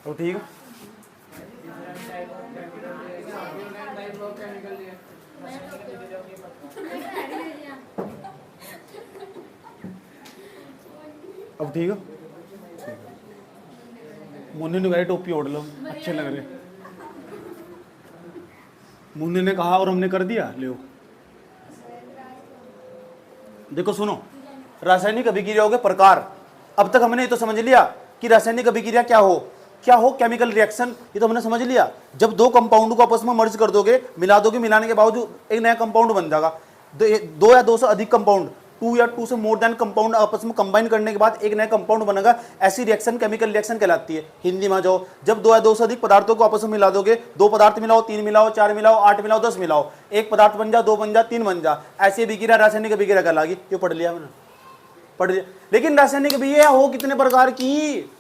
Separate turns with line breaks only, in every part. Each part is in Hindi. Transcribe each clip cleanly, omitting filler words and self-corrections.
तो ठीक है। अब ठीक है। मुन्नी ने कहा टोपी ओढ़ लो, अच्छे लग रहे। मुन्नी ने कहा और हमने कर दिया। लो देखो सुनो, रासायनिक अभिक्रियाओं के प्रकार। अब तक हमने ये तो समझ लिया कि रासायनिक अभिक्रिया क्या हो केमिकल रिएक्शन, ये तो हमने समझ लिया। जब दो कंपाउंड को आपस में मर्ज कर दोगे, मिला दोगे, मिलाने के बावजूद एक नया कंपाउंड बन जाएगा। दो या दो से अधिक कंपाउंड, 2 या 2 से मोर देन कंपाउंड आपस में कंबाइन करने के बाद एक नया कंपाउंड बनेगा। ऐसी रिएक्शन केमिकल रिएक्शन कहलाती है। हिंदी में जाओ, जब 2 या 2 से अधिक पदार्थों को आपस में मिला दोगे, 2 पदार्थ मिलाओ, 3 मिलाओ, 4 मिलाओ, 8 मिलाओ, 10 मिलाओ, एक पदार्थ बन जा, 2 बन जा, 3 बन जा, ऐसी अभिक्रिया रासायनिक अभिक्रिया कहलाएगी। ये पढ़ लिया मैंने, पढ़ लिया। लेकिन रासायनिक अभिक्रिया हो कितने प्रकार की?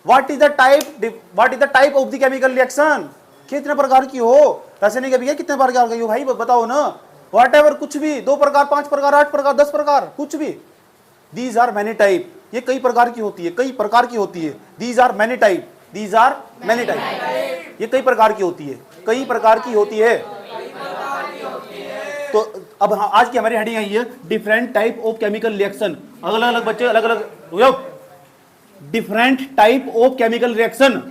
What is the type of the chemical reaction? कितने प्रकार की हो रासायनिक अभिक्रिया? कितने प्रकार की हो भाई बताओ ना। व्हाटएवर, कुछ भी, 2 प्रकार, 5 प्रकार, 8 प्रकार, 10 प्रकार, कुछ भी। दीज आर मैनी टाइप, ये कई प्रकार की होती है, कई प्रकार की होती है। These are many type, these are many type, ये कई प्रकार की होती है, कई प्रकार की होती है। तो अब आज की हमारी हेडिंग आई है different type of chemical reaction. अलग अलग बच्चे अलग अलग, different type of chemical reaction,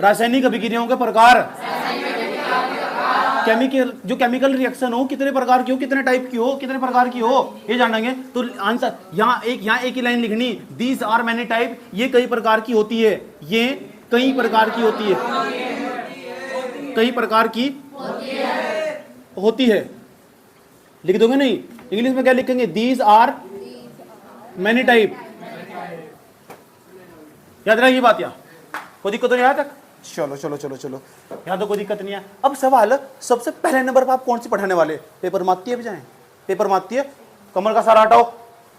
रासायनिक अभिक्रियाओं के प्रकार। केमिकल रिएक्शन हो कितने प्रकार की हो, कितने टाइप की हो, कितने प्रकार की हो, ये जानेंगे। तो आंसर यहाँ एक ही लाइन लिखनी, दीज आर मैनी टाइप, ये कई प्रकार की होती है, ये कई प्रकार की होती है, कई प्रकार की होती है। लिख दोगे नहीं? इंग्लिश में क्या लिखेंगे? These are many type. याद रहा ये बात? या कोई दिक्कत तो नहीं आया तक? चलो चलो चलो चलो, यहाँ तो कोई दिक्कत नहीं है। अब सवाल, सबसे पहले नंबर पर आप कौन सी पढ़ाने वाले? पेपर मारती है बजाय, पेपर मारती है। कमर का सारा हटाओ,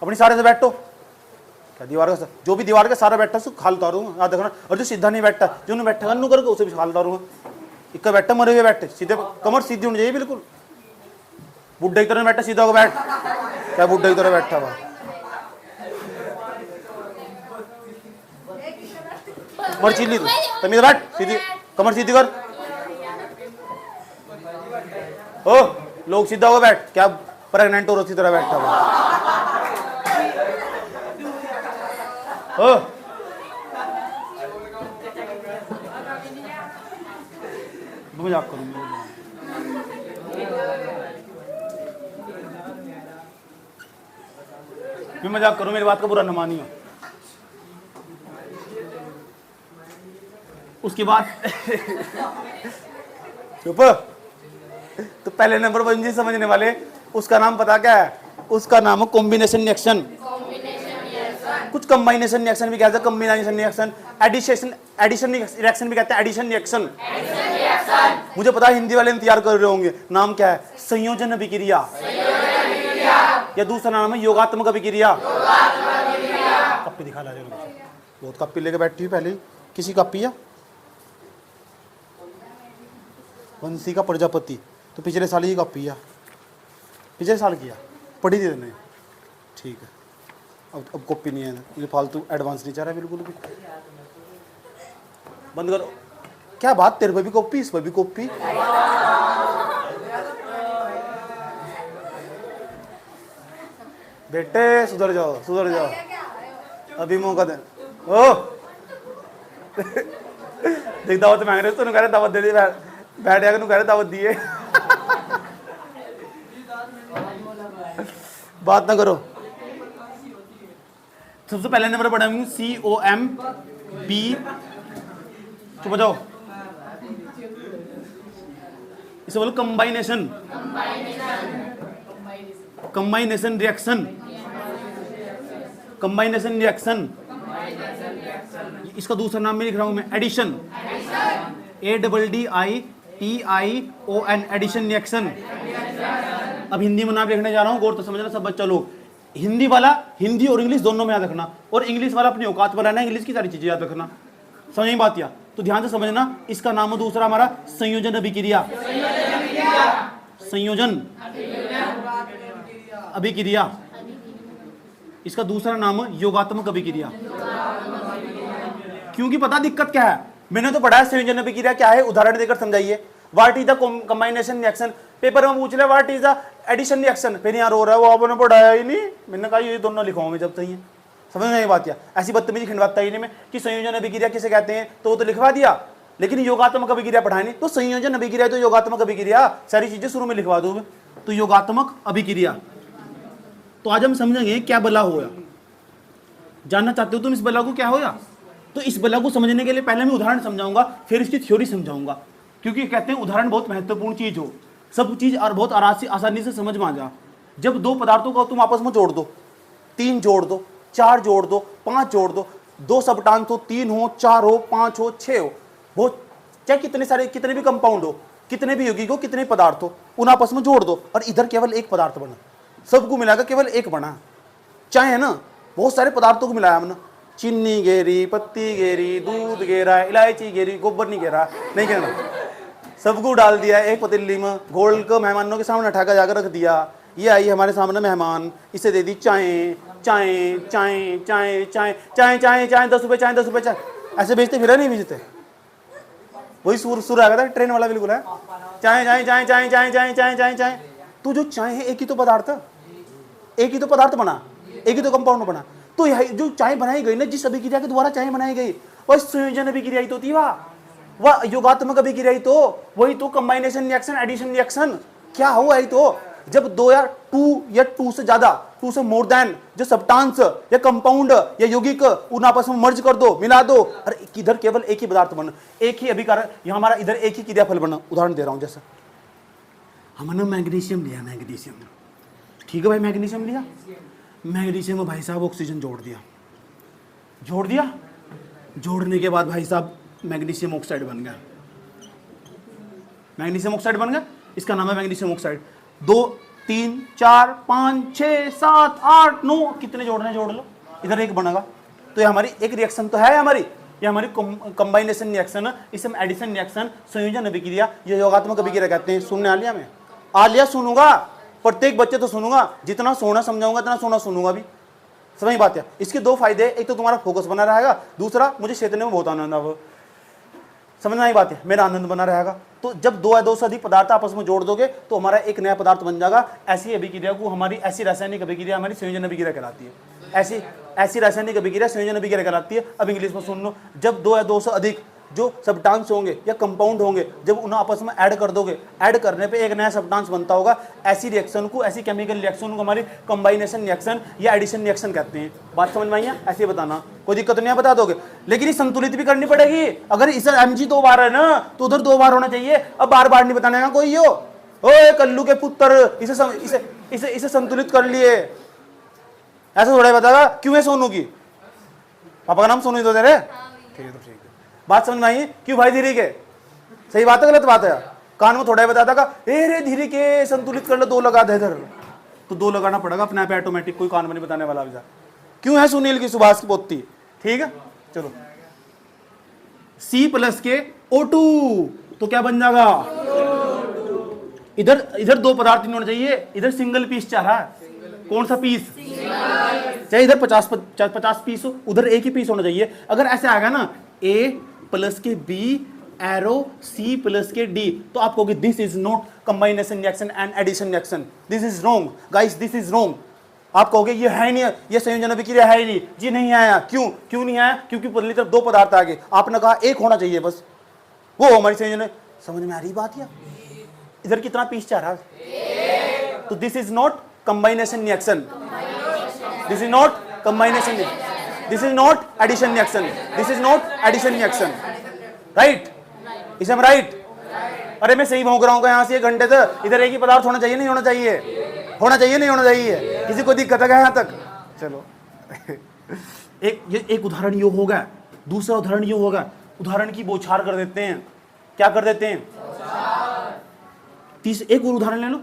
अपनी सारे से बैठो। क्या दीवार का, जो भी दीवार का सारा बैठा उसको खाल उतारूंगा, याद रखना। और जो सीधा नहीं बैठा, जो नहीं बैठा गन्नू करके उसे भी खाल उतारूंगा। इक्का बैठा मरे हुए बैठे, सीधे कमर सीधी होनी चाहिए बिल्कुल। बुढ़े की तरह बैठा, सीधा होकर बैठ। क्या बुढ़े की तरह बैठा हुआ? कमर सीधी, तुम इधर बैठ, सीधी कमर सीधी कर। ओ लोग सीधा होकर बैठ। क्या प्रेग्नेंट और उसी तरह बैठा हुआ? ओ मजाक करूंगा, मैं मजाक करूं, मेरी बात का बुरा न मानियो। उसके बाद चुप। तो पहले नंबर पर मुझे समझने वाले, उसका नाम पता क्या है? उसका नाम है कॉम्बिनेशन रिएक्शन। कुछ कंबाइनेशन रिएक्शन भी कहते हैं, कॉम्बिनेशन रिएक्शन, एडिशन रिएक्शन भी कहते हैं, एडिशन रिएक्शन। मुझे पता है हिंदी वाले इंतजार कर रहे होंगे, नाम क्या है? संयोजन अभिक्रिया, या दूसरा नाम है योगात्मक अभिक्रिया। कॉपी दिखा ला रहे हो, बहुत कॉपी लेके बैठी हुई पहले। किसी कॉपी है? वंशी का प्रजापति, तो पिछले साल ही कॉपी है, पिछले साल किया, पढ़ी थी तुमने? ठीक है। अब कॉपी नहीं है, मुझे फालतू एडवांस नहीं चाह रहा बिल्कुल भी। बंद करो। क्या बात, तेरे पे भी कॉपी, इस पे भी कॉपी? बेटे सुधर जाओ, सुधर जाओ, अभी मौका दे। ओ देख दावत मांग रहे, तूने कह रहे दावत दे दी, बैठ जाकर तू कह रहे दावत दिए। बात ना करो। सबसे पहले नंबर पढ़ेंगे COMB, चुप जाओ। इसे बोलो कंबाइनेशन, कंबाइनेशन रिएक्शन, कंबाइनेशन रिएक्शन। इसका दूसरा नाम मैं लिख रहा हूं मैं, एडिशन, ADDITION, एडिशन रिएक्शन। अब हिंदी में नाम लिखने जा रहा हूं, गौर तो समझना सब बच्चा लोग। हिंदी वाला हिंदी और इंग्लिश दोनों में याद रखना, और इंग्लिश वाला अपनी औकात बनाना, इंग्लिश की सारी चीजें याद रखना। समझ में बात? या तो ध्यान से समझना। इसका नाम है दूसरा हमारा संयोजन अभिक्रिया, संयोजन अभिक्रिया। इसका दूसरा नाम है योगात्मक अभिक्रिया, क्योंकि पता दिक्कत क्या है, मैंने तो पढ़ा है संयोजन अभिक्रिया क्या है, उदाहरण देकर समझाइए। What is the combination reaction, paper में पूछ रहे what is the addition reaction, फिर यहाँ रो रहा है वो आपने पढ़ाया ही नहीं। मैंने कहा ये दोनों लिखाऊं मैं जब तक ये समझ में बात, क्या ऐसी बदतमीजी खिंडवाता ही नहीं मैं कि संयोजन अभिक्रिया किसे कहते हैं, तो वो तो लिखवा दिया, लेकिन योगात्मक अभिक्रिया पढ़ाया नहीं। तो संयोजन अभिक्रिया तो योगात्मक अभिक्रिया, सारी चीजें शुरू में लिखवा दूं। तो योगात्मक अभिक्रिया, तो आज हम समझेंगे क्या बला होया। जानना चाहते हो तुम इस बला को क्या होया? तो इस बला को समझने के लिए पहले मैं उदाहरण समझाऊंगा, फिर इसकी थ्योरी समझाऊंगा, क्योंकि कहते हैं उदाहरण बहुत महत्वपूर्ण चीज हो, सब चीज और बहुत आसानी से समझ में आ जा। जब दो पदार्थों को तुम आपस में जोड़ दो, 3 जोड़ दो, 4 जोड़ दो, 5 जोड़ दो, 2 सब्सटेंस हो, 3 हो, 4 हो, 5 हो, 6 हो, वो चाहे कितने सारे कितने भी कंपाउंड हो, कितने भी यौगिक हो, कितने पदार्थ हो, उन आपस में जोड़ दो और इधर केवल एक पदार्थ बना, सबको मिलाकर केवल एक बना। चाहे है ना बहुत सारे पदार्थों को मिलाया हमने, चीनी गेरी, पत्ती गेरी, दूध गेरा, इलायची गेरी, गोबर नहीं गेरा, नहीं कहना, सबको डाल दिया एक पतीली में, घोल को मेहमानों के सामने उठा कर जाकर रख दिया। ये आई हमारे सामने मेहमान, इसे दे दी चाय चाय चाय चाय चाय चाय चाय चाय 10 रुपये चाय 10 रुपये चाय, ऐसे बेचते फिर नहीं बेचते, वही सुर आ गया था ट्रेन वाला बिल्कुल है, चाय चाय चाय चाय चाय चाय चाय चाय चाय। तो जो चाय है एक ही तो पदार्थ, एक ही तो पदार्थ बना, एक ही तो कंपाउंड बना। तो जो चाय बनाई गई ना, जिस अभिक्रिया के द्वारा चाय बनाई गई वह संयोजन अभिक्रिया ही तो थी, वह योगात्मक अभिक्रिया ही तो, वही तो कंबाइनेशन रिएक्शन, एडिशन रिएक्शन क्या हुआ ही तो। जब 2 या 2 से ज्यादा, 2 से मोर देन जो सब्सटेंस या कंपाउंड या यौगिक उन आपस में मर्ज कर दो, मिला दो, और इधर केवल एक ही पदार्थ बना, एक ही अभिकार, यहाँ हमारा इधर एक ही क्रियाफल बना। उदाहरण दे रहा हूं, जैसे हमने मैग्नीशियम लिया, मैग्नीशियम, ठीक है भाई, मैग्नीशियम लिया, मैग्नीशियम में भाई साहब ऑक्सीजन जोड़ दिया, जोड़ दिया, जोड़ने के बाद भाई साहब मैग्नीशियम ऑक्साइड बन गया, मैग्नीशियम ऑक्साइड बन गया, इसका नाम है मैग्नीशियम ऑक्साइड। 2 3 4 5 6 7 8 9 कितने जोड़ने जोड़ लो, इधर एक बनेगा। तो ये हमारी एक रिएक्शन तो है हमारी, ये हमारी कंबाइनेशन रिएक्शन, इसे हम एडिशन रिएक्शन, संयोजन अभिक्रिया, ये योगात्मक अभिक्रिया कहते हैं। सुनने आ लिया? मैं आ लिया, सुनूंगा, प्रत्येक बच्चे तो सुनूंगा, जितना सोना समझाऊंगा इतना सोना सुनूंगा भी, समझ बात है। इसके 2 फायदे, एक तो तुम्हारा फोकस बना रहेगा, दूसरा मुझे सीखने में बहुत आनंद आएगा, समझना ही बात है, मेरा आनंद बना रहेगा। तो जब 2 या 2 से अधिक पदार्थ आपस में जोड़ दोगे तो हमारा एक नया पदार्थ बन जाएगा। ऐसी अभिक्रिया को हमारी, ऐसी रासायनिक अभिक्रिया हमारी संयोजन अभिक्रिया कहलाती है। ऐसी रासायनिक अभिक्रिया संयोजन अभिक्रिया कहलाती है। अब इंग्लिश में सुन लो, जब 2 या 2 से अधिक जो सब्सटेंस होंगे या कंपाउंड होंगे, जब उन्हें आपस में ऐड कर दोगे, ऐड करने पे एक नया सब्सटेंस बनता होगा, ऐसी रिएक्शन को, ऐसी केमिकल रिएक्शन को हमारी कंबाइनेशन रिएक्शन या एडिशन रिएक्शन कहते हैं। बात समझ में आई है? ऐसे बताना, कोई दिक्कत नहीं है, बता दोगे, लेकिन ये संतुलित भी करनी पड़ेगी। अगर इसे mg 2 बार है ना तो उधर 2 बार होना चाहिए। अब बार बार नहीं बताने का कोई, यो ओए कल्लू के पुत्र, इसे संतुलित कर लिए, ऐसा थोड़ा बताएगा। क्यों है सोनू की, पापा का नाम सोनू ही तो तेरे, ठीक है, तो ठीक है, बात समझ में आई? क्यों भाई धीरे के, सही बात है गलत बात है? कान में थोड़ा ही बताता का, रे धीरे के संतुलित कर लो, 2 लगा दे इधर, तो 2 लगाना पड़ेगा अपने आप ऑटोमेटिक, कोई कान में नहीं बताने वाला भी। क्यों है सुनील की सुभाष की पोती, ठीक है, चलो। C+ के O2 तो क्या बन जाएगा, इधर 2 पदार्थ नहीं होने चाहिए, इधर सिंगल पीस चाह रहा है, कौन सा पीस, चाहे इधर 50 पीस हो, उधर एक ही पीस होना चाहिए। अगर ऐसे आएगा ना A+ के B एरो C+ के D, तो आप कहोगे this is not combination reaction and addition reaction, this is wrong guys, this is wrong. आप कहोगे ये है नहीं, ये संयोजन अभिक्रिया है ही नहीं जी, नहीं आया। क्यों नहीं आया? क्योंकि पहली तरफ 2 पदार्थ आ गए, आपने कहा एक होना चाहिए बस, वो हमारी संयोजन। समझ में आ रही बात? या इधर कितना पीस चाह रहा है, तो this is not combination reaction, this is not combination, this is not addition reaction, this is not addition reaction, right? इसे हम राइट? अरे मैं सही भौंक रहा हूँ यहाँ से 1 घंटे तक, इधर एक ही पदार्थ होना चाहिए, नहीं होना चाहिए, होना चाहिए, नहीं होना चाहिए, किसी को दिक्कत है यहाँ तक? चलो एक उदाहरण ये होगा, दूसरा उदाहरण ये होगा, उदाहरण की बौछार कर देते हैं। क्या कर देते हैं? एक और उदाहरण ले लो,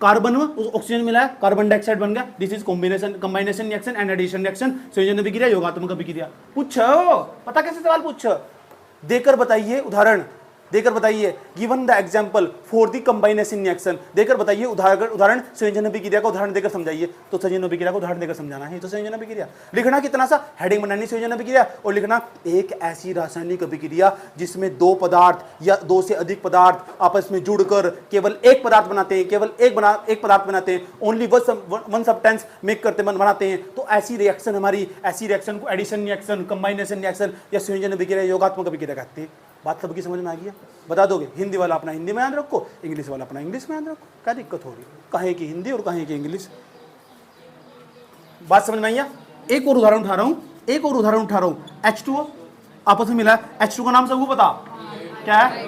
कार्बन में ऑक्सीजन मिला है, कार्बन डाइऑक्साइड बन गया, this is combination reaction and addition reaction, संयोजन अभिक्रिया, योगात्मक अभिक्रिया। पूछो, पता कैसे सवाल पूछो, देकर बताइए उदाहरण। देकर बताइए, given the example for the combination reaction, देकर बताइए उदाहरण संयोजन अभिक्रिया का उदाहरण देकर समझाइए। तो संयोजन अभिक्रिया का उदाहरण देकर समझाना है, तो संयोजन अभिक्रिया लिखना कितना सा, हेडिंग बनानी संयोजन अभिक्रिया, और लिखना एक ऐसी रासायनिक अभिक्रिया जिसमें दो पदार्थ या दो से अधिक पदार्थ आपस में जुड़कर केवल एक पदार्थ बनाते हैं, केवल एक पदार्थ बनाते हैं, ओनली वन सब्सटेंस मेक करते बनाते हैं। तो ऐसी रिएक्शन हमारी, ऐसी रिएक्शन को एडिशन रिएक्शन, कंबाइनेशन रिएक्शन या संयोजन अभिक्रिया, योगात्मक अभिक्रिया कहते हैं। बात सबकी समझ में आ गया? बता दोगे? हिंदी वाला अपना हिंदी में याद रखो, इंग्लिश वाला अपना इंग्लिश में याद रखो, क्या दिक्कत हो रही? कहे की हिंदी और कहे की इंग्लिश। बात समझ में आई? एक और उदाहरण उठा रहा हूं, H2O आपस में मिला। H2 का नाम सबको पता क्या है?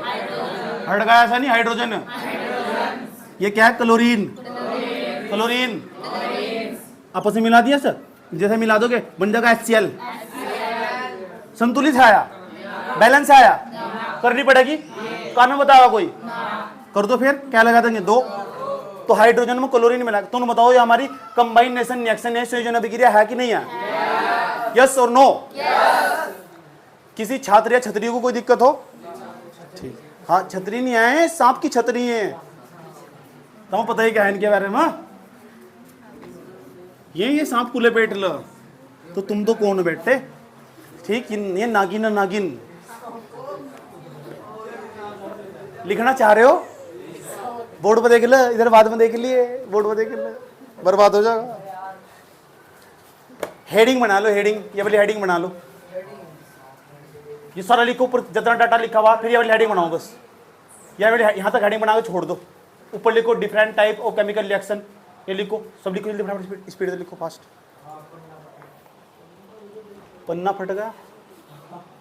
हट गया ऐसा नहीं, हाइड्रोजन। ये क्या है? क्लोरीन आपस में मिला दिया सर, जैसे मिला दोगे बन जाएगा HCl। संतुलित है आया, बैलेंस आया, करनी पड़ेगी, कानून बताओगा कोई? कर दो, फिर क्या लगा देंगे? 2। तो हाइड्रोजन में क्लोरीन मिला। तुम बताओ ये हमारी कंबाइनेशन रिएक्शन है, संयोजन अभिक्रिया है कि नहीं है? यस और नो? किसी छात्र या छतरी को कोई दिक्कत हो? ठीक, हाँ छतरी नहीं है, सांप की छतरी है। तुम्हें पता ही क्या है इनके बारे में? ये सांप कुले पेट लो, तो तुम तो कौन बैठते? ठीक, ये नागिन लिखना चाह रहे हो? बोर्ड पर देख लो, इधर बाद में देख लिए, बोर्ड पर देख लो, बर्बाद हो जाएगा। हेडिंग बना लो, हेडिंग, ये वाली हेडिंग बना लो, ये सारा लिखो, ऊपर जितना डाटा लिखा हुआ, फिर ये वाली हेडिंग बनाओ बस। ये वाली यहाँ तक हेडिंग बना के छोड़ दो, ऊपर लिखो different type of chemical reaction, ये लिखो, सब लिखो, जल्दी फटाफट स्पीड से लिखो, फास्ट। पन्ना फट गया,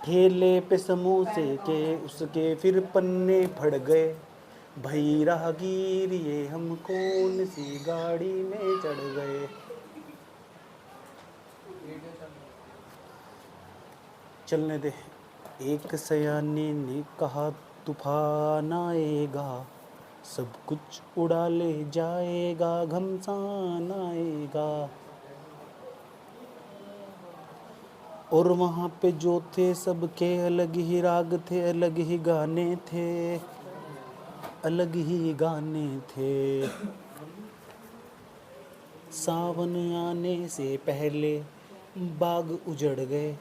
ठेले पे समोसे के उसके फिर पन्ने फट गए, भई राहगीर ये हम कौन सी गाड़ी में चढ़ गए। चलने दे। एक सयाने ने कहा तूफान आएगा, सब कुछ उड़ा ले जाएगा, घमसान आएगा। और वहाँ पे जो थे सबके अलग ही राग थे, अलग ही गाने थे, अलग ही गाने थे। सावन आने से पहले बाग उजड़ गए,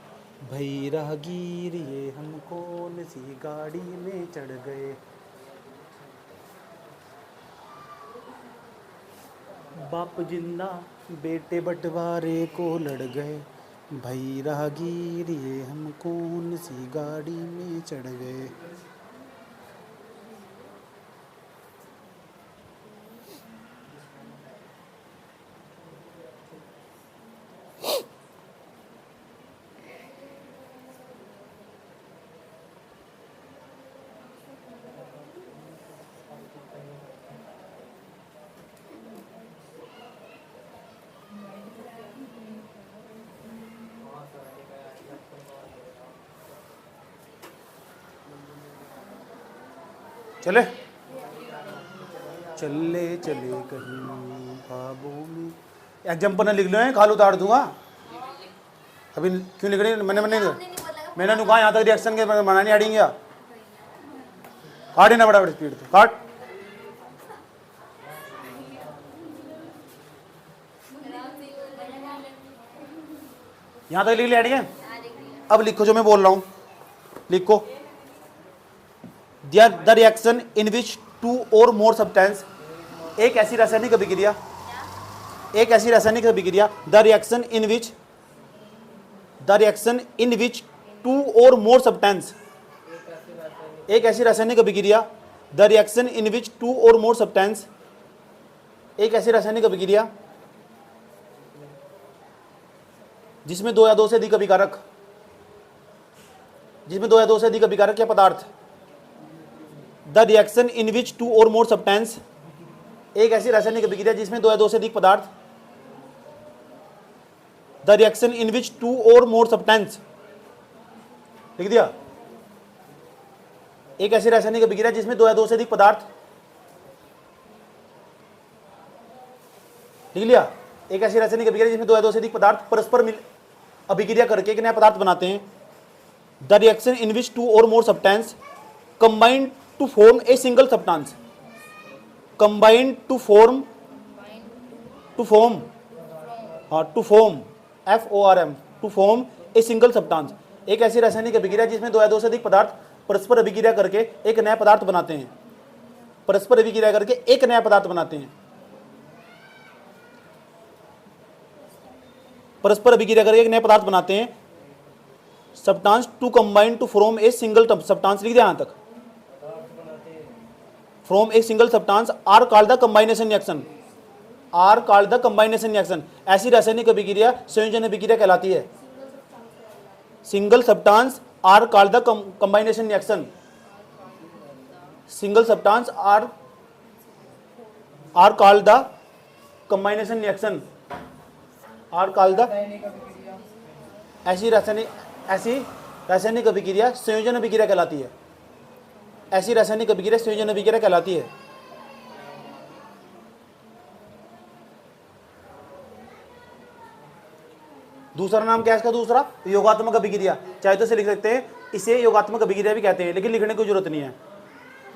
भई राहगीर ये हम कौन सी गाड़ी में चढ़ गए। बाप जिंदा बेटे बंटवारे को लड़ गए, भई राहगीर ये हम कौन सी गाड़ी में चढ़ गए। चले चले चले कहीं ख्वाबों में। एग्जाम्पल ना लिख लो, है खाल उतार दूंगा। अभी क्यों लिख रही? मैंने कहा यहाँ तक रिएक्शन के बनानी अड़ेंगे, काट ना बड़ा स्पीड से काट। यहाँ तक लिख ले अड़ेंगे। अब लिखो जो मैं बोल रहा हूँ, लिखो the reaction in which two और मोर सब्सटेंस, एक ऐसी रासायनिक अभिक्रिया, the reaction in which two और मोर सब्सटेंस, एक ऐसी रासायनिक अभिक्रिया, the reaction in which two और मोर सब्सटेंस, एक ऐसी रासायनिक अभिक्रिया जिसमें दो या दो से अधिक अभिकारक, या पदार्थ, the reaction in which two और मोर सब्सटेंस, एक ऐसी रासायनिक अभिक्रिया जिसमें दो या दो से अधिक पदार्थ, the reaction in which two और मोर सब्सटेंस, लिख दिया। एक ऐसी रासायनिक अभिक्रिया जिसमें दो या दो से अधिक पदार्थ, लिख लिया। एक ऐसी रासायनिक अभिक्रिया जिसमें दो या दो से अधिक पदार्थ परस्पर मिल अभिक्रिया करके एक नया पदार्थ बनाते हैं। The reaction in which two और more substance combine to form a single substance, combine to form, to form, हाँ to form, FORM, to form a single substance, एक ऐसी रासायनिक अभिक्रिया जिसमें दो या दो से अधिक पदार्थ परस्पर अभिक्रिया करके एक नया पदार्थ बनाते हैं, परस्पर अभिक्रिया करके एक नया पदार्थ बनाते हैं, परस्पर अभिक्रिया करके एक नया पदार्थ बनाते हैं। Substance to combine to form a single substance, लिख दिया यहां तक, from a single substance are called the combination reaction, are called the combination reaction, ऐसी रासायनिक अभिक्रिया संयोजन अभिक्रिया कहलाती है। Single substance are called the combination reaction, single substance are called the combination reaction, are called the, ऐसी रासायनिक अभिक्रिया संयोजन अभिक्रिया कहलाती है, ऐसी रासायनिक अभिक्रिया संयोजन अभिक्रिया कहलाती है। दूसरा नाम क्या है इसका, दूसरा योगात्मक अभिक्रिया, चाहे तो इसे लिख सकते हैं, इसे योगात्मक अभिक्रिया भी कहते हैं, लेकिन लिखने की जरूरत नहीं है,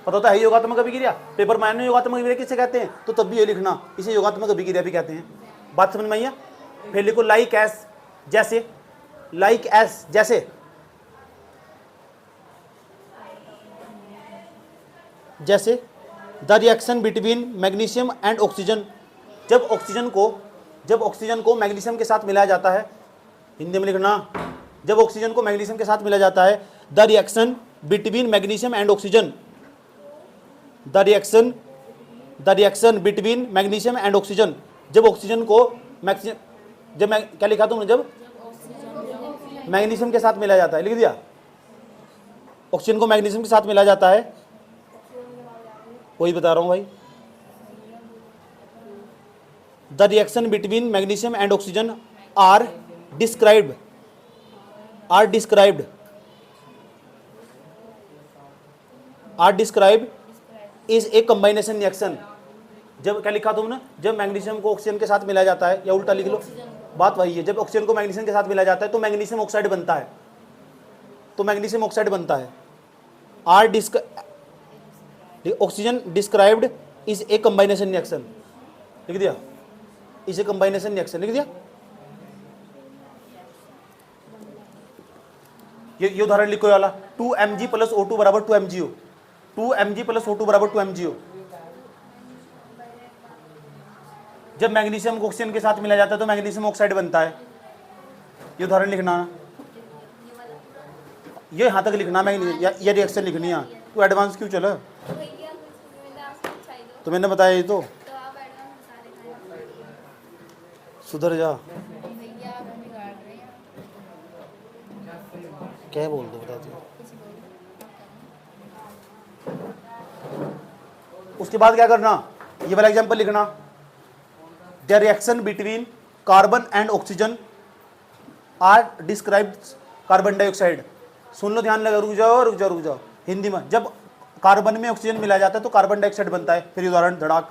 पता होता है योगात्मक अभिक्रिया, पेपर में योगात्मक अभिक्रिया किसे कहते हैं, तो तब भी ये लिखना, इसे योगात्मक अभिक्रिया भी कहते हैं। बात समझ में आई है? फिर लिखो लाइक एस, जैसे, लाइक एस जैसे, जैसे the reaction between magnesium and oxygen, जब ऑक्सीजन को मैग्नीशियम के साथ मिलाया जाता है, हिंदी में लिखना, जब ऑक्सीजन को मैग्नीशियम के साथ मिलाया जाता है, the reaction between magnesium and oxygen, the reaction between magnesium and oxygen, जब ऑक्सीजन को जब मैं क्या लिखा तुमने, जब मैग्नीशियम के साथ मिलाया जाता है, लिख दिया, ऑक्सीजन को मैग्नीशियम के साथ मिलाया जाता है, वही बता रहा हूं भाई। The reaction between magnesium and oxygen are described is a combination reaction, जब क्या लिखा तुमने, जब मैग्नीशियम को ऑक्सीजन के साथ मिलाया जाता है, या उल्टा लिख लो, बात वही है, जब ऑक्सीजन को मैग्नीशियम के साथ मिलाया जाता है तो मैग्नीशियम ऑक्साइड बनता है, तो मैग्नीशियम ऑक्साइड बनता है। Oxygen described is a combination reaction, लिख दिया, इज ए कंबाइनेशन रिएक्शन, लिख दिया। ये उदाहरण लिखो वाला, 2Mg प्लस O2 बराबर 2MgO, 2Mg प्लस O2 बराबर 2MgO, जब मैग्नीशियम को ऑक्सीजन के साथ मिलाया जाता है तो मैग्नीशियम ऑक्साइड बनता है। ये उदाहरण लिखना, ये यहां तक लिखना, ये रिएक्शन लिखनी है, तू एडवांस क्यों चला, तो मैंने बताया ये तो सुधर जा, क्या बोल दो बताती हूँ। उसके बाद क्या करना, ये वाला एग्जांपल लिखना, the reaction between carbon and oxygen are described carbon dioxide, सुन लो ध्यान लगा, रुक जाओ, हिंदी में, जब कार्बन में ऑक्सीजन मिलाया जाता है तो कार्बन डाइऑक्साइड बनता है। फिर उदाहरण धड़ाक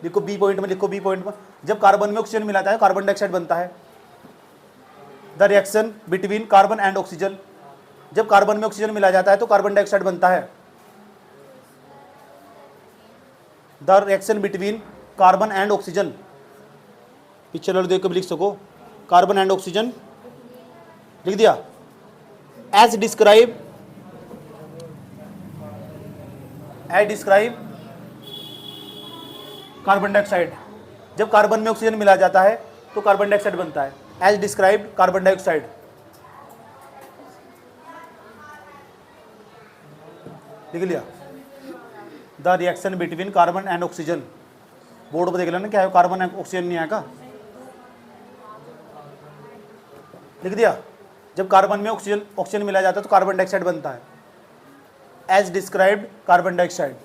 लिखो, बी पॉइंट में लिखो, बी पॉइंट में, जब कार्बन में ऑक्सीजन मिलाता है कार्बन डाइऑक्साइड बनता है। The reaction between carbon and oxygen, जब कार्बन में ऑक्सीजन मिलाया जाता है तो कार्बन डाइऑक्साइड बनता है। The reaction between carbon and oxygen, picture वाले देख कर लिख सको, कार्बन एंड ऑक्सीजन लिख दिया। एज डिस्क्राइब कार्बन डाइऑक्साइड, जब कार्बन में ऑक्सीजन मिलाया जाता है तो कार्बन डाइऑक्साइड बनता है। एज डिस्क्राइब्ड कार्बन डाइऑक्साइड, लिख लिया। The reaction between carbon and oxygen, board पर देख लेना क्या है, कार्बन एंड ऑक्सीजन नहीं आएगा, लिख दिया। जब कार्बन में ऑक्सीजन मिलाया जाता है तो कार्बन डाइऑक्साइड बनता है। As described carbon dioxide,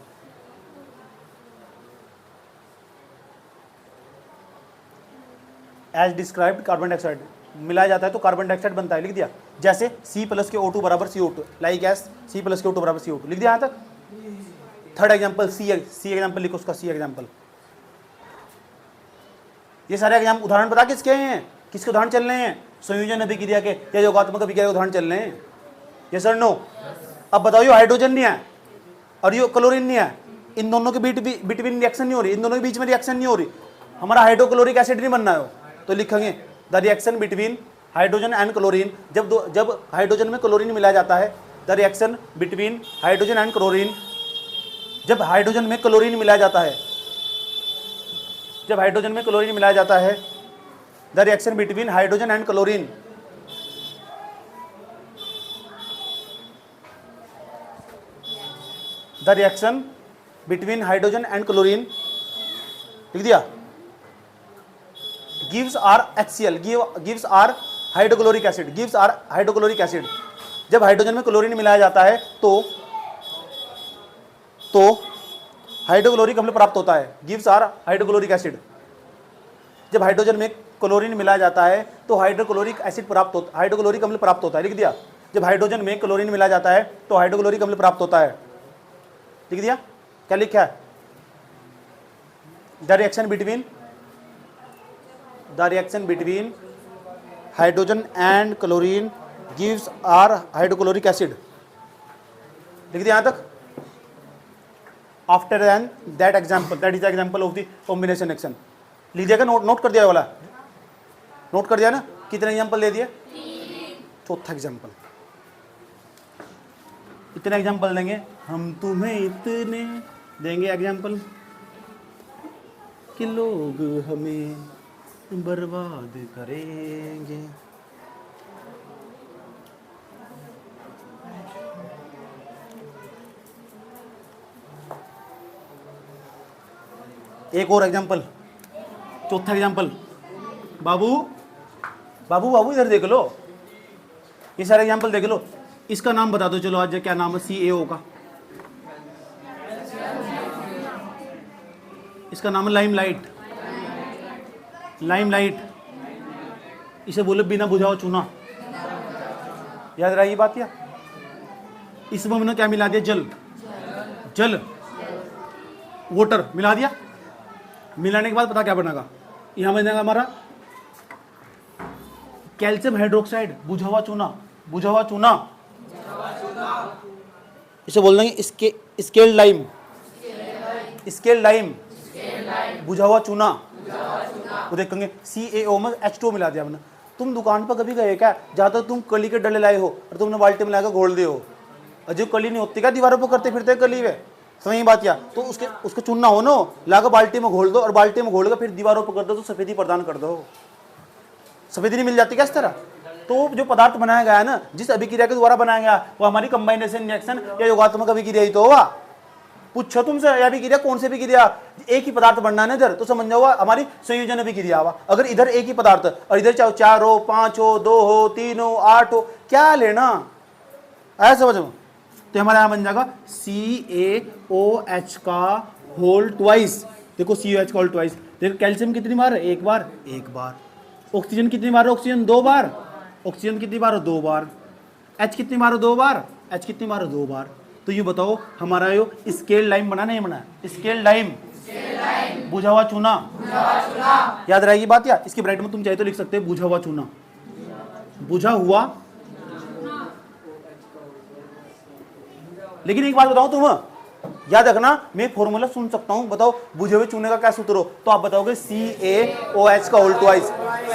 as described carbon dioxide मिलाया जाता है तो कार्बन डाइऑक्साइड बनता है, लिख दिया। जैसे C प्लस के O2 बराबर CO2, like S C plus के O2 बराबर CO2, लिख दिया यहाँ तक। थर्ड एग्जाम्पल, सी एग्जाम्पल लिखो, उसका सी एग्जाम्पल। ये सारे एग्जाम उदाहरण पता किसके हैं, किसके उदाहरण चल रहे हैं, संयोजन अभिक्रिया के या योगात्मक अभिक्रिया के उदाहरण चल रहे हैं। ये सर नो। अब बताओ, ये हाइड्रोजन नहीं है, और ये क्लोरीन नहीं है, इन दोनों के बिटवीन रिएक्शन नहीं हो रही, इन दोनों के बीच में रिएक्शन नहीं हो रही, हमारा हाइड्रोक्लोरिक एसिड नहीं बनना है। तो लिखेंगे the reaction between hydrogen and chlorine, जब हाइड्रोजन में क्लोरीन मिलाया जाता है, the reaction between hydrogen and chlorine, जब हाइड्रोजन में क्लोरीन मिलाया जाता है, जब हाइड्रोजन में क्लोरीन मिलाया जाता है, the reaction between hydrogen and chlorine, the reaction between hydrogen and chlorine, लिख दिया, gives are HCl, gives are hydrochloric acid, gives are hydrochloric acid. जब हाइड्रोजन में क्लोरीन मिलाया जाता है तो हाइड्रोक्लोरिक अम्ल प्राप्त होता है, गिव्स आर हाइड्रोक्लोरिक एसिड। जब हाइड्रोजन में क्लोरीन मिलाया जाता है तो हाइड्रोक्लोरिक एसिड प्राप्त होता, हाइड्रोक्लोरिक अम्ल प्राप्त होता है, लिख दिया। जब हाइड्रोजन में क्लोरीन मिलाया जाता है तो हाइड्रोक्लोरिक अम्ल प्राप्त होता है, लिख दिया। क्या लिखा है? The reaction between hydrogen and chlorine gives are hydrochloric acid, लिख दिया यहां तक। After that example, that is the example of the combination reaction, लिख दिया। नोट कर दिया वाला, नोट कर दिया ना? कितने एग्जाम्पल दे दिए? चौथा एग्जाम्पल। इतने एग्जाम्पल देंगे हम तुम्हें, इतने देंगे एग्जाम्पल कि लोग हमें बर्बाद करेंगे। एक और एग्जाम्पल, चौथा एग्जाम्पल। बाबू बाबू बाबू इधर देख लो, ये सारे एग्जाम्पल देख लो। इसका नाम बता दो, चलो आज क्या नाम है CaO का? इसका नाम है लाइमलाइट। लाइमलाइट, इसे बोले बिना बुझा हुआ चूना, याद रही बात। या इसमें हमने क्या मिला दिया? जल वाटर मिला दिया। मिलाने के बाद पता क्या बनेगा? यहां बनेगा हमारा कैल्शियम हाइड्रोक्साइड, बुझा हुआ चूना, बुझा हुआ चूना। इसे बोल देंगे स्केल्ड लाइम, स्केल्ड लाइम, बुझा हुआ चूना। वो देखेंगे CaO में H2O मिला दिया हमने। तुम दुकान पर कभी गए क्या जहाँ तक तुम कली के डले लाए हो और तुमने बाल्टी में लाकर घोल दिए हो? अजय कली नहीं होती क्या दीवारों पर करते फिरते कली वे? समझ बात क्या? तो उसके चुनना हो ना, लाकर बाल्टी में घोल दो और बाल्टी में घोल कर फिर दीवारों पर कर दो तो सफेदी प्रदान कर दो। सफेदी नहीं मिल जाती क्या इस तरह? तो जो पदार्थ बनाया गया है ना, जिस अभिक्रिया के द्वारा बनाया गया, वो हमारी कंबाइनेशन रिएक्शन या योगात्मक अभिक्रिया ही तो होगा। पूछो तुमसे अभिक्रिया कौन सी अभिक्रिया? एक ही पदार्थ बनना है ना इधर, तो समझ जाओ हमारी संयोजन अभिक्रिया हुआ। अगर इधर एक ही पदार्थ और इधर चाहे 4 हो, 5 हो, 2 हो, 3 हो, 8 हो, क्या लेना? ऐसा समझो। तो हमारा यहां बन जाएगा CaOH का होल ट्वाइस। देखो CaOH का होल ट्वाइस। देखो कैल्शियम कितनी बार? एक बार, एक बार। ऑक्सीजन कितनी बार? ऑक्सीजन 2 बार। ऑक्सीजन कितनी बार? 2 बार। H कितनी बार? 2 बार। H कितनी बार? 2 बार। तो ये बताओ हमारा यो स्केल लाइम बना नहीं बना? स्केल लाइम, बुझा हुआ चूना। याद रहेगी बात? या इसकी ब्राइट में तुम चाहे तो लिख सकते हो बुझा हुआ चूना, बुझा हुआ। लेकिन एक बात बताओ, तुम याद रखना, मैं फॉर्मूला सुन सकता हूं, बताओ बुझे हुए चूने का क्या सूत्र हो? तो आप बताओगे CaOH का होल ट्वाइस,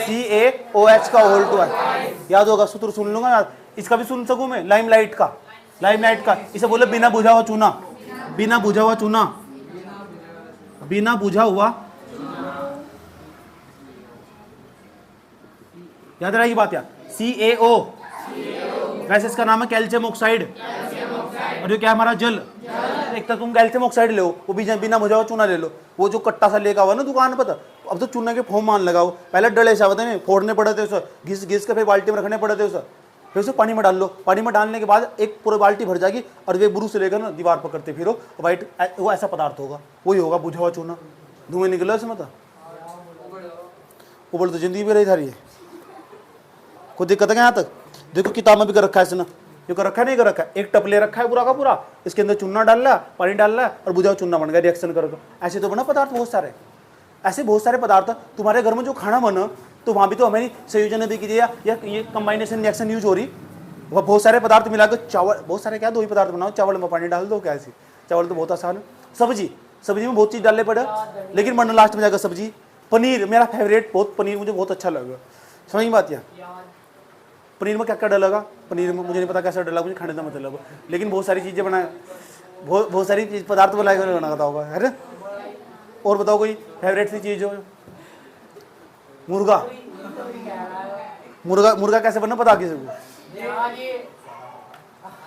CaOH का होल ट्वाइस। याद होगा, सूत्र सुन लूंगा यार। इसका भी सुन सकूं मैं, लाइमलाइट का, लाइमलाइट का। इसे बोले बिना बुझा हुआ चूना, बिना बुझा हुआ चूना, बिना बुझा हुआ। याद रहेगी बात यार? CaO, वैसे इसका नाम है कैल्शियम ऑक्साइड, और ये क्या हमारा जल। एक तो तुम कैल्शियम ऑक्साइड ले, वो भी बिना बुझा हुआ चूना ले लो, वो जो कट्टा सा लेकर हुआ ना दुकान पर। अब तो चूना के फॉर्म मान लगाओ, पहले डले से होते हैं, फोड़ने पड़े थे उसे, घिस घिस के फिर बाल्टी में रखने पड़े थे उसे, फिर उसे पानी में डाल लो। पानी में डालने के बाद एक पूरी बाल्टी भर जाएगी और वे बुरू से लेकर ना दीवार पर करते फिर वाइट, वो ऐसा पदार्थ होगा, वही होगा बुझा हुआ चूना। धुएं निकलो इसमें तो उबड़ तो जिंदगी भी रही थारी है। कोई दिक्कत है यहाँ तक? देखो किताब में भी कर रखा है इसने, जो कर रखा है नहीं कर रखा है, एक टप ले रखा है पूरा का पूरा, इसके अंदर चूना डाल रहा, पानी डाल रहा और बुझा हुआ चूना बन गया रिएक्शन करके। ऐसे तो बना पदार्थ बहुत सारे, ऐसे बहुत सारे पदार्थ। तुम्हारे घर में जो खाना बना तो वहाँ भी तो हमारी संयोजन अभिक्रिया या ये कंबाइनेशन रिएक्शन यूज हो रही। वह बहुत सारे पदार्थ मिलाकर चावल, बहुत सारे क्या, 2 ही पदार्थ बनाओ, चावल में पानी डाल दो, क्या ऐसी चावल तो बहुत आसान है। सब्जी, सब्जी में बहुत चीज़ डालने पड़े, लेकिन वरना लास्ट में जाकर सब्जी। पनीर मेरा फेवरेट, बहुत पनीर मुझे बहुत अच्छा लगा। समझ में बात? पनीर में क्या क्या डलेगा, पनीर में मुझे नहीं पता कैसा डला, मुझे खाने का मतलब, लेकिन बहुत सारी चीज़ें बनाए, बहुत सारी चीज़ पदार्थ बनाए बनाता होगा, है ना। और बताओ कोई फेवरेट सी चीज़ हो। मुर्गा, मुर्गा मुर्गा कैसे बनना पता किसी को?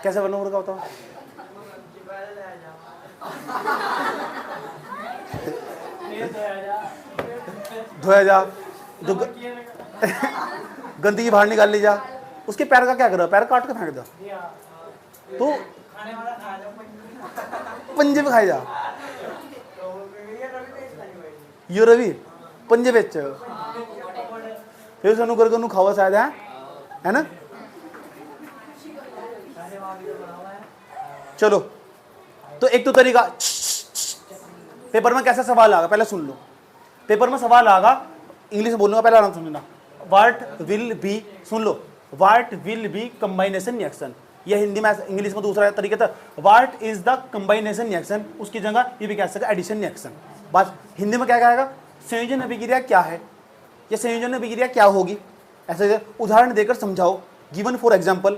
कैसे बनना मुर्गा बताओ। धोया जा, जो गंदगी बाहर निकाल ली जा। उसके पैर का क्या करो, पैर काट के फेंक दो, तो पंजे पे खाए जा। यो रवि पंजे बेच फिर सनु करके खावा शायद, है ना। चलो, तो एक तो तरीका, पेपर में कैसा सवाल आएगा पहले सुन लो। पेपर में सवाल आएगा, इंग्लिश बोलूंगा, पहले आराम समझना। What will be, soon low, what will be कंबाइनेशन reaction. यह हिंदी में, इंग्लिश में दूसरा तरीका था, what is the combination reaction. उसकी जगह ये भी कह सकते एडिशन रिएक्शन। बात हिंदी में क्या कहेगा, संयोजन अभिक्रिया क्या है, या संयोजन अभिक्रिया क्या होगी। ऐसे उदाहरण देकर समझाओ, गिवन फॉर एग्जाम्पल।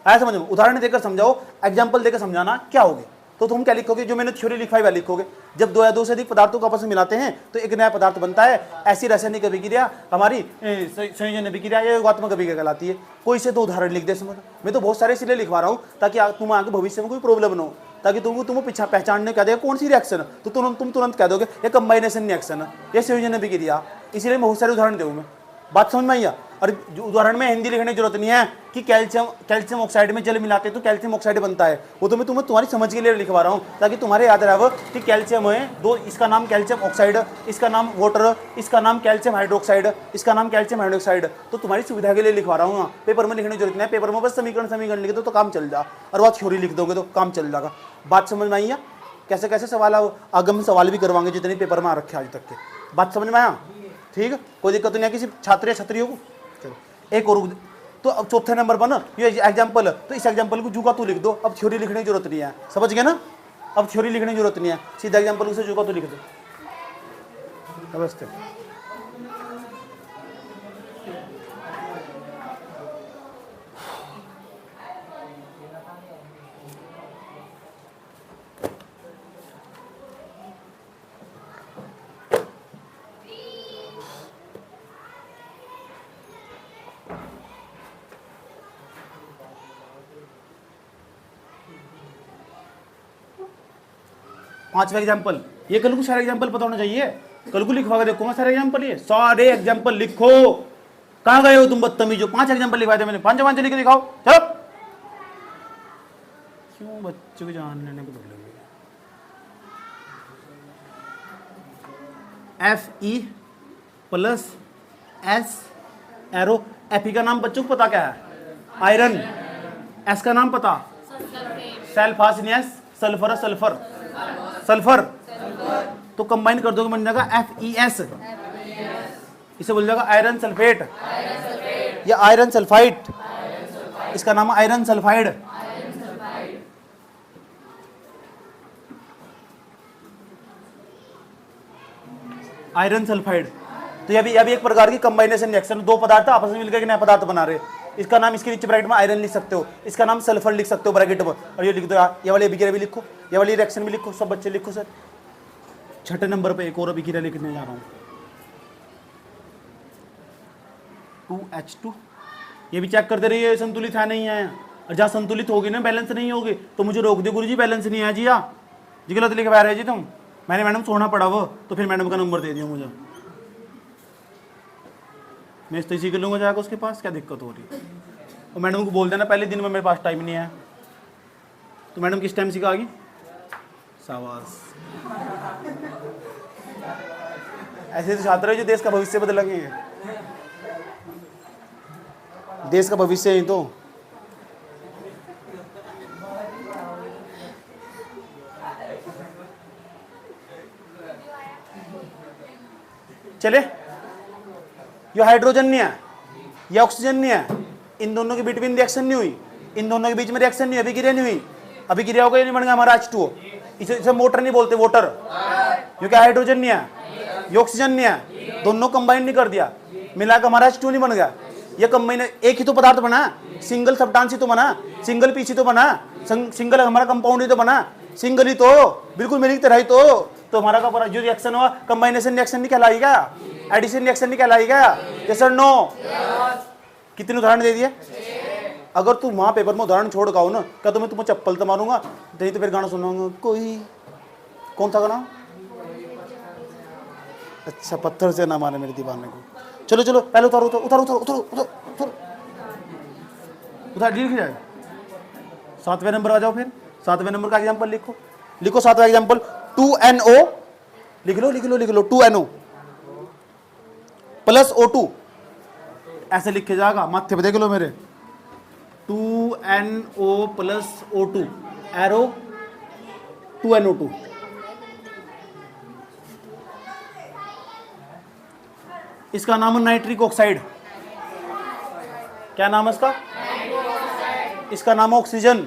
ऐसा समझो, उदाहरण देकर समझाओ, एग्जाम्पल देकर समझाना क्या होगी। तो तुम क्या लिखोगे, जो मैंने थ्योरी लिखवाई वह लिखोगे। जब दो या दो से अधिक पदार्थों को आपस में मिलाते हैं तो एक नया पदार्थ बनता है। ऐसी रासायनिक अभिक्रिया हमारी संयोजन अभिक्रिया या योगात्मक अभिक्रिया कहलाती है। कोई से तो उदाहरण लिख दे समझ। मैं तो बहुत सारे इसलिए लिखवा रहा हूँ ताकि तुम आगे भविष्य में कोई प्रॉब्लम ना हो, ताकि तुम पीछा पहचानने क्या देगा कौन सी रिएक्शन, तो तुम तुरंत कह दोगे ये कंबाइनेशन रिएक्शन है, ये संयोजन अभिक्रिया। इसलिए बहुत सारे उदाहरण दूँ मैं, बात समझ में आई। और उदाहरण में हिंदी लिखने की जरूरत नहीं है कि कैल्शियम ऑक्साइड में जल मिलाते तो कैल्शियम ऑक्साइड बनता है। वो तो मैं तुम्हारी समझ के लिए लिखवा रहा हूँ, ताकि तुम्हारे याद रहे कि कैल्शियम है दो, इसका नाम कैल्शियम ऑक्साइड, इसका नाम वाटर, इसका नाम कैल्शियम हाइड्रोक्साइड, इसका नाम कैल्शियम हाइड्रोक्साइड। तो तुम्हारी सुविधा के लिए लिखवा रहा हूँ। पेपर में लिखने की जरूरत नहीं है, पेपर में बस समीकरण लिख दो तो काम चल जाए, और वह थ्योरी लिख दोगे तो काम चल जाएगा। बात समझ में आई है? कैसे कैसे सवाल आगम सवाल भी करवाएंगे जितने पेपर में आ रखे आज तक के। बात समझ में आया? ठीक है, कोई दिक्कत नहीं है किसी छात्र या छात्रियों को। चलो एक और, तो अब चौथे नंबर पर ना ये एग्जाम्पल, तो इस एग्जाम्पल को जुगा तो लिख दो। अब थ्योरी लिखने की जरूरत नहीं है, समझ गए ना। अब थ्योरी लिखने की जरूरत नहीं है, सीधा एग्जाम्पल से जुगा तो लिख दो। नमस्ते। 5वां एग्जाम्पल, ये कल को सारे एग्जाम्पल पता होना चाहिए। कल को लिखवा के देखो मैं सारे एग्जाम्पल, ये सारे एग्जाम्पल लिखो। कहाँ गए हो तुम बदतमीजो, 5 एग्जाम्पल लिखवाए थे मैंने, 5 लिख के दिखाओ। चलो, क्यों बच्चों को जान लेने को लगे। Fe plus S arrow, Fe का नाम बच्चों को पता क्या है, आयरन। S का नाम पता, सल्फासिनियस, सल्फर सल्फर सल्फर, तो कंबाइन कर दोगे बन जाएगा FeS। इसे बोल जाएगा आयरन सल्फेट या आयरन सल्फाइड, इसका नाम आयरन सल्फाइड। आयरन सल्फाइड, तो ये भी एक प्रकार की कंबाइनेशन रिएक्शन, दो पदार्थ आपस में मिलकर एक नया पदार्थ बना रहे। इसका नाम, इसके नीचे ब्रैकेट में आयरन लिख सकते हो, इसका नाम सल्फर लिख सकते हो ब्रैकेट में, और ये लिख दो यार, ये वाली अभिक्रिया भी लिखो, ये वाली रिएक्शन भी लिखो, सब बच्चे लिखो। सर 6ठे नंबर पे एक और अभिक्रिया लिखने जा रहा हूँ, 2H2। ये भी चेक करते रहिए संतुलित है नहीं है, और जहाँ संतुलित होगी ना, बैलेंस नहीं होगी तो मुझे रोक दे गुरु जी, बैलेंस नहीं है जी, जी गलत लिखवा रहे जी तुम। मैंने मैडम छोड़ना पड़ा वो, तो फिर मैडम का नंबर दे दिया मुझे, मैं तो इसी कर लूँगा जाकर उसके पास, क्या दिक्कत हो रही है। और मैडम को बोल देना पहले दिन में मेरे पास टाइम नहीं है, तो मैडम किस टाइम सिखाएगी। शाबाश, ऐसे तो छात्र है जो देश का भविष्य बदलेंगे, देश का भविष्य ही तो। चले, ये हाइड्रोजन नहीं है, ये ऑक्सीजन नहीं है, इन दोनों के बीच में रिएक्शन नहीं हुई, इन दोनों के बीच में रिएक्शन नहीं हुई, अभिक्रिया नहीं हुई, अभिक्रिया होगा, ये नहीं बन गया हमारा H2O। इसे मोटर नहीं बोलते, वोटर, क्योंकि हाइड्रोजन नहीं है, ये ऑक्सीजन नहीं है, दोनों कंबाइन नहीं कर दिया, मिलाकर हमारा H2 नहीं बन गया। ये कंबाइन एक ही तो पदार्थ बना, सिंगल सब्सटेंस ही तो बना, सिंगल पीस ही तो बना, सिंगल हमारा कंपाउंड ही तो बना, सिंगल ही तो, बिल्कुल मेरी तरह ही तो हमारा का जो रिएक्शन हुआ कंबाइनेशन रिएक्शन नहीं कहलाएगा, एडिशन रिएक्शन नहीं कहलाएगा। यस और नो? कितने उदाहरण दे दिए? अगर तू वहां पेपर में उदाहरण छोड़ का हो ना, क्या तो मैं तुम्हें चप्पल तो मारूंगा, नहीं तो फिर गाना सुनाऊंगा कोई, कौन सा गाना? अच्छा, पत्थर से ना मारे मेरे दीवाने को। चलो चलो पहले उतारो उतारो उतारो उतारो उतारो उतारो उतार लिख जाए। 7वें नंबर आ जाओ, फिर 7वें नंबर का एग्जांपल लिखो, लिखो 7वां एग्जांपल 2NO, लिख लो लिख लो लिख लो 2NO प्लस O2, ऐसे लिखे जाएगा, माथे पे देख लो मेरे, 2NO plus O2 arrow 2NO2। इसका नाम है नाइट्रिक ऑक्साइड। क्या नाम है इसका? इसका नाम है ऑक्सीजन।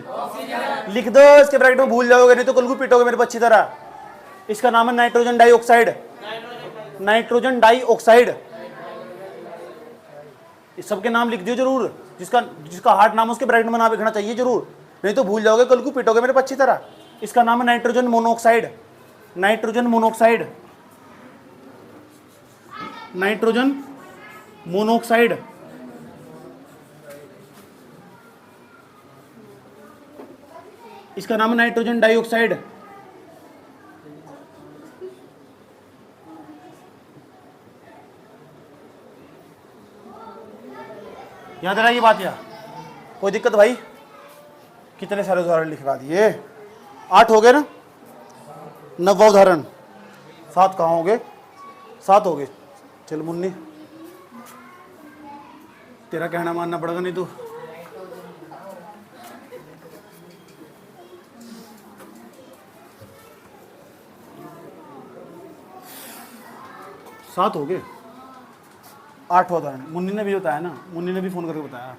लिख दो इसके ब्रैकेट में, भूल जाओगे नहीं तो कल को पीटोगे मेरे को अच्छी तरह। इसका नाम है नाइट्रोजन डाइऑक्साइड, नाइट्रोजन डाइऑक्साइड। इस सबके नाम लिख दियो जरूर, जिसका हार्ड नाम उसके ब्रैकेट में नाम लिखना चाहिए जरूर, नहीं तो भूल जाओगे कल को पीटोगे मेरे को अच्छी तरह। इसका नाम है nitrogen monoxide, nitrogen monoxide, nitrogen monoxide. इसका नाम है नाइट्रोजन डाइऑक्साइड। याद रहा ये बात? या कोई दिक्कत भाई? कितने सारे उदाहरण लिखवा दिए? 8 हो गए ना? 9वां उदाहरण, 7 कहाँ हो गए? 7 हो गए। चल मुन्नी, तेरा कहना मानना पड़ेगा, नहीं तो सात हो गए। 8वां उदाहरण मुन्नी ने भी बताया ना, मुन्नी ने भी फोन करके बताया।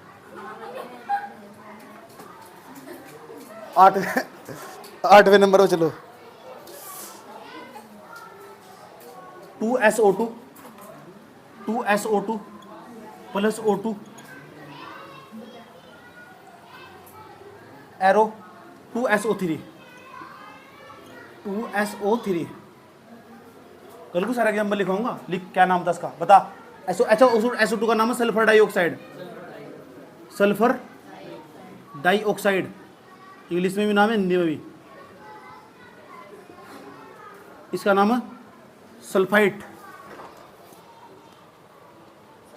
8वें नंबर पर चलो, 2SO2 plus O2 arrow 2SO3 कल को सारा एग्जाम्पल लिखाऊंगा। लिख, क्या नाम था इसका बता? SO2 का नाम है sulphur dioxide, sulphur dioxide, English में भी नाम है, हिंदी में भी। इसका नाम है sulphite,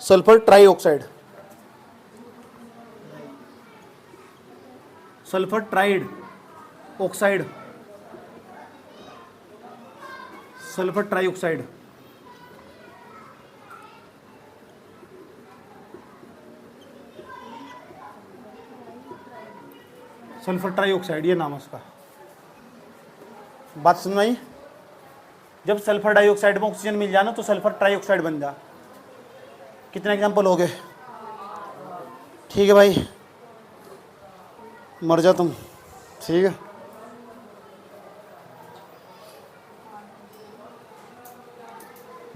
sulphur trioxide, sulphur tried oxide, sulphur trioxide. Sulphur trioxide, ये नाम है उसका। बात सुन आई? जब सल्फर डाइऑक्साइड में ऑक्सीजन मिल जाए ना तो सल्फर ट्राइऑक्साइड बन जा। कितने एग्जांपल हो गए? ठीक है भाई, मर जा तुम, ठीक है।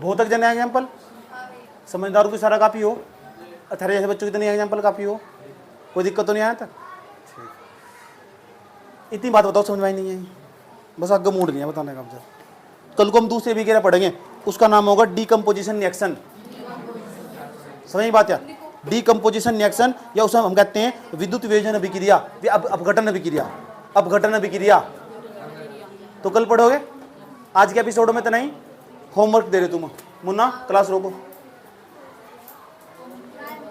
बहुत जने एग्जाम्पल, समझदारों की सारा काफ़ी हो, अठारह जैसे बच्चों की तो नहीं एग्जाम्पल काफ़ी हो, कोई दिक्कत तो नहीं आया था? इतनी बात बताओ, समझ में नहीं है, बस आगे मूड नहीं है बताने का। मुझे कल को हम दूसरे अभिक्रिया पढ़ेंगे, उसका नाम होगा डीकम्पोजिशन रिएक्शन। समझ बात? या डीकम्पोजिशन रिएक्शन, या उसे हम कहते हैं विद्युत वियोजन अभिक्रिया, अपघटन अभिक्रिया, अपघटन अभिक्रिया। तो कल पढ़ोगे, आज के एपिसोड में तो नहीं। होमवर्क दे रहे तुम, मुन्ना क्लास रोको।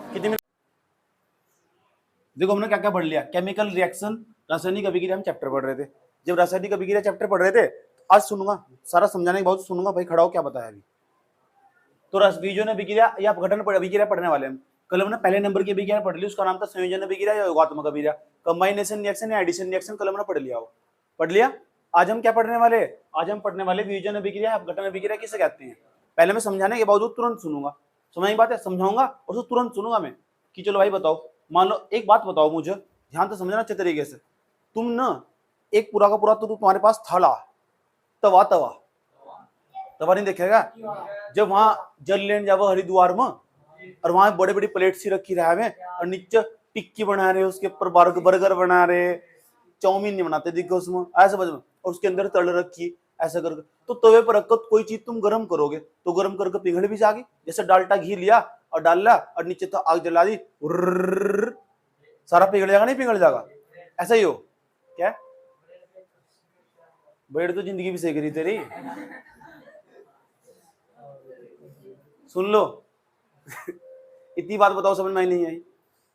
कितनी मिनट? देखो हमने क्या क्या पढ़ लिया। केमिकल रिएक्शन, रासायनिक अभिक्रिया हम चैप्टर पढ़ रहे थे। जब रासायनिक अभिक्रिया चैप्टर पढ़ रहे थे, आज सुनूंगा सारा समझाने के बाद सुनूंगा भाई खड़ा हो क्या बताया अभी। तो वियोजन अभिक्रिया या अपघटन अभिक्रिया पढ़ने वाले हम। कल हमने पहले नंबर की अभिक्रिया पढ़ ली, उसका नाम था संयोजन अभिक्रिया या योगात्मक अभिक्रिया, कंबाइनेशन रिएक्शन या एडिशन रिएक्शन, कल हमने पढ़ लिया हो, पढ़ लिया। आज हम क्या पढ़ने वाले? आज हम पढ़ने वाले वियोजन अभिक्रिया, अपघटन अभिक्रिया किसे कहते हैं। पहले मैं समझाने के बावजूद तुरंत सुनूंगा, समझ बात है, समझाऊंगा और उसको तुरंत सुनूंगा मैं कि चलो भाई बताओ। मान लो एक बात बताओ मुझे, ध्यान से समझना अच्छे तरीके से। तुम ना एक पूरा का पूरा तो तुम्हारे पास थाला, तवा तवा तवा नहीं देखेगा। जब वहां जल लेने जाओ हरिद्वार में और वहां बड़े बड़ी प्लेट सी रखी रहे और नीचे टिक्की बना रहे, उसके ऊपर बर्गर बना रहे, चाउमीन नहीं बनाते दिखो उसमें ऐसे बज, और उसके अंदर तल रखी ऐसा करके, तो तवे पर रखो कोई चीज तुम गर्म करोगे तो गर्म करके पिघल भी जाएगी। जैसे डालटा घी लिया और डाल और नीचे तो आग जला दी, सारा पिघल जाएगा नहीं पिघल जाएगा, ऐसा ही हो क्या। बेड़ तो जिंदगी भी सेक रही तेरी, सुन लो इतनी बात बताओ समझ में नहीं आई।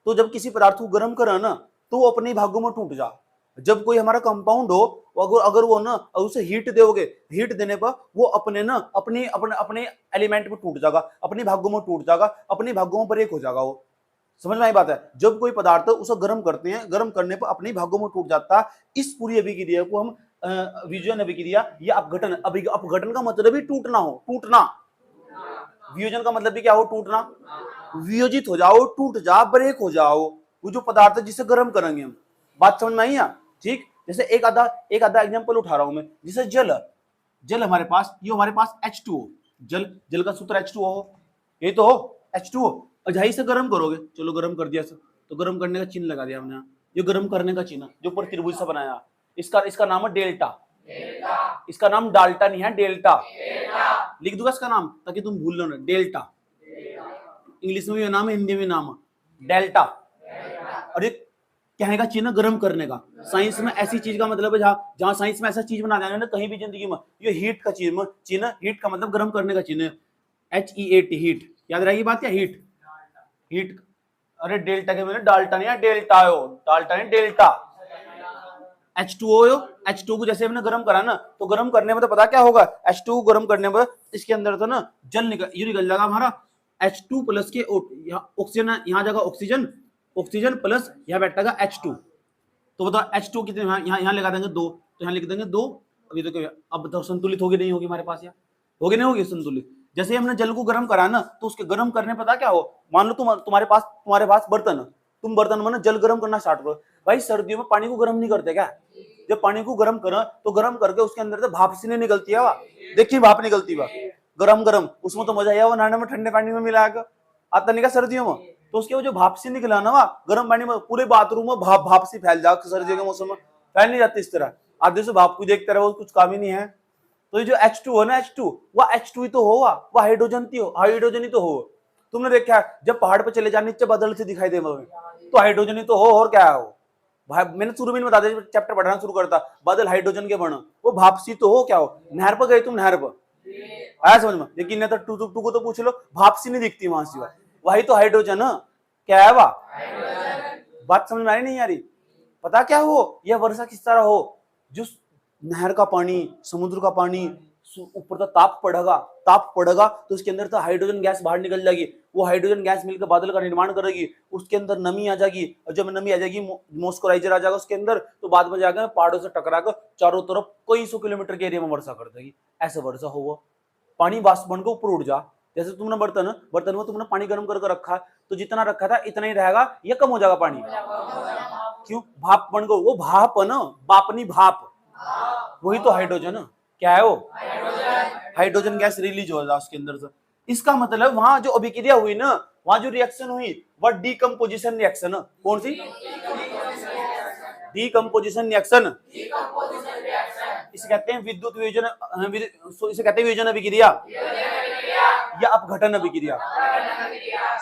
तो जब किसी पदार्थ को गर्म करा ना तो वो अपने भागों में टूट जा। जब कोई हमारा कंपाउंड हो अगर वो ना उसे हीट दोगे, हीट देने पर वो अपने ना अपने अपने अपने एलिमेंट में टूट जाएगा, अपने भागों में टूट जाएगा, अपने भागों में ब्रेक हो जाएगा। वो समझ में आई बात है। जब कोई पदार्थ उसे गर्म करते हैं, गर्म करने पर अपने भागों में टूट जाता है। इस पूरी अभिक्रिया को हम वियोजन अभिक्रिया या अपघटन, अपघटन का मतलब ही टूटना हो, टूटना। वियोजन का मतलब भी क्या हो, टूटना। वियोजित हो जाओ, टूट जा, ब्रेक हो जाओ, वो जो पदार्थ है जिसे गर्म करेंगे हम। बात समझ में आई है, ठीक। जैसे एक आधा एग्जांपल उठा रहा हूं मैं, जैसे जल हमारे पास, ये हमारे पास H2O, जल का सूत्र H2O हो, ये तो हो H2O। अजाई से गर्म करोगे, चलो गर्म कर दिया तो गर्म करने का चिन्ह लगा दिया हमने, ये गर्म करने का चिन्ह जो ऊपर त्रिभुज से बनाया, इसका नाम है डेल्टा। इसका नाम डाल्टा नहीं है, डेल्टा लिख दूंगा इसका नाम ताकि तुम भूल लो ना। डेल्टा इंग्लिश में भी नाम है, हिंदी में नाम है डेल्टा। और एक कहने का चिन्ह गर्म करने का। साइंस में ऐसी चीज का मतलब है जहां साइंस में ऐसा चीज बना देना ना कहीं भी जिंदगी में, ये हीट का चिन्ह, हीट का मतलब गर्म करने का चिन्ह, HEAT, हीट। याद रहेगी बात क्या, हीट। अरे डेल्टा के मतलब डाल्टा नहीं है, डेल्टा हो, डाल्टा नहीं डेल्टा। H2O हो, H2 को जैसे हमने गर्म करा ना तो गर्म करने में तो पता क्या होगा, H2 को गर्म करने में इसके अंदर तो ना जल निकल जाएगा हमारा H2 प्लस के ऑक्सीजन, यहाँ जाएगा ऑक्सीजन प्लस यहाँ बैठेगा H2। तो बताओ H2 कितने, यहाँ लगा देंगे 2, तो यहाँ लिख देंगे 2। अभी तो अब बताओ संतुलित होगी नहीं होगी हमारे पास, यहाँ होगी नहीं होगी संतुलित। जैसे हमने जल को गर्म करा ना तो उसके गर्म करने पता क्या हो, मान लो तुम्हारे पास बर्तन, तुम बर्तन में ना जल गर्म करना स्टार्ट करो। भाई सर्दियों में पानी को गर्म नहीं करते क्या, जब पानी को गर्म करो तो गर्म करके उसके अंदर से भाप सी नहीं निकलती है, वाह देखिए भाप निकलती है गरम उसमें तो मजा आया वो नहाने में, ठंडे पानी में मिला कर आता नहीं का सर्दियों में। तो उसके वो जो भाप सी निकला ना वह गर्म पानी में पूरे बाथरूम में भाप सी फैल जाए, सर्दियों के मौसम में फैल नहीं जाती इस तरह, आधे से भाप को देखते रहो कुछ काम ही नहीं है। तो ये जो H2 है ना, H2 वह H2 ही तो हो, वह हाइड्रोजन ही तो हो। तुमने देखा है जब पहाड़ पे चले जाए नीचे बादल से दिखाई दे तो हाइड्रोजन ही तो हो, और क्या हो भाई। मैंने शुरू में बता दिया, चैप्टर पढ़ाना शुरू करता, बादल हाइड्रोजन के बनो, वो भापसी तो हो, क्या हो। नहर पर गए तुम, नहर पर आया समझ में, लेकिन नहीं तो टू को तो पूछ लो, भापसी नहीं दिखती वहां से, वही तो हाइड्रोजन है, क्या है वाह। बात समझ में आ रही नहीं आ रही। पता क्या हो, यह वर्षा किस तरह हो, जो नहर का पानी, समुद्र का पानी ऊपर तो ताप पड़ेगा तो उसके अंदर तो हाइड्रोजन गैस बाहर निकल जाएगी, वो हाइड्रोजन गैस मिलकर बादल का निर्माण करेगी, उसके अंदर नमी आ जाएगी, और जब नमी आ जाएगी मॉइस्चराइजर आ जाएगा उसके अंदर, तो बाद में जाकर पहाड़ों से टकराकर चारों तरफ कई 100 किलोमीटर के एरिया में वर्षा कर देगी। ऐसे वर्षा हो, पानी वाष्प बनकर ऊपर उड़ जा। जैसे तुमने बर्तन में तुमने पानी गर्म करके रखा, तो जितना रखा था इतना ही रहेगा या कम हो जाएगा पानी, क्यों, भाप बनकर, वो भाप है ना, बापनी भाप, वही तो हाइड्रोजन है, क्या है वो, हाइड्रोजन गैस रिलीज हो रहा है उसके अंदर से। इसका मतलब वहां जो अभिक्रिया हुई ना, वहां जो रिएक्शन हुई वह डीकंपोजिशन रिएक्शन है। कौन सी, डीकंपोजिशन रिएक्शन, इसे कहते हैं विद्युत वियोजन, इसे कहते हैं वियोजन अभिक्रिया या अपघटन अभिक्रिया।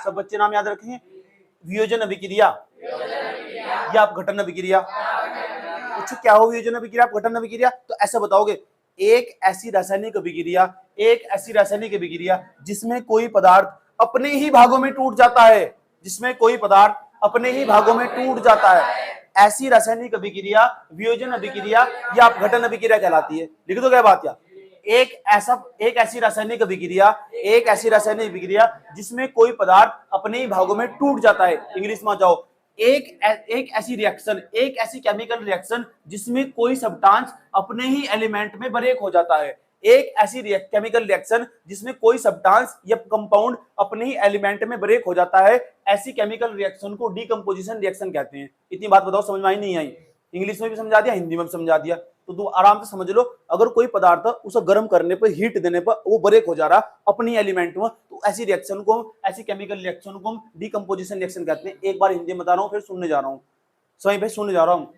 सब बच्चे नाम याद रखें, वियोजन अभिक्रिया या अपघटन अभिक्रिया। पूछो क्या हो वियोजन अभिक्रिया, अपघटन अभिक्रिया, तो ऐसा बताओगे, एक ऐसी रासायनिक अभिक्रिया जिसमें कोई पदार्थ अपने ही भागों में टूट जाता है, ऐसी रासायनिक अभिक्रिया वियोजन अभिक्रिया या अपघटन अभिक्रिया कहलाती है। लिख दो क्या बात, या एक ऐसी रासायनिक अभिक्रिया जिसमें कोई पदार्थ अपने ही भागों में टूट जाता है। इंग्लिश में जाओ, एक ऐसी केमिकल रिएक्शन जिसमें कोई सब्सटेंस अपने ही एलिमेंट में ब्रेक हो जाता है। एक ऐसी केमिकल रिएक्शन जिसमें कोई सब्सटेंस या कंपाउंड अपने ही एलिमेंट में ब्रेक हो जाता है, ऐसी केमिकल रिएक्शन को डीकंपोजिशन रिएक्शन कहते हैं। इतनी बात बताओ समझ में आई नहीं आई। इंग्लिश में भी समझा दिया, हिंदी में भी समझा दिया, तो तुम आराम से समझ लो। अगर कोई पदार्थ उसे गर्म करने पर, हीट देने पर वो ब्रेक हो जा रहा अपनी एलिमेंट में, तो ऐसी रिएक्शन को, ऐसी केमिकल रिएक्शन को हम डिकम्पोजिशन रिएक्शन कहते हैं। एक बार हिंदी में बता रहा हूँ, फिर सुनने जा रहा हूँ, सही भाई सुनने जा रहा हूँ।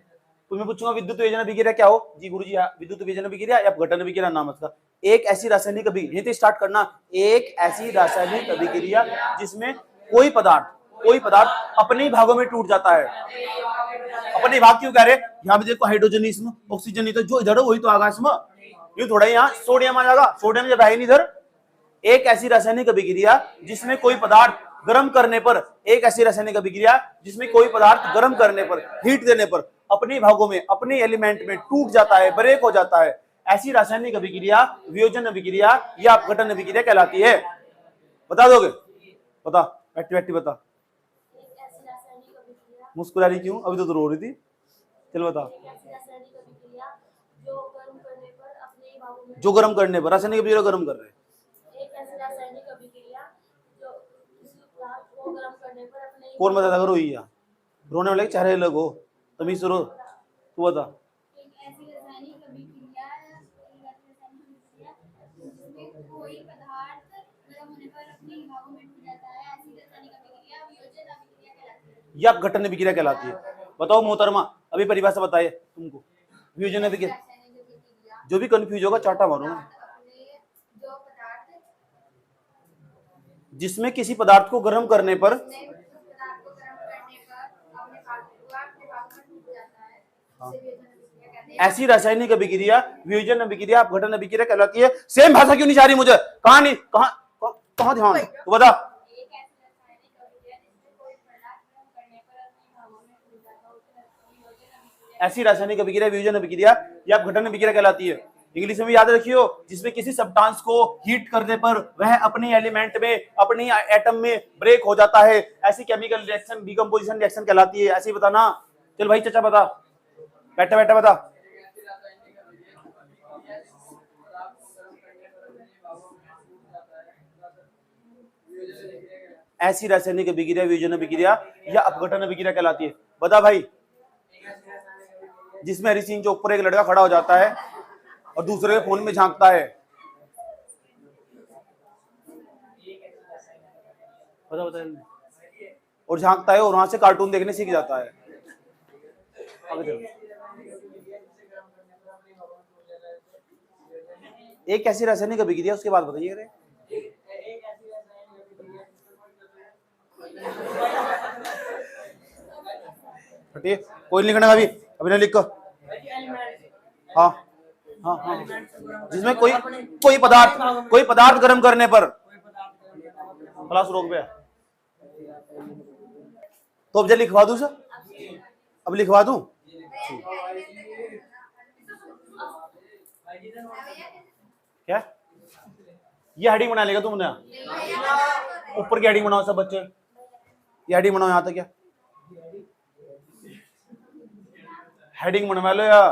तो मैं पूछूंगा विद्युत विभेजन अभिक्रिया क्या हो? जी गुरुजी, विद्युत विभेजन अभिक्रिया या अपघटन अभिक्रिया नाम है इसका। एक ऐसी रासायनिक अभिक्रिया, यहीं से स्टार्ट करना, एक ऐसी रासायनिक अभिक्रिया जिसमें कोई पदार्थ अपने ही भागों में टूट जाता है। अपने भाग क्यों कह रहे? यहाँ पे देखो हाइड्रोजन इसमें, ऑक्सीजन नहीं, तो जो इधर है वही तो आगा इसमें, यूं थोड़ा यहाँ सोडियम आ जाएगा, सोडियम जब है नहीं इधर। एक ऐसी रासायनिक अभिक्रिया जिसमें कोई पदार्थ गर्म करने पर, एक ऐसी रासायनिक अभिक्रिया जिसमें कोई पदार्थ गर्म करने पर, हीट देने पर अपने भागों में, अपने एलिमेंट में टूट जाता है, ब्रेक हो जाता है, ऐसी रासायनिक अभिक्रिया वियोजन अभिक्रिया या अपघटन अभिक्रिया कहलाती है। बता दोगे? बता, एक्टिविटी बता। मुस्कुरा रही क्यों? अभी तो रो रही थी। चल बता। जो गर्म करने पर, रासायनिक अभिक्रिया गर्म कर रहे हैं। कौन बताता? करो ही रोने वाले चेहरे अलग हो, तमीज से रो। तू बता। यह अपघटन अभिक्रिया कहलाती है। बताओ मोहतरमा, अभी परिभाषा बताइए तुमको। वियोजन अभिक्रिया, जो भी कंफ्यूज होगा चाटा मारूंगा। जिसमें किसी पदार्थ को गर्म करने पर, ऐसी रासायनिक अभिक्रिया वियोजन अभिक्रिया अपघटन अभिक्रिया कहलाती है। सेम भाषा क्यों नहीं जा रही मुझे? कहां नहीं, कहां ध्यान? तो बता। ऐसी रासायनिक अभिक्रिया वियोजन अभिक्रिया या अपघटन अभिक्रिया कहलाती है। इंग्लिश में भी याद रखियो, जिसमें किसी सब्सटेंस को हीट करने पर वह अपने एलिमेंट में, अपनी एटम में ब्रेक हो जाता है, ऐसी केमिकल रिएक्शन डिकम्पोजिशन रिएक्शन कहलाती है। ऐसे ही बताना। चल भाई चाचा बता, बैठा बैठा बता। ऐसी रासायनिक अभिक्रिया वियोजन अभिक्रिया या अपघटन अभिक्रिया कहलाती है। बता भाई। जिसमें हरी सिंह चौक पर एक लड़का खड़ा हो जाता है और दूसरे के फोन में झांकता है। बता बता। और झांकता है और वहां से कार्टून देखने सीख जाता है। एक ऐसी रासायनिक अभिक्रिया, उसके बाद बताइए। कोई लिखना अभी, अभी ना लिखो। हाँ हाँ हाँ, जिसमें कोई पदार्थ गर्म करने पर, क्लास रोक पे। तो अब जब लिखवा दूं सर, अब लिखवा दूं। क्या ये हेडिंग बना लेगा तुमने? ऊपर की हेडिंग बनाओ सब बच्चे, ये हेडिंग बनाओ। यहां तक क्या हेडिंग बनवा लो या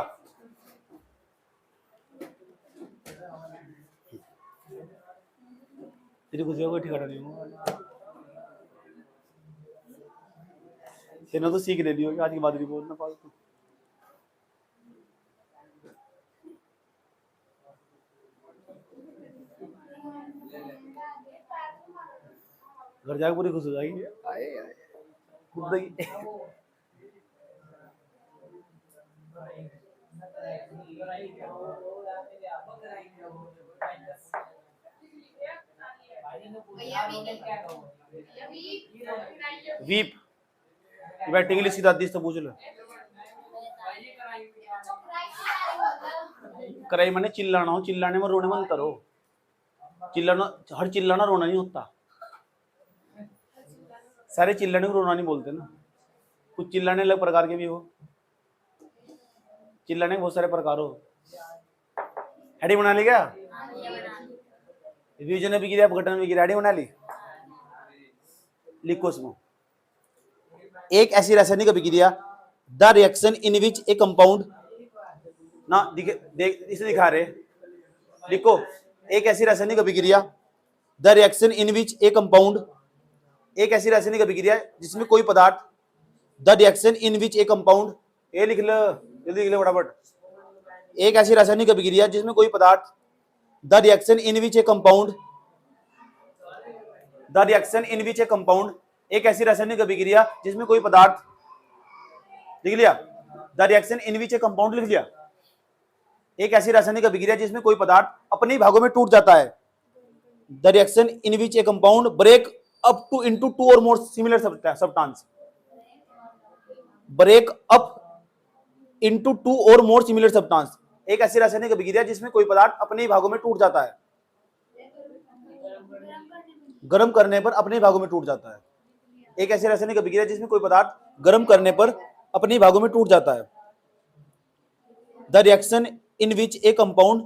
तेरी कुछ कोई ठिकाना नहीं होगा। तो सीख ले लियो आज की बात नहीं बोलना फालतू। घर जाकर पूरी खुश हो जाएगी। वीप बैठ इंग्लिश की दादी से पूछ लो। कराई मैंने चिल्लाना हो, चिल्लाने में रोने में अंतर हो। चिल्लाना, हर चिल्लाना रोना नहीं होता। सारे चिल्लाने को रोना नहीं बोलते ना, कुछ चिल्लाने अलग प्रकार के भी हो। चिल्लाने के बहुत सारे प्रकार हो। हेडिंग बना ली क्या? वियोजन अभिक्रिया अपघटन अभिक्रिया हेडिंग बना ली। लिखो इसमें, एक ऐसी रासायनिक अभिक्रिया the reaction in which a compound ना इसे दिखा रहे। लिखो, एक ऐसी रासायनिक अभिक्रिया the reaction in which a compound, एक ऐसी रासायनिक अभिक्रिया जिसमें कोई पदार्थ, the reaction in which a compound, ये लिख लो। जल्दी लिख ले फटाफट। एक ऐसी रासायनिक अभिक्रिया जिसमें कोई पदार्थ the reaction in which a compound एक ऐसी रासायनिक अभिक्रिया जिसमें कोई पदार्थ, लिख लिया, the reaction in which a compound लिख लिया। एक ऐसी रासायनिक अभिक्रिया जिसमें कोई पदार्थ अपने भागों में टूट जाता है। The reaction in which a compound break up to into two और more similar substance. Break up into two और मोर सिमिलर सब्सटेंस। एक ऐसी रासायनिक अभिक्रिया जिसमें कोई पदार्थ अपने ही भागों में टूट जाता है, गर्म करने पर अपने ही भागों में टूट जाता है। एक ऐसी रासायनिक अभिक्रिया जिसमें कोई पदार्थ गर्म करने पर अपने ही भागों में टूट जाता है। The reaction in which a compound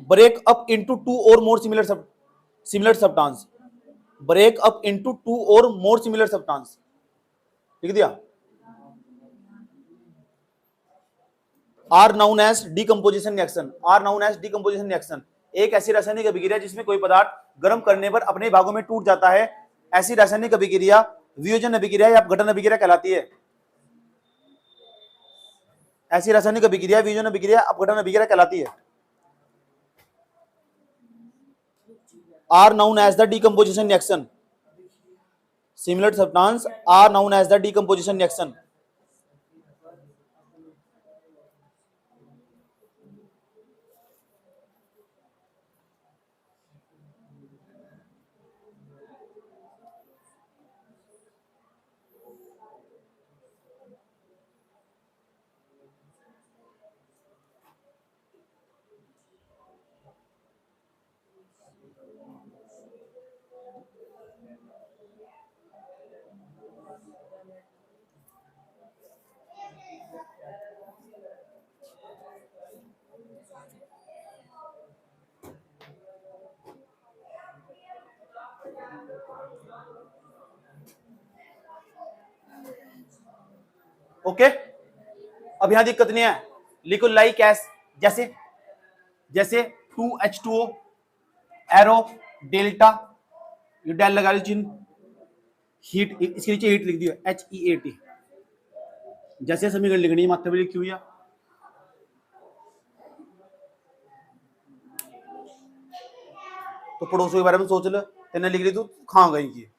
break up into two और more similar substance. Break up into two और मोर सिमिलर सब्सटेंस, लिख दिया। Are known as decomposition reaction. एक ऐसी रासायनिक अभिक्रिया जिसमें कोई पदार्थ गर्म करने पर अपने भागों में टूट जाता है, ऐसी रासायनिक अभिक्रिया वियोजन अभिक्रिया या अपघटन अभिक्रिया कहलाती है। ऐसी रासायनिक अभिक्रिया वियोजन अभिक्रिया अपघटन अभिक्रिया कहलाती है। Are known as the decomposition reaction. Similar substance are known as the decomposition reaction. Okay, अब यहां दिक्कत नहीं है। लिखो लाइक एस, जैसे 2H2O एरो डेल्टा, ये डेल लगा ली चिन्ह, हीट, इसके नीचे हीट लिख दिया HEAT। जैसे समीकरण लिखनी है माथे पे लिखी हुई है। तो पड़ोसों के बारे में सोच ले, तेने लिख ली तू कहां गई की।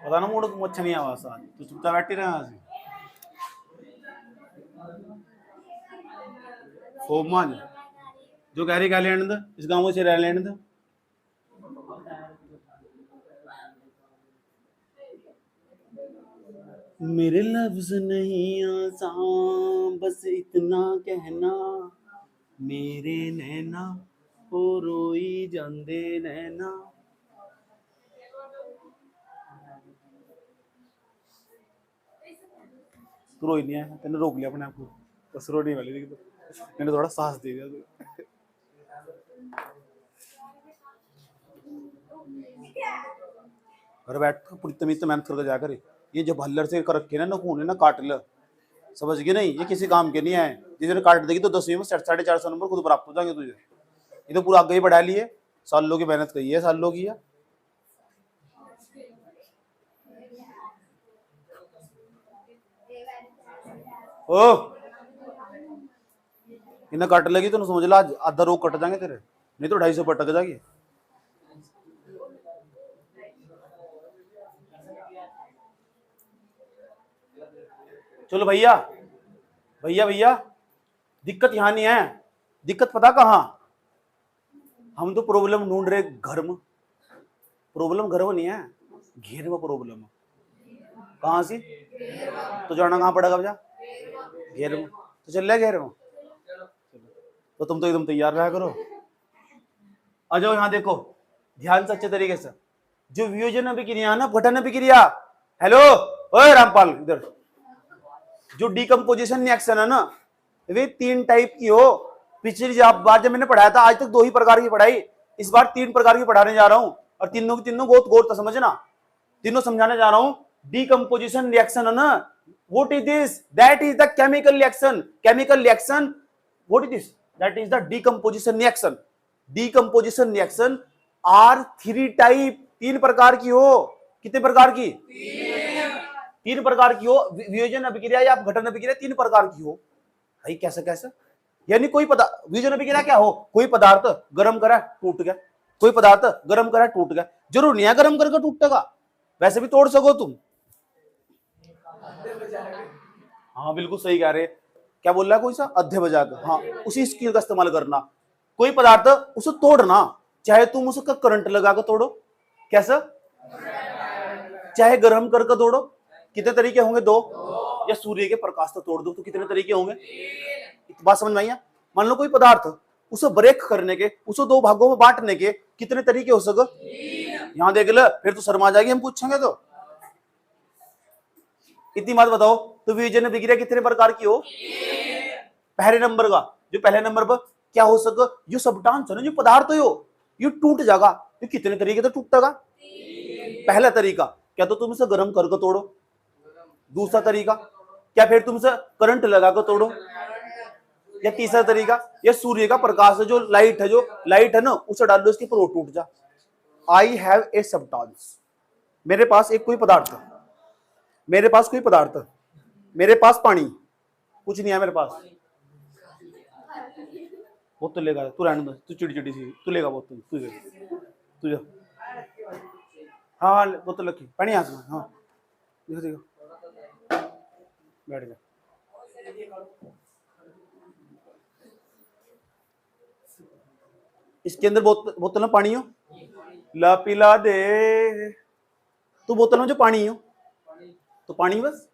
पता ना मूड अच्छा नहीं आवाज आज, तो चुपचाप बैठी रहे आज। फोमान जो कह रही क्या लेने दे, इस गांव से रह लेने दे। मेरे लफ्ज नहीं आसान, बस इतना कहना, मेरे नैना ओ रोई जांदे नैना। तू रोई नहीं है, तेने रोक लिया अपने आप को, बस रोने वाली थी, मैंने थोड़ा साहस दे दिया तू। घर बैठ पूरी तमीज मेहनत करके जा कर, ये जब हल्लर से कर रखे ना खून है ना काट ल, समझ गए नहीं, ये किसी काम के नहीं है। जिसने काट देगी तो 10वीं में 450 नंबर खुद प्राप्त हो जाएंगे तुझे। ये तो पूरा आगे ही बढ़ा लिए, सालों की मेहनत कही है, सालों की है। ओ इन्हें काट लगी तो समझ ला आधा रोग कट जाएंगे तेरे, नहीं तो 250 पटक जाएगी। चलो भैया भैया भैया, दिक्कत यहां नहीं है, दिक्कत पता कहां। हम तो प्रॉब्लम ढूंढ रहे घर में, प्रॉब्लम घर में नहीं है, घेर में प्रॉब्लम है। कहां से तो जाना कहां पड़ेगा भैया, घेर में। तो चल रहा घेर में, तो तुम तो एकदम तैयार रहा करो। आ जाओ यहाँ देखो ध्यान से अच्छे तरीके से। जो वियोजन अभिक्रिया ना, अपघटन अभिक्रिया, हेलो ओए रामपाल इधर, जो डीकंपोजिशन रिएक्शन है ना, वे 3 टाइप की हो। पिछली बार जब मैंने पढ़ाया था, आज तक 2 ही प्रकार की पढ़ाई, इस बार 3 प्रकार की पढ़ाने जा रहा हूं, और तीनों की तीनों गौर तो समझना, तीनों समझाने जा रहा हूं। डीकंपोजिशन रिएक्शन है ना, what is this, that is the chemical reaction. Chemical reaction, what is this, that is the decomposition reaction. Decomposition reaction are 3 type. तीन प्रकार की हो। कितने प्रकार की? तीन प्रकार की हो। वियोजन अभिक्रिया या अपघटन अभिक्रिया तीन प्रकार की हो। भाई कैसे कैसे? यानी कोई पदार्थ, वियोजन अभिक्रिया क्या हो? कोई पदार्थ गर्म करा टूट गया, कोई पदार्थ गर्म करा टूट गया। जरूर नहीं है गर्म करके टूटेगा, वैसे भी तोड़ सको तुम। हाँ बिल्कुल सही कह रहे। क्या बोल रहा है कोई सा? अध्य बजा कर, हाँ उसी स्किल का इस्तेमाल करना। कोई पदार्थ उसे तोड़ना, चाहे तुम उसका करंट लगा कर तोड़ो, कैसा, चाहे गर्म करके तोड़ो। कितने तरीके होंगे? दो। या सूर्य के प्रकाश से तोड़ दो तो कितने तरीके होंगे? बात समझ में आई? मान लो कोई पदार्थ, उसे ब्रेक करने के, उसे दो भागों में बांटने के कितने तरीके हो सके? यहां देख ले, फिर तो शर्मा जाएगी हम पूछेंगे तो। इतनी बात बताओ, तो वियोजन अभिक्रिया कितने प्रकार की हो? पहले नंबर का, जो पहले नंबर पर क्या हो सके? जो सब्सटेंस है ना, जो पदार्थ हो ये टूट जाएगा। ये कितने तरीके से टूटेगा? पहला तरीका क्या, तो तुम इसे गर्म करके तोड़ो। दूसरा तरीका क्या, फिर तुम इसे करंट लगा कर तोड़ो। या तीसरा तरीका, या सूर्य का प्रकाश है, जो लाइट है ना, उसे डाल दो इसके ऊपर, वो टूट जा। आई हैव ए सब्सटेंस, मेरे पास एक कोई पदार्थ, मेरे पास कोई पदार्थ, मेरे पास पानी, कुछ नहीं है मेरे पास। बोतल लेगा तू, रहने दो, तू चिड़ी सी, तू लेगा बोतल, तुझे हाँ बोतल रखी, पानी हाथ में, हाँ देखो देखो, बैठ जा। इसके अंदर बोतल में पानी हो, ला पिला दे। तो बोतल में जो पानी हो तो पानी बस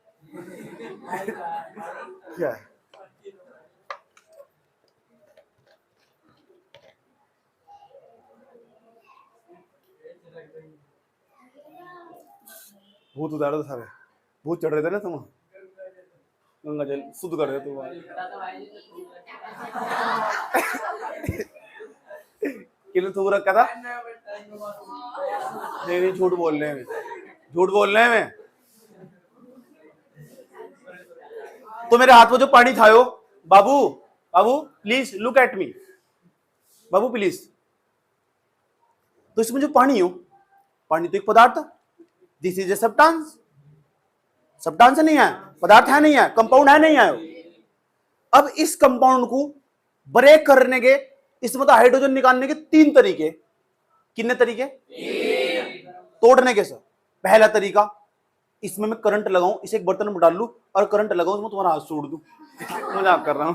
क्या है? भूत उतार दो सारे, भूत चढ़ रहे थे ना तुम, गंगा जल शुद्ध कर रहे तुम। किलो थूक रखा था, नहीं झूठ बोल रहे हैं, झूठ बोल रहे हैं। तो मेरे हाथ में जो पानी था यो, बाबू बाबू प्लीज लुक एट मी, बाबू प्लीज। तो इसमें जो पानी हो, पानी तो एक पदार्थ, this is a substance. Substance नहीं है, पदार्थ है नहीं है, कंपाउंड है नहीं है। अब इस कंपाउंड को ब्रेक करने के, इसमें तो हाइड्रोजन निकालने के तीन तरीके। कितने तरीके? तोड़ने के सर। पहला तरीका, इसमें मैं करंट लगाऊं, इसे एक बर्तन में डाल लूं और करंट लगाऊं, इसमें तुम्हारा हाथ छोड़ दूं। मजाक कर रहा हूं।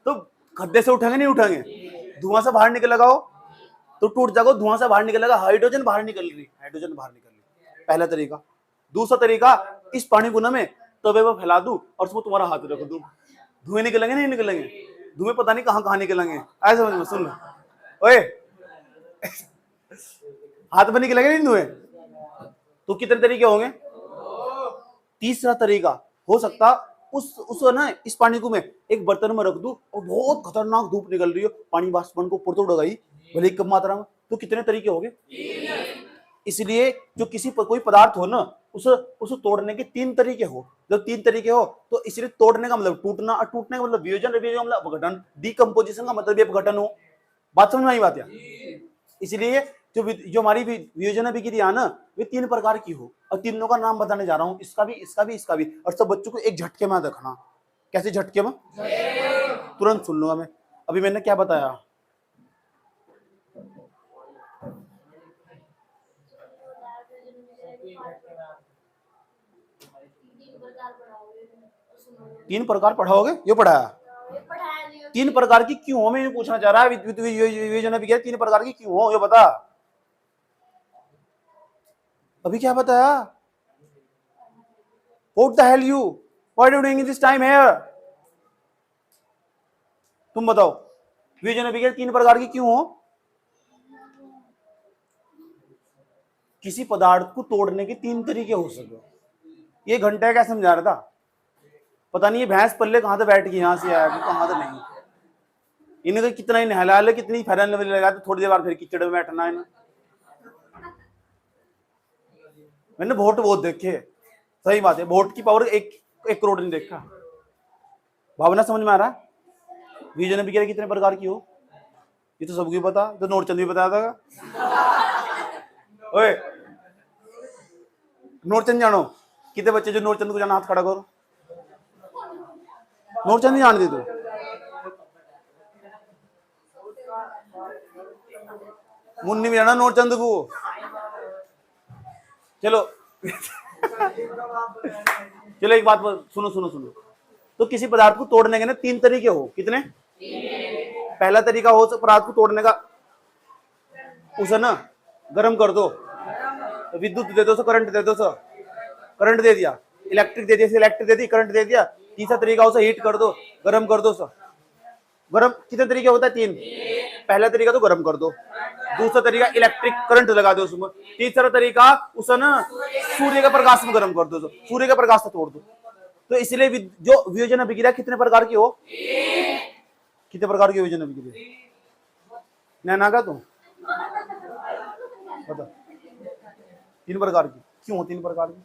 तो खड्डे से उठाएंगे नहीं उठाएंगे? धुआं से बाहर निकलेगा हो तो टूट जाएगा, धुआं से बाहर निकलेगा, हाइड्रोजन बाहर निकल रही, हाइड्रोजन बाहर निकल रही। पहला तरीका। दूसरा तरीका, इस पानी को ना मैं तवे पर फैला दूं और उसमें तुम्हारा हाथ रख दूं, धुएं निकलेंगे नहीं निकलेंगे? धुएं पता नहीं कहां निकलेंगे। ऐसे समझ में, सुन ओए, हाथ में निकलेंगे नहीं धुएं? तो कितने तरीके होंगे? तीसरा तरीका हो सकता, उस ना इस पानी को मैं एक बर्तन में रख दूं और बहुत खतरनाक धूप निकल रही हो, पानी वाष्पन को ऊपर तो उड़ाई भले ही कम मात्रा में, तो कितने तरीके होंगे? इसलिए जो किसी पर कोई पदार्थ हो ना, उसे तोड़ने के तीन तरीके हो। जब तीन तरीके हो तो इसलिए तोड़ने का मतलब टूटना, और टूटने का मतलब वियोजन, वियोजन का मतलब अपघटन, डिकम्पोजिशन का मतलब भी अपघटन हो। बात समझ में आई बात या? इसलिए जो हमारी वियोजन अभिक्रिया ना, वे तीन प्रकार की हो, और तीनों का नाम बताने जा रहा हूं, इसका भी, इसका भी, इसका भी। और सब बच्चों को एक झटके में रखना। कैसे झटके में? तुरंत सुन लूंगा मैं। अभी मैंने क्या बताया? तीन प्रकार पढ़ाओगे? ये पढ़ाया तीन प्रकार की क्यों हो, मैं पूछना चाह रहा है। वियोजन अभिक्रिया तीन प्रकार की क्यों हो, ये बता। अभी क्या बताया? What the hell you? What are you doing this time here? तुम बताओ, वियोजन अभिक्रिया तीन प्रकार की क्यों हो? किसी पदार्थ को तोड़ने के तीन तरीके हो सके। ये घंटे क्या समझा रहा था? पता नहीं ये भैंस पल्ले कहां से बैठ गई, यहां से आया कहां से नहीं। इन्हें तो कितना ही नहला ले, कितनी फेरन लवली लगा, तो थोड़ी देर बाद फिर कीचड़ में बैठना है ना। मैंने वोट बहुत देखे, सही बात है, वोट की पावर एक करोड़ नहीं देखा। भावना समझ में आ रहा है? वियोजन अभिक्रिया कितने प्रकार की हो, ये तो सबको पता, तो नोटचंद भी बताया था। ओए नूरचंद जानो कितने बच्चे जो नूरचंद को जाना, हाथ खड़ा करो। नूरचंद नहीं जानती तू? मुन्नी भी जाना नूरचंद को। चलो चलो एक बात सुनो सुनो सुनो। तो किसी पदार्थ को तोड़ने के ना 3 तरीके हो, कितने? पहला तरीका हो पदार्थ को तोड़ने का, उसे ना गर्म कर दो, विद्युत दे दो, करंट दे दो, करंट दे दिया, इलेक्ट्रिक दे दिया, इलेक्ट्रिक दे दी, करंट दे दिया। तीसरा तरीका उसे हीट कर दो, गर्म कर दो। गर्म कितने तरीके होता है? 3। पहला तरीका तो गर्म कर दो, दूसरा तरीका इलेक्ट्रिक करंट लगा दो उसमें, तीसरा तरीका उसे ना सूर्य के प्रकाश में गर्म कर दो, सूर्य के प्रकाश से तोड़ दो। तो इसलिए जो वियोजन अभिक्रिया कितने प्रकार की हो? कितने प्रकार की वियोजन अभिक्रिया? नैना का तुम बता। 3 प्रकार की। क्यों 3 प्रकार की?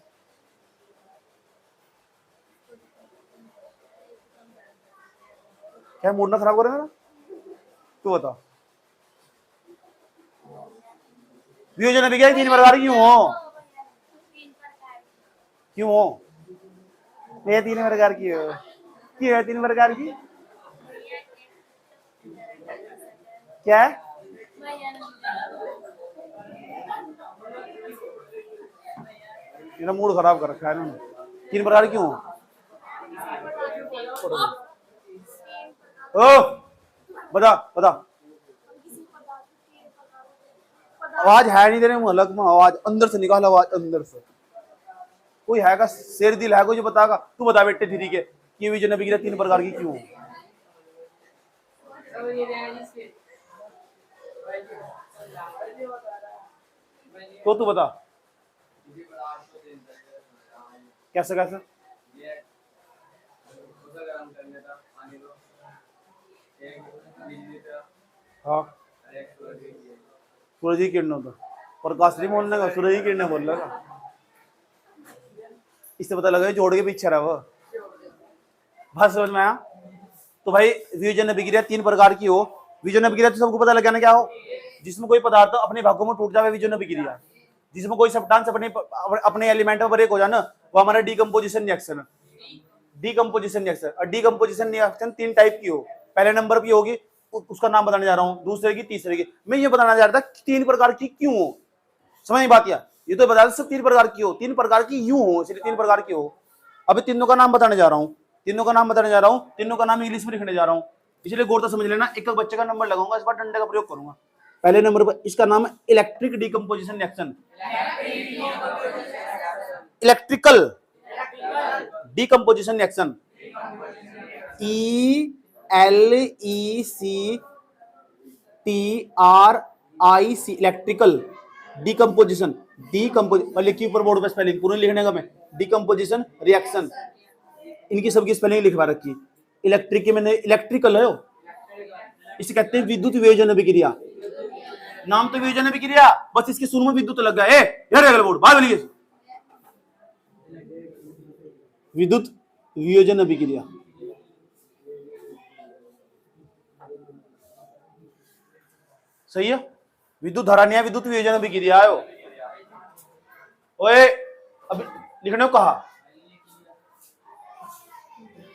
क्या मूड ना खराब करेगा ना? तू बता। वियोजन अभिक्रिया 3 प्रकार की क्यों हो? क्यों हो? ये 3 प्रकार की हो? क्यों है 3 प्रकार की? क्या है? मेरा मूड खराब कर रखा है ना। 3 प्रकार क्यों हो? ओ बता बता। आवाज है नहीं तेरे मुंह अलग में, आवाज अंदर से निकाल, आवाज अंदर से। कोई है का शेर दिल है कोई जो बताएगा? तू बता बेटे धीरे के कि वियोजन अभिक्रिया 3 प्रकार की क्यों? तो तू बता कैसे कैसे? हाँ सूरज की किरणों तो प्रकाश नहीं बोलने का, सूरज की किरणें बोल रहा। इससे पता लगा जोड़ के पीछे रहा वो। बात समझ में आया? तो भाई वियोजन अभिक्रिया 3 प्रकार की हो। वियोजन अभिक्रिया तो सबको पता लगा ना क्या हो? जिसमें कोई पदार्थ अपने भागों में टूट जाए वियोजन अभिक्रिया। जिसमें कोई सब्सटेंस अपने एलिमेंट में ब्रेक हो जाए ना, वो हमारा डीकंपोजिशन रिएक्शन। डीकंपोजिशन रिएक्शन, और डीकंपोजिशन रिएक्शन 3 टाइप की हो। पहले नंबर की होगी, उसका नाम बताने जा रहा हूँ, दूसरे की, तीसरे की। मैं ये बताना चाह रहा था 3 प्रकार की क्यों हो। समझ में बात? ये तो बता सब 3 प्रकार की हो, 3 प्रकार की यूं हो, इसलिए 3 प्रकार की हो। अभी तीनों का नाम बताने जा रहा हूँ, तीनों का नाम बताने जा रहा हूँ, तीनों का नाम इंग्लिश में लिखने जा रहा हूँ, इसलिए गौर से समझ लेना। एक बच्चे का नंबर लगाऊंगा, इस बार डंडे का प्रयोग करूंगा। पहले नंबर पर इसका नाम है electric decomposition reaction. Electrical decomposition reaction, ELECTRIC, electrical decomposition. लिखी ऊपर बोर्ड पर स्पेलिंग पूरी लिखने का मैं, डीकंपोजिशन रिएक्शन। इनकी सबकी स्पेलिंग लिखवा रखी। इलेक्ट्रिक की मैंने इलेक्ट्रिकल है, इसे कहते हैं विद्युत वियोजन अभिक्रिया। नाम तो वियोजन अभिक्रिया, बस इसके शुरू में विद्युत लग गया। यार बोर्ड बाहर बोलिए। विद्युत वियोजन अभिक्रिया सही है। विद्युत धारा नहीं है, विद्युत वियोजन अभिक्रिया है। ओए अब लिखने को कहा।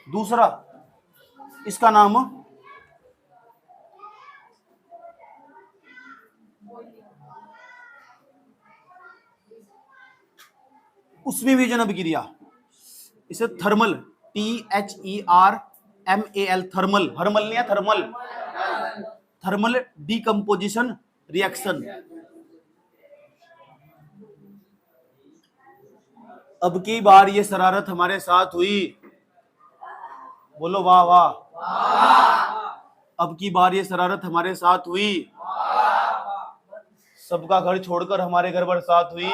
दूसरा इसका नाम उष्मीय वियोजन अभिक्रिया, इसे थर्मल, THERMAL, थर्मल, हर्मल नहीं है, थर्मल, थर्मल डीकंपोजिशन रिएक्शन। अब की बार ये शरारत हमारे साथ हुई, बोलो वाह वाह। अब की बार ये शरारत हमारे साथ हुई, सबका घर छोड़कर हमारे घर बरसात हुई।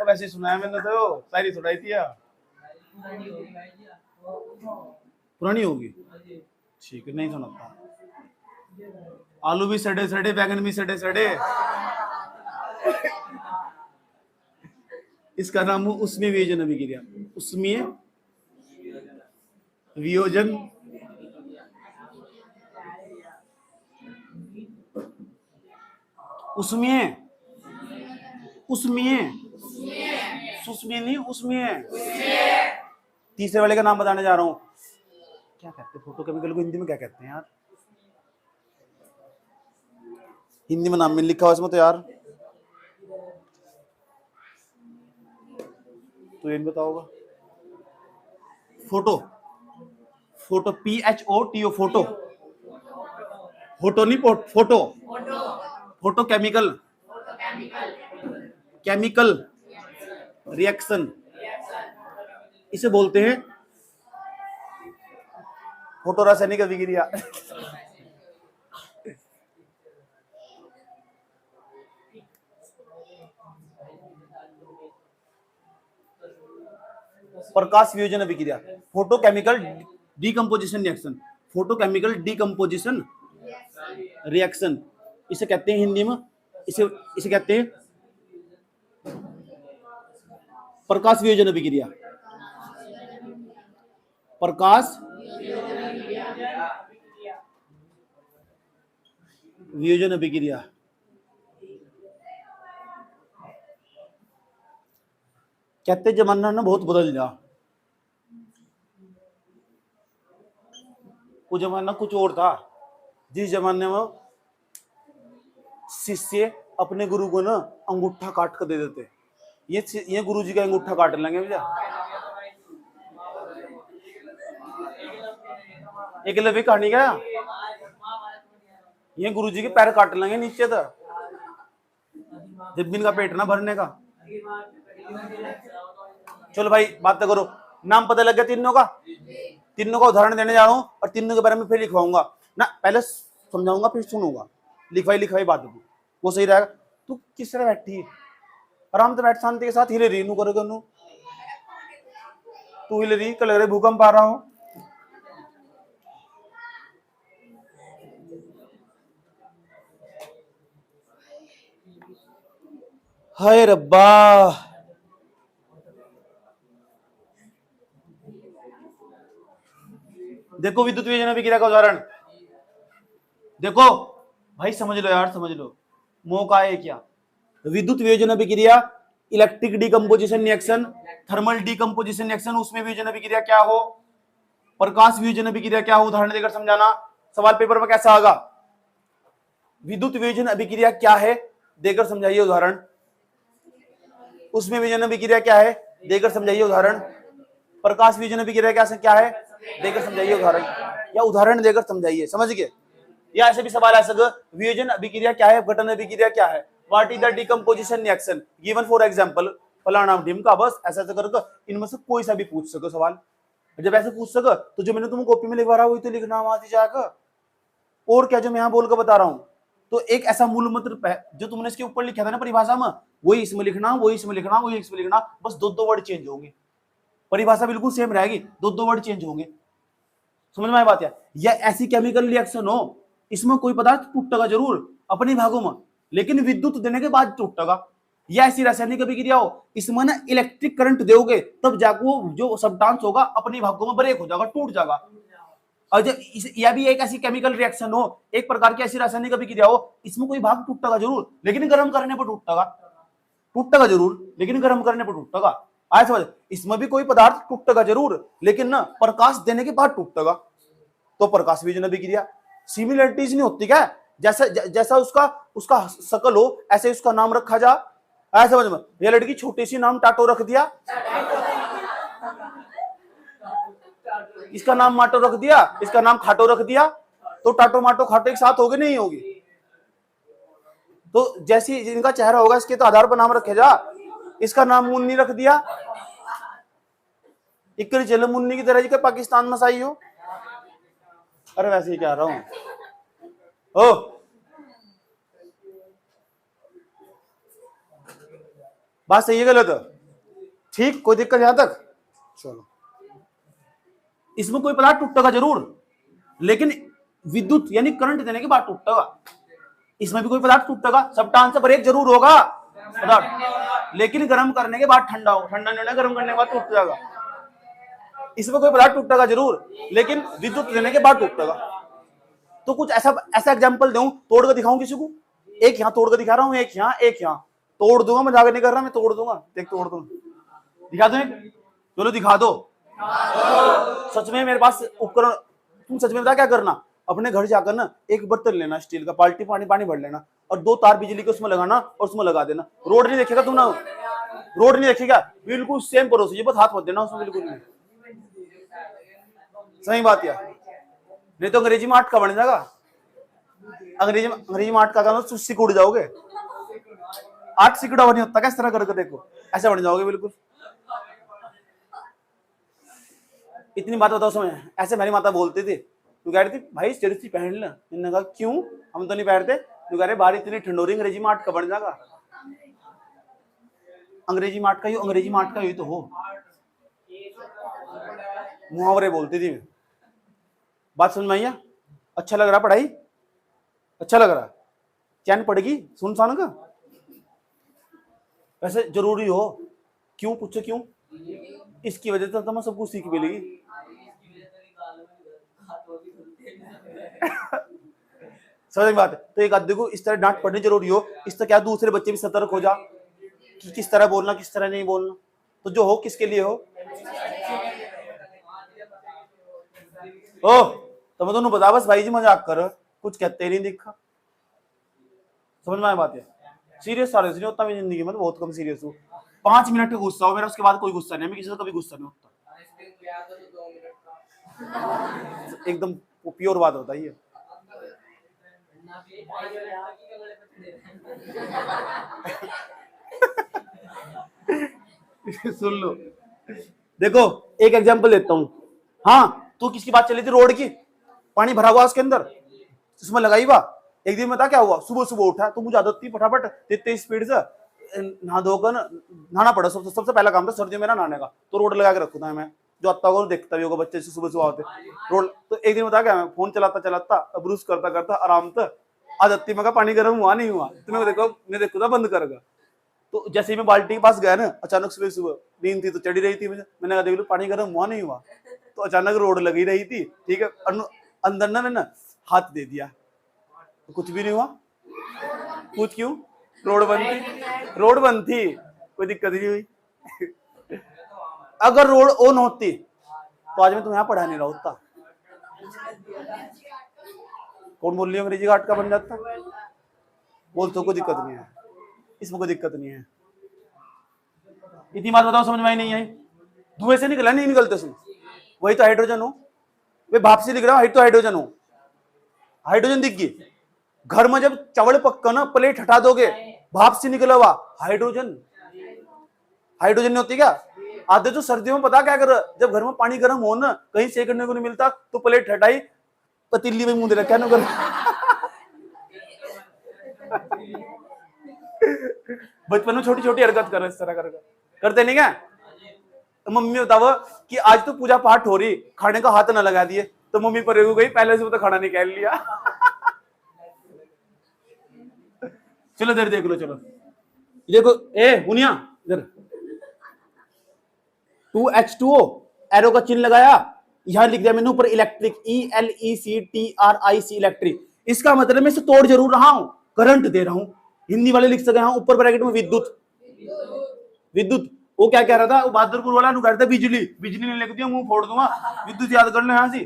अब ऐसे सुनाया मैंने तो, शायरी सुनाई थी। पुरानी होगी, ठीक है, नहीं सुनाता। आलू भी सड़े सड़े, बैगन भी सड़े सड़े। इसका नाम उष्मीय वियोजन अभिक्रिया। उष्मीय वियोजन उष्मीय उसमें, सुस्में नहीं उसमें। तीसरे वाले का नाम बताने जा रहा हूं, क्या कहते हैं फोटोकेमिकल को हिंदी में, क्या कहते हैं यार, हिंदी में नाम में लिखा हुआ इसमें तो यार, तो ये बताओगा। Photo, photo PHOTO, photo, photo नहीं photo, photo chemical, chemical reaction इसे बोलते हैं, फोटो रासायनिक अभिक्रिया। प्रकाश वियोजन अभिक्रिया, photochemical decomposition reaction, photochemical decomposition reaction इसे कहते हैं हिंदी में, इसे कहते हैं प्रकाश वियोजन अभिक्रिया, प्रकाश वियोजन अभिक्रिया। कहते जमाना ना बहुत बदल जा, वो जमाना कुछ और था, जिस जमाने में शिष्य अपने गुरु को ना अंगूठा काट कर दे देते, ये गुरु जी का अंगूठा काट लेंगे भैया, एक लवी कहानी का, ये गुरु जी के पैर काट लेंगे नीचे था, जब भी इनका पेट ना भरने का। चलो भाई बात तो करो, नाम पता लग गया तीनों का, तीनों का उदाहरण देने जा रहा हूं और तीनों के बारे में फिर लिखवाऊंगा ना, पहले समझाऊंगा फिर सुनूंगा, लिखवाई बात होगी वो सही रहेगा। तू किस तरह बैठी, आराम से बैठ शांति के साथ, हिले रही नू करोगे नू, तू हिले रही कल लग रहे भूकंप आ रहा हूं। हाय रब्बा, देखो विद्युत वियोजन अभिक्रिया का उदाहरण देखो भाई, समझ लो यार समझ लो, मौका है क्या। विद्युत वियोजन अभिक्रिया, electric decomposition reaction, thermal decomposition reaction, उसमें वियोजन अभिक्रिया क्या हो, प्रकाश वियोजन अभिक्रिया क्या हो, उदाहरण देकर समझाना। सवाल पेपर में कैसा आएगा, विद्युत वियोजन अभिक्रिया क्या है देकर समझाइए उदाहरण, उसमें वियोजन अभिक्रिया क्या है देकर समझाइए उदाहरण, प्रकाश वियोजन अभिक्रिया क्या है देकर समझाइए उदाहरण, या उदाहरण देकर समझाइए, समझ गए। या ऐसे भी सवाल आ सकता, वियोजन अभिक्रिया क्या है, गठन अभिक्रिया क्या है, what is the decomposition reaction given for example फलाना ढिमका, बस ऐसा ऐसा करके इनमें से कोई सा भी पूछ सको सवाल। जब ऐसे पूछ सको तो जो मैंने तुमको कॉपी में लिखवा रहा हूं वही तो लिखना आती जाएगा, और क्या जो मैं यहां बोल कर बता रहा हूं। तो एक ऐसा मूल मंत्र जो तुमने इसके ऊपर लिखा था ना परिभाषा में, वही इसमें लिखना, वही इसमें लिखना, वही इसमें लिखना, बस दो वर्ड चेंज होंगे, परिभाषा बिल्कुल सेम रहेगी, दो वर्ड चेंज होंगे। समझ में आई बात या ऐसी केमिकल रिएक्शन हो, इसमें कोई पदार्थ टूटेगा जरूर अपने भागों में, लेकिन विद्युत देने के बाद टूटेगा। या ऐसी रासायनिक अभिक्रिया हो, इसमें ना इलेक्ट्रिक करंट दोगे तब जाकर वो जो सब्सटेंस होगा अपने भागों में ब्रेक हो जाएगा, टूट जाएगा। और जब यह भी एक ऐसी केमिकल रिएक्शन हो, एक प्रकार की ऐसी रासायनिक अभिक्रिया हो, इसमें कोई भाग टूटेगा जरूर, लेकिन गर्म करने पर टूटेगा जरूर, लेकिन गर्म करने पर टूटेगा। आया समझ, इसमें भी कोई पदार्थ टूटेगा जरूर, लेकिन ना प्रकाश देने के बाद टूटेगा, तो प्रकाश वियोजन अभिक्रिया। सिमिलरिटीज नहीं होती क्या, जैसा उसका शकल हो ऐसे उसका नाम रखा जा। आया समझ में, ये लड़की छोटी सी नाम टाटो रख दिया, इसका नाम माटो रख दिया, इसका नाम खाटो रख दिया, तो टाटो माटो खाटो एक साथ होगी नहीं होगी। तो जैसी जिनका चेहरा होगा इसके तो आधार पर नाम रखे जा, इसका नाम मुन्नी रख दिया, इक्करी चले मुन्नी की तरह जी के पाकिस्तान में साई हो। अरे वैसे ही कह रहा हूं, ओ बात सही है गलत, ठीक, कोई दिक्कत यहां तक। चलो, इसमें कोई पदार्थ टूटेगा जरूर, लेकिन विद्युत यानी करंट देने के बाद टूटेगा। इसमें भी कोई पदार्थ टूटेगा, सब्सटेंस से ब्रेक जरूर होगा पदार्थ, लेकिन गर्म करने के बाद ठंडा होगा, ठंडा नहीं, गर्म करने के बाद टूट जाएगा। इसमें कोई पदार्थ टूटेगा जरूर, लेकिन विद्युत देने के बाद टूटेगा। तो कुछ ऐसा एग्जांपल दूं, तोड़ कर दिखाऊं किसी को, एक यहां तोड़ कर दिखा रहा हूं, एक यहां, एक यहां, तोड़ दूंगा, मजाक नहीं कर रहा, मैं तोड़ दूंगा, देख तोड़ दूंगा। दिखा दो, चलो दिखा दो। सच में मेरे पास उपकरण, तुम सच में बता क्या करना, अपने घर जाकर ना एक बर्तन लेना स्टील का, बाल्टी पानी भर लेना और 2 तार बिजली के उसमें लगाना और उसमें लगा देना। रोड नहीं देखेगा तुम ना, रोड नहीं देखेगा, बिल्कुल सेम प्रोसीजर, बस हाथ मत देना उसमें बिल्कुल नहीं। सही बात यार, नहीं तो अंग्रेजी में आठ का बन जाएगा। अंग्रेजी में आठ का कहना तो सिक उड़ जाओगे। 8 सिकड़ा नहीं होता क्या इस तरह करके, देखो ऐसे बन जाओगे बिल्कुल। इतनी बात बताओ समझ, ऐसे मेरी माता बोलती थी, तू कह रही थी भाई जर्सी पहन ले, मैंने कहा क्यों, हम तो नहीं पहनते। तू कह रहे बाहर इतनी ठंड हो रही, अंग्रेजी में आठ का बन जाएगा। अंग्रेजी मार्ट का ही, अंग्रेजी मार्ट का ही तो हो, मुहावरे बोलती थी। बात समझ में आई? अच्छा लग रहा पढ़ाई, अच्छा लग रहा, चैन पड़ेगी सुनसान का। वैसे जरूरी हो, क्यों पूछो क्यों, इसकी वजह से तुम्हें सब कुछ सीख मिलेगी। समझ बात है। तो एक आदमी को इस तरह डांट पड़नी जरूरी हो, इस तरह क्या दूसरे बच्चे भी सतर्क हो जा कि किस तरह बोलना किस तरह नहीं बोलना। तो जो हो किसके लिए हो, ओ तो मैं दोनों बता, बस भाई जी मजाक कर, कुछ कहते नहीं दिखा। समझ में आया बात है? सीरियस सारे नहीं होता मैं जिंदगी में, तो बहुत कम सीरियस हूँ। 5 मिनट का गुस्सा हो मेरा, उसके बाद कोई गुस्सा नहीं, मैं किसी से कभी गुस्सा नहीं होता। एकदम प्योर बात होता है। सुन लो, देखो एक एग्जांपल लेता हूं। हाँ, तू किसकी बात चली थी, रोड की, पानी भरा हुआ उसके अंदर, उसमें लगाई हुआ। एक दिन बता क्या हुआ, सुबह सुबह उठा तो मुझे आदत थी फटाफट तेज स्पीड से नहा धोकर नहाना पड़ा। सबसे पहला काम था सर्दियों में ना नहाने का, तो रोड लगा के रखता है मैं, जो आता होगा देखता भी होगा, बच्चे से सुबह सुबह आते रोड। तो एक दिन बता क्या, मैं फोन चलाता चलाता ब्रूस करता करता आराम से आदत थी, मैं पानी गर्म हुआ नहीं हुआ, तो मैं देखो था बंद करेगा। तो जैसे ही मैं बाल्टी के पास गया ना, अचानक सुबह सुबह नींद थी तो चढ़ी रही थी, मैंने कहा देख लो पानी गर्म हुआ नहीं हुआ। तो अचानक रोड लगी रही थी, ठीक है, अंदर ना मैंने हाथ दे दिया तो कुछ भी नहीं हुआ। पूछ क्यों, रोड बंद थी, कोई दिक्कत नहीं हुई। अगर रोड ऑन होती तो आज मैं तुम्हें यहाँ पढ़ा नहीं रहा होता। कौन बोल रही है अंग्रेजी घाट का बन जाता, बोल तो कोई दिक्कत नहीं है, इसमें कोई दिक्कत नहीं है। इतनी बात बताओ समझ में आई नहीं आई? धुएं से निकला नहीं निकलते सुन, वही तो हाइड्रोजन हो, वे भाप से दिख रहा है तो हाइड्रोजन हो, हाइड्रोजन दिख गई। घर में जब चावल पक्का ना प्लेट हटा दोगे, भाप से निकला हुआ हाइड्रोजन, हाइड्रोजन नहीं होती क्या? आधे तो सर्दियों में पता क्या कर, जब घर में पानी गर्म हो ना, कहीं सेक करने को नहीं मिलता, तो प्लेट हटाई पतीली में मुंह दे रखा ना कर। बचपन में छोटी छोटी हरकत कर इस तरह करते नहीं क्या? तो मम्मी बताओ कि आज तो पूजा पाठ हो रही, खाने का हाथ ना लगा दिए, तो मम्मी पर गई पहले से तो खाना निकाल लिया। चलो इधर देख लो, चलो देखो, ए मुनिया इधर, 2H2O एरो का चिन्ह लगाया, यहां लिख दिया मैंने ऊपर इलेक्ट्रिक, ELECTRIC इलेक्ट्रिक। इसका मतलब मैं इसे तोड़ जरूर रहा हूं, करंट दे रहा हूं। हिंदी वाले लिख सके, हाँ ऊपर ब्रैकेट में विद्युत, विद्युत। वो क्या कह रहा था, वो बहादुरपुर वाला कह रहा था बिजली, बिजली नहीं लिख दिया मुंह फोड़ दूंगा, विद्युत याद कर लो, यहां से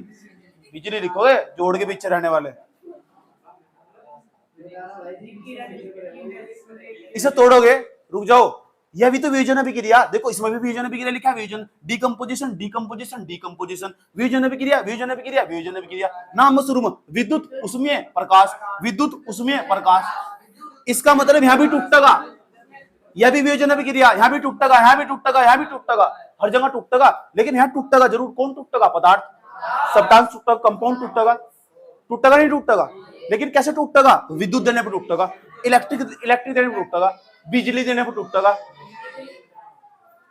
बिजली लिखोगे जोड़ के पीछे रहने वाले। इसे तोड़ोगे, रुक जाओ, यह भी तो वियोजन अभिक्रिया, देखो इसमें भी वियोजन अभिक्रिया लिखा है, वियोजन, डिकम्पोजिशन डिकम्पोजिशन डिकम्पोजिशन, वियोजन अभिक्रिया वियोजन अभिक्रिया वियोजन अभिक्रिया। नाम मशरूम, विद्युत उसमें प्रकाश, विद्युत उसमें प्रकाश। इसका मतलब यहां भी टूटेगा, यह भी वियोजन अभिक्रिया, यहां भी टूटेगा, यहां भी टूटेगा, यहां भी टूटेगा, हर जगह टूटेगा, लेकिन यहां टूटेगा जरूर। कौन टूटेगा? पदार्थ, सब्सटेंस टूटेगा, कंपाउंड टूटेगा, टूटेगा नहीं टूटेगा, लेकिन कैसे टूटेगा? विद्युत देने पर टूटेगा, इलेक्ट्रिक देने पर टूटेगा, बिजली देने पर टूटेगा।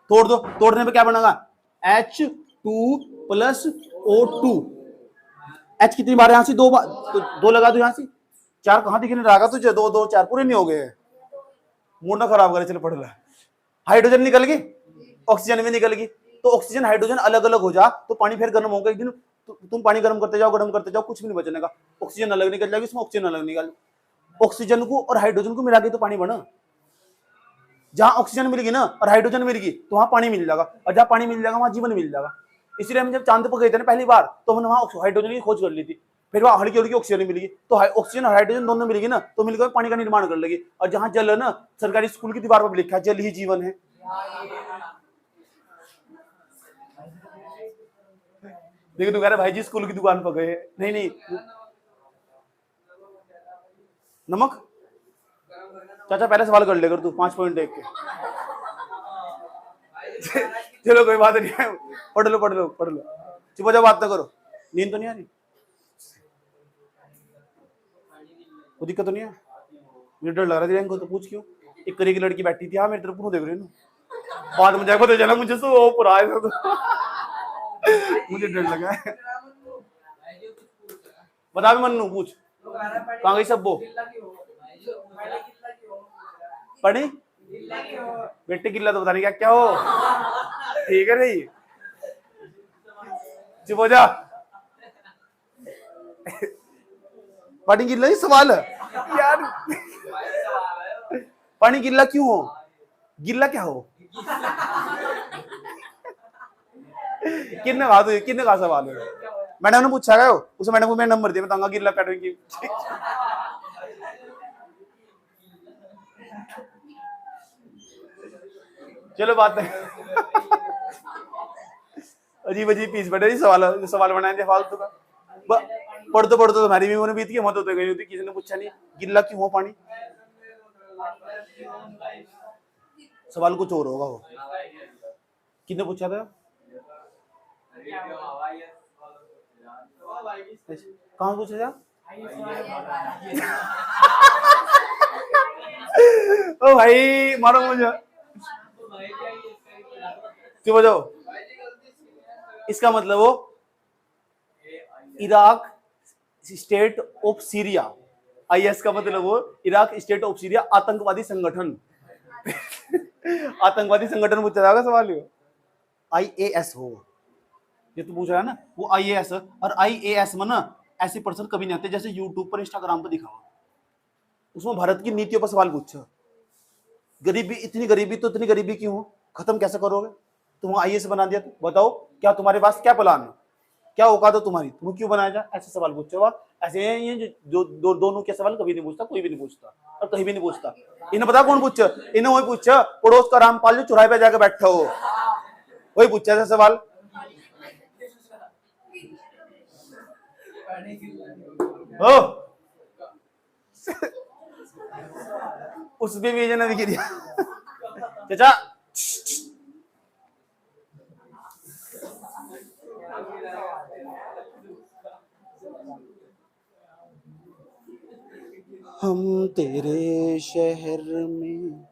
तोड़ दो, तोड़ने पे क्या बनेगा? H2+O2। H कितनी बार यहां से? 2 बार, तो 2 लगा दो यहां से, 4 कहां दिखने लगा तुझे? 2 2 4 पूरे नहीं हो गए, मूड ना खराब करे, चल पढ़ ले। हाइड्रोजन निकल गई, ऑक्सीजन भी निकल गई, तो ऑक्सीजन हाइड्रोजन अलग अलग हो जा तो पानी फिर गर्म होगा। एक दिन तुम पानी गर्म करते जाओ, कुछ भी नहीं बचने का, ऑक्सीजन अलग निकल जाएगी, इसमें ऑक्सीजन अलग निकल, ऑक्सीजन को और हाइड्रोजन को मिला के तो पानी बना। जहां ऑक्सीजन मिलेगी ना और हाइड्रोजन मिलेगी तो वहां पानी मिल जाएगा, और जहां पानी मिल जाएगा वहां जीवन मिल जाएगा। इसलिए हम जब चांद पर गए थे ना पहली बार, तो हमने वहां हाइड्रोजन की खोज कर ली थी। फिर वहां हल्की हल्की ऑक्सीजन मिलेगी, तो ऑक्सीजन और हाइड्रोजन दोनों मिलेगी ना, तो मिलकर पानी का निर्माण कर लेगी। और जहां जल है ना, सरकारी स्कूल की दीवार पर लिखा है जल ही जीवन है। देखो तू कह रहा भाई जी स्कूल की दुकान पर गए, नहीं नहीं, नमक। चाचा पहले सवाल कर लेकर तू 5 पॉइंट देख के। चलो कोई बात नहीं है, पढ़ लो पढ़ लो पढ़ लो, चुप हो जाओ, बात ना करो। नींद तो नहीं आ रही? कोई दिक्कत तो नहीं है? मुझे डर लग रहा है, तो पूछ क्यों? एक करी की लड़की बैठी थी, हाँ मेरी तरफ क्यों देख रही हूँ? बाद में जाकर तो चला मुझे सो पूरा आया तो मुझे डर लगा है। बता भी मन्नू, पूछ कहाँ गई सब वो पढ़ी बेटे, गिल्ला तो बता नहीं क्या हो, ठीक है नहीं, चुप हो जा। पानी गिल्ला ही सवाल है यार, पानी गिल्ला क्यों हो, गिल्ला क्या हो? कितने का सवाल है? मैडम ने पूछा है, उस मैडम को मैंने नंबर दिया, बताऊंगा गिल्ला पैटर्न की। चलो बात है, अजीब अजीब पीस बैठे सवाल बनाए थे फालतू का। पढ़ते पढ़ते तुम्हारी भी उम्र बीत गई, मत होते गई होती, किसी ने पूछा नहीं गिल्ला क्यों हो पानी। सवाल कुछ और होगा वो, किसने पूछा था? कहाँ पूछा था? ओ भाई मारो मुझे, क्यों बजाओ? इसका मतलब वो Iraq state of Syria, IS का मतलब वो इराक स्टेट ऑफ सीरिया आतंकवादी संगठन। आतंकवादी संगठन पूछा जाएगा सवाल, ये आईएएस हो, ये तो पूछ रहा है ना, वो आईएएस। और आईएएस में ना ऐसे पर्सन कभी नहीं आते जैसे यूट्यूब पर इंस्टाग्राम पर दिखावा, उसमें भारत की नीतियों पर सवाल पूछा। गरीबी, इतनी गरीबी तो इतनी गरीबी क्यों हो, खत्म कैसे करोगे? तुम आईएएस बना दिया, तो बताओ क्या तुम्हारे पास क्या प्लान है, क्या औकात है तुम्हारी, तुम क्यों बनाया जाए? ऐसे सवाल पूछो। ऐसे ये जो दोनों के सवाल कभी नहीं पूछता, कोई भी नहीं पूछता और कहीं भी नहीं पूछता। इन्हें पता कौन पूछा? इन्हें वही पूछा पड़ोस का रामपाल जो चौराहे पे जाकर बैठा हो, वही पूछा ऐसा सवाल। उसमें भी ने दिख दिया चाचा। हम तेरे शहर में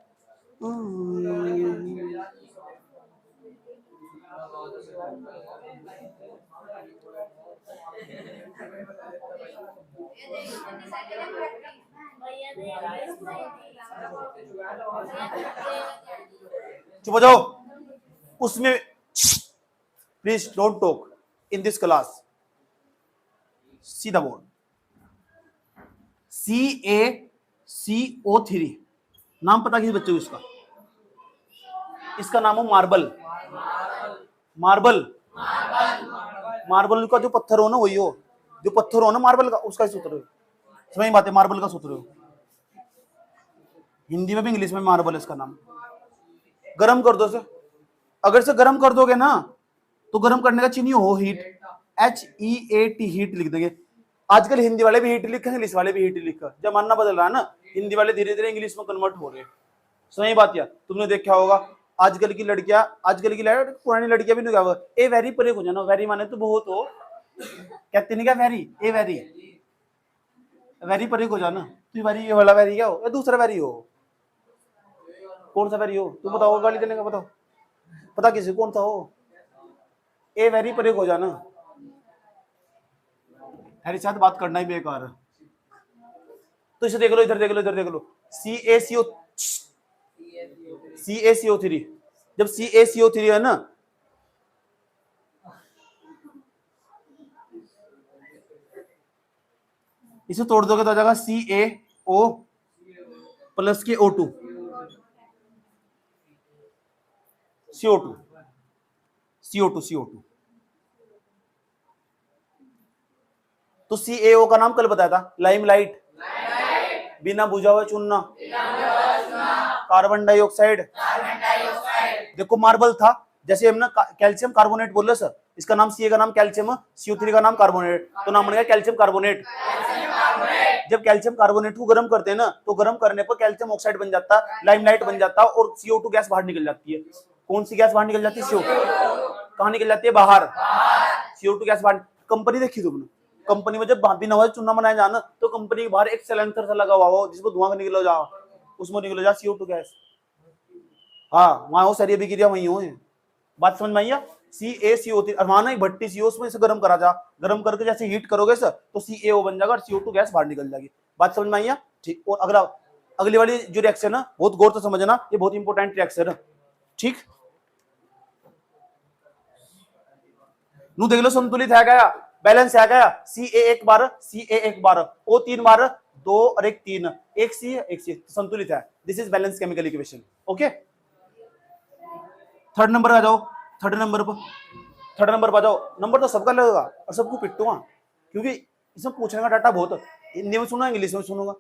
चुप हो जाओ। उसमें please don't talk in this class, see the board. CaCO3 नाम पता किसी बच्चे को इसका? इसका नाम है मार्बल। मार्बल, मार्बल का जो पत्थर हो ना वही हो, जो पत्थर हो ना मार्बल का, उसका सूत्र हो। समझ बात है, मार्बल का सूत्र हो, हिंदी में भी इंग्लिश में मार्बल है इसका नाम। गरम कर दो से, अगर से गरम कर दोगे ना तो गरम करने का चिन्ह हो हीट, HEAT, हीट लिख देंगे। आजकल हिंदी वाले भी हीट लिखे, इंग्लिश वाले भी हीट लिखा, जमाना बदल रहा है ना, हिंदी वाले धीरे धीरे इंग्लिश में कन्वर्ट हो रहे हैं। सही बात है, तुमने देखा होगा आजकल की लड़कियां, पुरानी लड़कियां भी नहीं, क्या ए वेरी परे हो जाना, वेरी माने तो बहुत हो, कहते नहीं क्या वेरी, ए वेरी, वेरी परे हो जाना, तू वेरी, ये वाला वेरी क्या हो, या दूसरा वेरी हो, कौन सा वेरी हो तू बताओ, गाली देने का बताओ, पता किसी कौन सा हो? ए वेरी परे हो जाना, हमारे साथ बात करना ही बेकार है। तो इसे देख लो, इधर देख लो, इधर देख लो, CaCO3, जब CaCO3 है ना, इसे तोड़ दोगे तो आ जाएगा CaO प्लस के O2, CO2, CO2। तो CaO का नाम कल बताया था, लाइमलाइट, बिना बुझा हुआ चुनना, कार्बन डाइऑक्साइड। देखो मार्बल था, जैसे हमने कैल्शियम कार्बोनेट बोल रहे सर, इसका नाम Ca का नाम कैल्शियम, CO3 का नाम कार्बोनेट, तो नाम बनेगा कैल्शियम कार्बोनेट। जब कैल्शियम कार्बोनेट को गर्म करते हैं ना, तो गर्म करने पर कैल्शियम ऑक्साइड बन जाता है, लाइमलाइट बन जाता है, और CO2 गैस बाहर निकल जाती है। कौन सी गैस बाहर निकल जाती है? CO2। कहाँ निकल जाती है? बाहर। CO2 गैस बाहर। कंपनी देखी तुमने? कंपनी में जब बिना वजह चूना बनाया जाना, तो कंपनी के बाहर एक सिलेंडर सा लगा हुआ हो जिसको धुआं निकल जा, उसमें निकल जा CO2 गैस। हाँ, वहां वो सारी अभिक्रिया वही हो। बात समझ में आई? CaCO3 अरमाना एक भट्टी सी उसमें इसे गर्म करा जा, गर्म करके जैसे हीट करोगे सर, तो CaO बन जाएगा और CO2 गैस बाहर निकल जाएगी। बात समझ में आई? ठीक। और अगला, अगली वाली जो रिएक्शन है बहुत गौर से समझना, ये बहुत इंपॉर्टेंट रिएक्शन है। ठीक, नू देख लो संतुलित है क्या, बैलेंस है क्या? Ca एक बार, Ca एक बार, O तीन बार, 2 और 1 3, एक C संतुलित है। This is balance chemical equation. Okay, third number आ जाओ, थर्ड नंबर पर आ जाओ। नंबर तो सबका लगेगा और सबको पिटूंगा, क्योंकि इसमें पूछने का डाटा बहुत। हिंदी में सुना, इंग्लिश में सुनूंगा,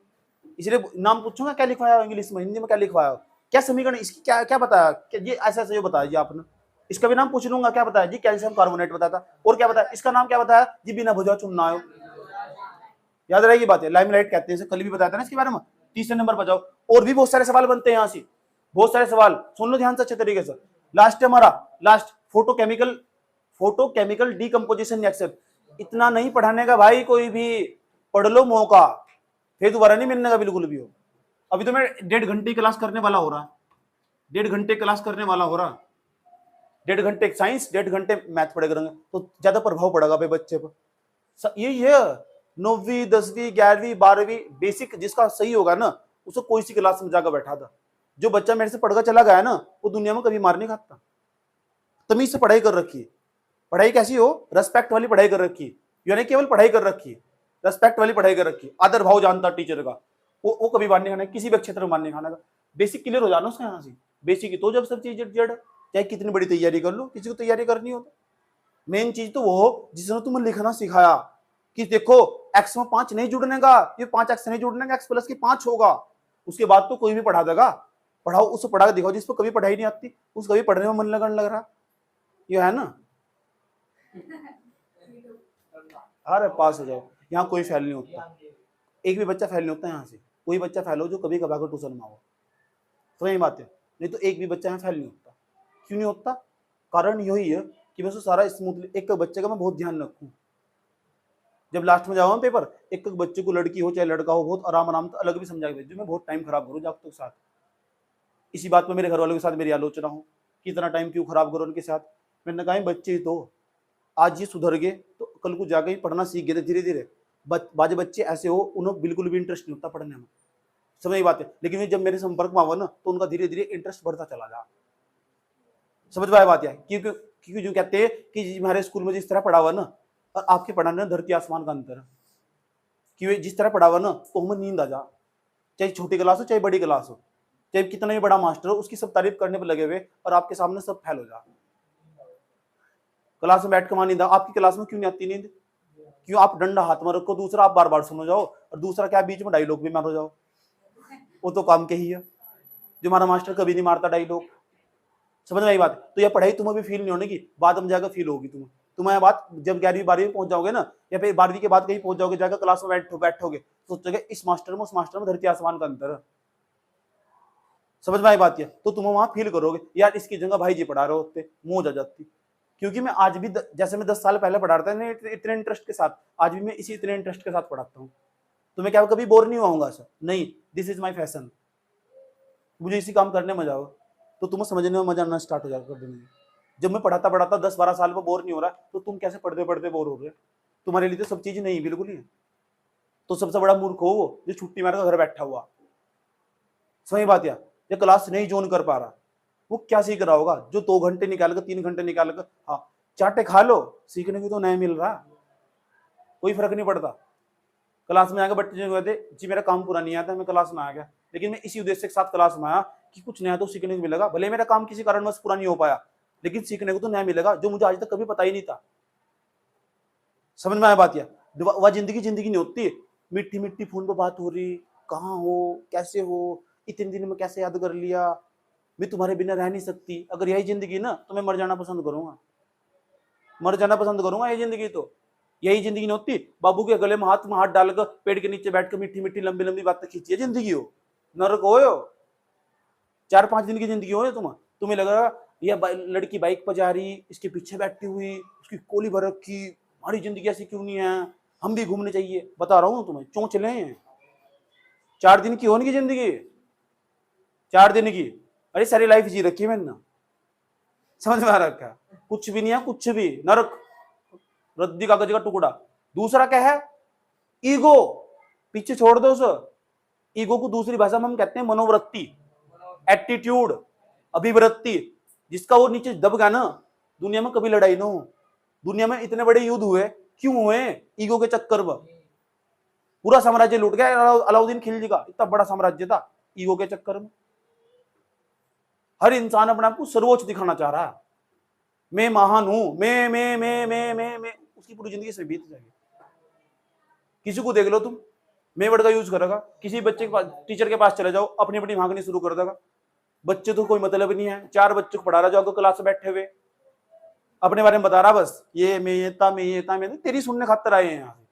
इसलिए नाम पूछूंगा क्या लिखवाया इंग्लिश में, हिंदी में क्या लिखवाया, क्या समीकरण इसकी, क्या क्या बताया, ये ऐसा ऐसा जो बताया जी आपने। इसका भी नाम पूछ लूंगा, क्या बताया जी? कैल्शियम कार्बोनेट बताया था। और क्या बताया? इसका नाम क्या बताया जी? बिना भुजा चुनना आयो। याद रहेगी बात है, लाइमलाइट कहते हैं, कल भी बताया था ना इसके बारे में। तीसरे नंबर पर जाओ, और भी बहुत सारे सवाल बनते हैं यहाँ से, बहुत सारे सवाल सुन लो ध्यान से अच्छे तरीके से। लास्ट है हमारा, लास्ट फोटोकेमिकल डीकंपोजिशन रिएक्शन। इतना नहीं पढ़ाने का भाई, कोई भी पढ़ लो मौका, फिर दोबारा नहीं मिलने का बिल्कुल भी हो। अभी तो मैं 1.5 घंटे क्लास करने वाला हो रहा, 1.5 घंटे क्लास करने वाला हो रहा, 1.5 घंटे साइंस, 1.5 घंटे मैथ पढ़े करेंगे, तो ज्यादा प्रभाव पड़ेगा भाई बच्चे पर। यही है 9वीं 10वीं 11वीं 12वीं बेसिक जिसका सही होगा ना, उसको कोई सी क्लास में जाकर बैठा था। जो बच्चा मेरे से पढ़कर चला गया ना, वो दुनिया में कभी मार नहीं खाता। तमीज से पढ़ाई कर रखी है। पढ़ाई कैसी हो? रेस्पेक्ट वाली पढ़ाई कर रखी है, यानी केवल पढ़ाई कर रखी है, रेस्पेक्ट वाली पढ़ाई कर रखी है, आदर भाव जानता टीचर का, वो कभी मार नहीं खाना, किसी भी क्षेत्र में मार नहीं खाना का। बेसिक क्लियर हो जाना उसका यहाँ से, बेसिक ही तो जब सब चीज जड़, चाहे कितनी बड़ी तैयारी कर लो, किसी को तैयारी करनी हो तो मेन चीज तो वो हो जिसने तुम्हें लिखना सिखाया कि देखो x में 5 नहीं जुड़ने का, ये 5x नहीं जुड़ने का, x प्लस की 5 होगा। उसके बाद तो कोई भी पढ़ा देगा, पढ़ाओ उसको पढ़ा के दिखाओ, जिसको कभी पढ़ाई नहीं आती उसको कभी पढ़ने में मन लगने लग रहा, ये है ना। अरे पास हो जाओ, यहाँ कोई फेल नहीं होता, एक भी बच्चा फेल नहीं होता यहाँ से। कोई बच्चा फेल हो जो कभी कभार को ट्यूशन में हो, तो यही बात है, नहीं तो एक भी बच्चा यहाँ फेल नहीं होता। क्यों नहीं होता? कारण यही है कि मैं सारा स्मूथली, एक बच्चे का मैं बहुत ध्यान रखूं। जब लास्ट में जाऊंगा पेपर, एक बच्चे को, लड़की हो चाहे लड़का हो, बहुत आराम आराम तो अलग भी समझा के भेजो, मैं बहुत टाइम खराब करूँ आपके साथ। इसी बात पर मेरे घर वालों के साथ मेरी आलोचना हो कि इतना टाइम क्यों खराब करो उनके साथ। मैंने कहा बच्चे तो आज ये सुधर गए तो कल को जाके ही पढ़ना सीख गए धीरे धीरे। बाजे बच्चे ऐसे हो, उन्हें बिल्कुल भी इंटरेस्ट नहीं होता पढ़ने में, समझ बात है, लेकिन जब मेरे संपर्क में आवा ना तो उनका धीरे धीरे इंटरेस्ट बढ़ता चला जा। समझ पाए बात है? क्योंकि जो कहते हैं कि हमारे स्कूल में जिस तरह पढ़ा हुआ ना, और आपके पढ़ाने में धरती आसमान का अंतर है। कि जिस तरह पढ़ा हुआ ना तो हमें नींद आ जा, चाहे छोटी क्लास हो चाहे बड़ी क्लास हो, चाहे कितना भी बड़ा मास्टर हो, उसकी सब तारीफ करने पर लगे हुए और आपके सामने सब फेल हो जा। क्लास में बैठ के वहां नींद, आपकी क्लास में क्यों नहीं आती नींद? क्यों? आप डंडा हाथ में रखो, दूसरा आप बार बार सुनो जाओ, और दूसरा क्या बीच में डायलॉग भी मारो जाओ, वो तो काम के ही है। जो हमारा मास्टर कभी नहीं मारता डायलॉग, समझ में आई बात? तो यह पढ़ाई तुम्हें भी फील नहीं होने की, बाद में जाकर फील होगी तुम्हें बात। जब 11वीं 12वीं पहुंच जाओगे ना, या फिर 12वीं के बाद कहीं पहुंच जाओगे, जाकर क्लास में बैठोगे, सोचोगे इस मास्टर में उस मास्टर में धरती आसमान का अंतर है। समझ में आई बात? तो तुम वहां फील करोगे यार इसकी जगह भाई जी पढ़ा रहे होते, मौज आ जाती। क्योंकि मैं आज भी जैसे मैं 10 साल पहले पढ़ा रहा था इतने इंटरेस्ट के साथ, आज भी मैं इसी इतने इंटरेस्ट के साथ पढ़ाता हूँ। तो मैं क्या कभी बोर नहीं हुआ सर? नहीं, दिस इज माई फैशन, मुझे इसी काम करने में मजा हो, तो तुम्हें समझने में मजा आना स्टार्ट हो जाएगा। जब मैं पढ़ाता 10-12 साल में बोर नहीं हो रहा, तो तुम कैसे पढ़ते पढ़ते बोर हो रहे? तुम्हारे लिए तो सब चीज नहीं बिल्कुल ही। तो सबसे बड़ा मूर्ख हो वो जो छुट्टी मार कर घर बैठा हुआ। सही बात या क्लास नहीं ज्वाइन कर पा रहा, वो क्या सीख रहा होगा? जो 2 घंटे निकाल कर 3 घंटे निकाल कर हाँ चाटे खा लो, सीखने की तो नहीं मिल रहा, कोई फर्क नहीं पड़ता। क्लास में आकर बच्चे कहते जी मेरा काम पूरा नहीं आता, मैं क्लास में आ गया, लेकिन मैं इसी उद्देश्य के साथ क्लास में आया कि कुछ नया तो सीखने को मिलेगा। भले मेरा काम किसी कारणवश पूरा नहीं हो पाया, लेकिन सीखने को तो नया मिलेगा जो मुझे आज तक कभी पता ही नहीं था। समझ में आया बात? या वह जिंदगी जिंदगी नहीं होती। मीठी मीठी फोन पर बात हो रही, कहाँ हो, कैसे हो, इतने दिन में कैसे याद कर लिया, मैं तुम्हारे बिना रह नहीं सकती। अगर यही जिंदगी ना तो मैं मर जाना पसंद करूंगा, मर जाना पसंद करूंगा। ये जिंदगी तो यही जिंदगी नहीं होती। बाबू के गले में हाथ डालकर पेड़ के नीचे बैठकर मीठी मीठी लंबी लंबी बातें खींची है जिंदगी हो। नरक हो 4-5 दिन की जिंदगी हो तुम्हें लगा ये लड़की बाइक पर जा रही, इसके पीछे बैठी हुई, उसकी कोली भर रखी, हमारी जिंदगी ऐसी क्यों नहीं है, हम भी घूमने चाहिए। बता रहा हूँ तुम्हें, चोंचले हैं। 4 दिन की होने की जिंदगी, 4 दिन की। अरे सारी लाइफ जी रखी है मैंने, समझ में आ रखा? कुछ भी नहीं है, कुछ भी नरक, रद्दी कागज का टुकड़ा। दूसरा क्या है? ईगो। पीछे छोड़ दो उस ईगो को। दूसरी भाषा में हम कहते हैं मनोवृत्ति, एटीट्यूड, अभिवृत्ति। जिसका वो नीचे दब गया ना, दुनिया में कभी लड़ाई ना हो। दुनिया में इतने बड़े युद्ध हुए, क्यों हुए? ईगो के चक्कर में। पूरा साम्राज्य लूट गया अलाउद्दीन खिलजी का, इतना बड़ा साम्राज्य था, ईगो के चक्कर में। हर इंसान अपने आप को सर्वोच्च दिखाना चाह रहा है, मैं महान हूं, मैं उसकी पूरी जिंदगी से बीत जाएगी। किसी को देख लो तुम, मैं वर्ड का यूज करेगा, किसी बच्चे के पास, टीचर के पास चले जाओ, अपनी अपनी भागनी शुरू कर देगा। बच्चे तो कोई मतलब नहीं है, 4 बच्चों को पढ़ा रहा जाओ क्लास में बैठे हुए, अपने बारे में बता रहा, बस ये मैं ये था, मैं ये था, मैं तेरी सुनने खातर आए हैं यहाँ से।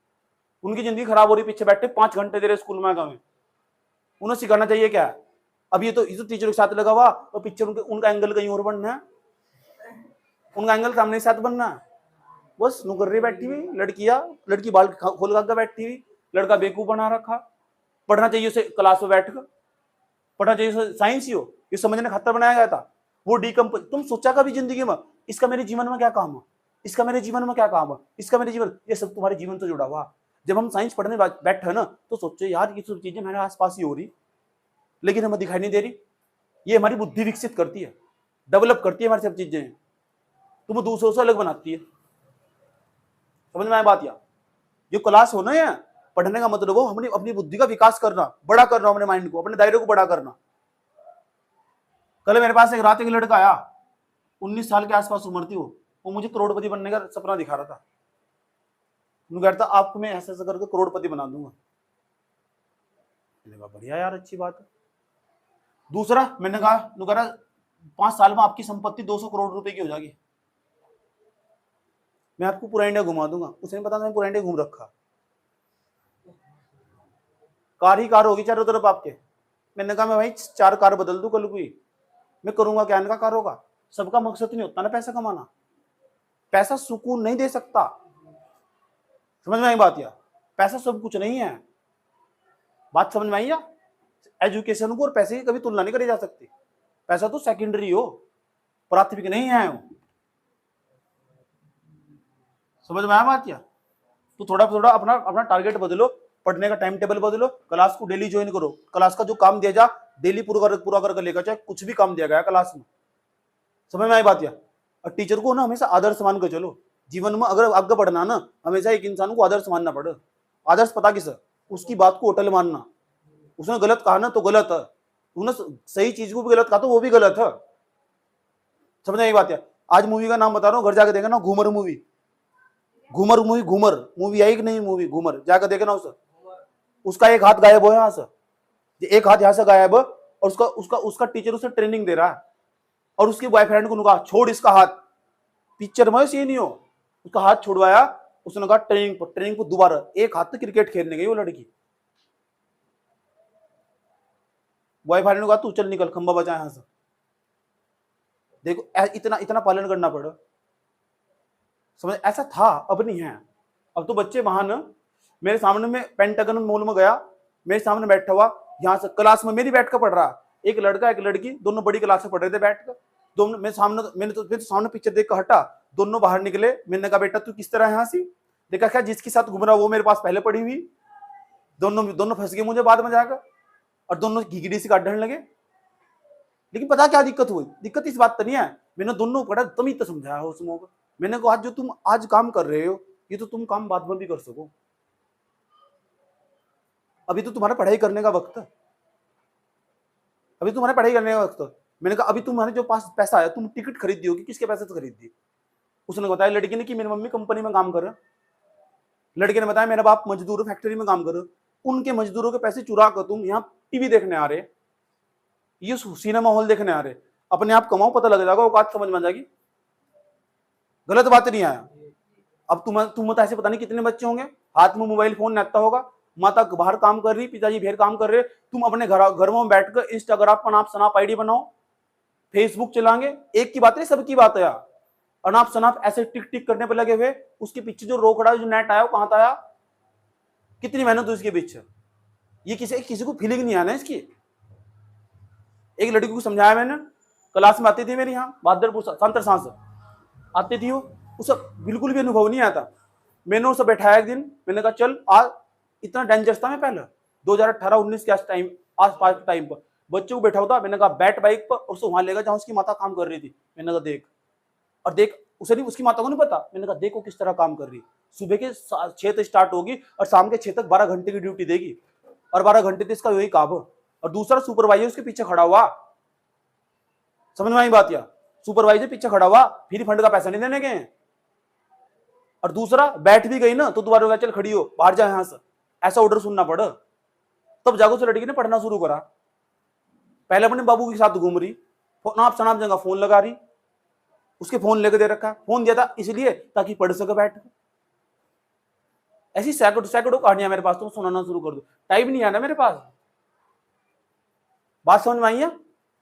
उनकी जिंदगी खराब हो रही, पीछे बैठे 5 घंटे तेरे स्कूल में गए। उन्हें सिखाना चाहिए क्या? अब ये तो टीचर के साथ लगा हुआ, और पिक्चर उनका एंगल कहीं और बनना है, उनका एंगल सामने के साथ बनना है। बस नुकर्री बैठी हुई लड़की बाल खोल कर बैठी हुई, लड़का बेवकूफ बना रखा। पढ़ना चाहिए उसे क्लास में बैठकर, पढ़ना चाहिए उसे साइंस ही हो, ये समझने खातर बनाया गया था। वो डीकम्पोज, तुम सोचा कभी जिंदगी में इसका मेरे जीवन में क्या काम है, इसका मेरे जीवन में क्या काम है, इसका मेरे जीवन, ये सब तुम्हारे जीवन से जुड़ा हुआ। जब हम साइंस पढ़ने बैठे ना तो सोचे यार ये सब चीजें मेरे आसपास ही हो रही, लेकिन हमें दिखाई नहीं दे रही। ये हमारी बुद्धि विकसित करती है, डेवलप करती है हमारी सब चीजें, तुम्हें दूसरों से अलग बनाती है। समझ में आया बात? या जो क्लास होना है पढ़ने का मतलब हो हमने अपनी बुद्धि का विकास करना, बड़ा करना, अपने माइंड को, अपने दायरे को बड़ा करना। कल मेरे पास रात एक लड़का आया, 19 साल के आसपास उम्र थी, वो मुझे करोड़पति बनने का सपना दिखा रहा था। उन्होंने कहा था आपको मैं ऐसा करके करोड़पति बना दूंगा। मैंने कहा बढ़िया यार, अच्छी बात है। दूसरा मैंने कहा 5 साल में आपकी संपत्ति 200 करोड़ रुपए की हो जाएगी, मैं आपको पूरा इंडिया घुमा दूंगा। उसने पता मैं पूरा इंडिया घूम रखा, कार ही कार होगी चारों तरफ आपके। मैंने कहा मैं भाई 4 कार बदल दूं कल कोई, मैं करूंगा क्या इनका कारों का? सबका मकसद नहीं होता ना पैसा कमाना, पैसा सुकून नहीं दे सकता। समझ में आई बात? या पैसा सब कुछ नहीं है, बात समझ में आई? या एजुकेशन को और पैसे की कभी तुलना नहीं करी जा सकती। पैसा तो सेकेंडरी हो, प्राथमिक नहीं है। समझ में आया बात? या तो थोड़ा थोड़ा अपना टारगेट बदलो, पढ़ने का टाइम टेबल बदलो, क्लास को डेली ज्वाइन करो, क्लास का जो काम दिया जा डेली पूरा करके लेकर, चाहे कुछ भी काम दिया गया क्लास में। समझ में आई बात? या और टीचर को ना हमेशा आदर्श मान कर चलो। जीवन में अगर आगे बढ़ना ना, हमेशा एक इंसान को आदर्श मानना पड़े। आदर्श पता किस? उसकी बात को अटल मानना। उसने गलत कहा ना तो गलत है, उसने सही चीज को भी गलत कहा तो वो भी गलत है। समझ में आई बात? या आज मूवी का नाम बता रहा हूँ, घर जाकर देखना ना, घूमर मूवी। घूमर मूवी आई कि नहीं? मूवी घूमर जाकर देखना। उसका एक हाथ गायब हो यहाँ से, एक हाथ यहाँ से गायब है, और उसका टीचर उसे ट्रेनिंग दे रहा है, और उसकी बॉयफ्रेंड को कहा छोड़ इसका हाथ। पिक्चर में ये नहीं हो, उसका हाथ छुड़वाया, उसने कहा ट्रेनिंग पर दोबारा एक हाथ से क्रिकेट खेलने गई वो लड़की। बॉयफ्रेंड ने कहा तू चल निकल, खंबा बचा यहां से। देखो इतना पालन करना पड़ा। समझ? ऐसा था, अब नहीं है। अब तो बच्चे महान। मेरे सामने में पेंटागन मॉल में गया, मेरे सामने बैठा हुआ, यहाँ से क्लास में मेरी बैठ कर पढ़ रहा, एक लड़का एक लड़की, दोनों बड़ी क्लास में पढ़ रहे थे बैठ कर। दोनों मैंने तो सामने पिक्चर देख कर हटा, दोनों बाहर निकले। मैंने कहा बेटा तू किस तरह यहाँ से? देखा क्या जिसके साथ घूम रहा वो मेरे पास पहले पड़ी हुई। दोनों फंस गए मुझे बाद में जाकर, और दोनों घिघड़ी से काटने लगे। लेकिन पता क्या दिक्कत हुई? दिक्कत इस बात तो नहीं है, मैंने दोनों पढ़ा तभी तो समझाया उस मौका। मैंने कहा जो तुम आज काम कर रहे हो ये तो तुम काम बाद में भी कर सको। अभी तो तुम्हारा पढ़ाई करने का वक्त है, अभी तुम्हारे पढ़ाई करने का वक्त है। मैंने कहा अभी तुम्हारे जो पास पैसा आया, तुम टिकट खरीद दी होगी, किसके पैसे से खरीद दी? उसने बताया लड़की ने कि मेरी मम्मी कंपनी में काम कर रहे, लड़के ने बताया मेरा बाप मजदूर फैक्ट्री में काम कर रहे, उनके मजदूरों के पैसे चुरा कर तुम यहाँ टीवी देखने आ रहे, ये सिनेमा हॉल देखने आ रहे। अपने आप कमाओ, पता लग जाएगा, औकात समझ में आ जाएगी। गलत बात नहीं आया। अब तुम तो ऐसे पता नहीं कितने बच्चे होंगे, हाथ में मोबाइल फोन रहता होगा, माता बाहर काम कर रही, पिताजी बाहर काम कर रहे, तुम अपने घर में बैठकर इंस्टाग्राम पर अनाप शनाप आईडी बनाओ, फेसबुक चलाएंगे। एक की बात है, सबकी बात है यार। अनाप शनाप ऐसे टिक टिक करने पर लगे हुए, उसके पीछे जो रोकड़ा जो नेट आया वो कहां था आया, कितनी मेहनत हुई इसके पीछे, ये किसी को फीलिंग नहीं आना इसकी। एक लड़की को समझाया मैंने, क्लास में आती थी मेरी, यहाँ बहादुरपुर संतर सांस आती थी वो, उसे बिल्कुल भी अनुभव नहीं आता। मैंने उसे बैठाया एक दिन, मैंने कहा चल आज, इतना डेंजरस था मैं पहले 2018-19 के आसपास टाइम पर बच्चों को बैठा होता, मैंने कहा बैठ बाइक पर, उसको वहां लेगा जहां उसकी माता काम कर रही थी। मैंने कहा देख, और देख, उसे नहीं, उसकी माता को नहीं पता, मैंने कहा देखो किस तरह काम कर रही, सुबह के 6 तक स्टार्ट होगी और शाम के 6 तक 12 घंटे की ड्यूटी देगी, और 12 घंटे तक इसका वही काम है। और दूसरा सुपरवाइजर उसके पीछे खड़ा हुआ, समझ में आई बात? या सुपरवाइजर पीछे खड़ा हुआ, फ्री फंड का पैसा नहीं देने के। और दूसरा बैठ भी गई ना तो दोबारा चल खड़ी हो, बाहर जा यहां से, ऐसा ऑर्डर सुनना पड़ा। तब जागो से लड़की ने पढ़ना शुरू करा। पहले अपने बाबू के साथ घूम रही, नाप शनाप जगह फोन लगा रही, उसके फोन लेके दे रखा, फोन दिया था इसलिए ताकि पढ़ सके बैठ। ऐसी सैकड़ों कहानियां मेरे पास, तुम सुनाना शुरू कर दो, टाइम नहीं आना मेरे पास। बात समझ में आई है?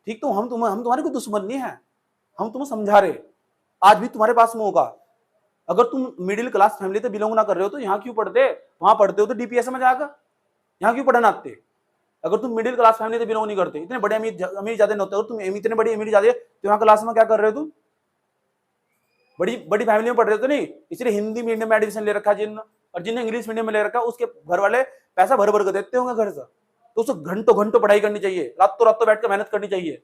ठीक, तो हम तुम्हारे कोई दुश्मन नहीं है, हम तुम्हें समझा रहे। आज भी तुम्हारे पास में होगा, अगर तुम मिडिल क्लास फैमिली से बिलोंग ना कर रहे हो तो यहाँ क्यों पढ़ते, वहां पढ़ते हो तो डीपीएस में जाकर, यहाँ क्यों पढ़ना आते? अगर तुम मिडिल क्लास फैमिली से बिलोंग नहीं करते, इतने बड़े अमीर ज्यादा नहीं होते, अगर तुम इतने बड़ी अमीर ज्यादा तो यहाँ क्लास में क्या कर रहे हो तुम? बड़ी बड़ी फैमिली में पढ़ रहे हो तो नहीं, इसलिए हिंदी मीडियम में एडमिशन ले रखा जिन, और जिन्हें इंग्लिश मीडियम में ले रखा उसके घर वाले पैसा भर भर कर देते होंगे घर से, तो उसको घंटों घंटों पढ़ाई करनी चाहिए, रातों बैठ कर मेहनत करनी चाहिए।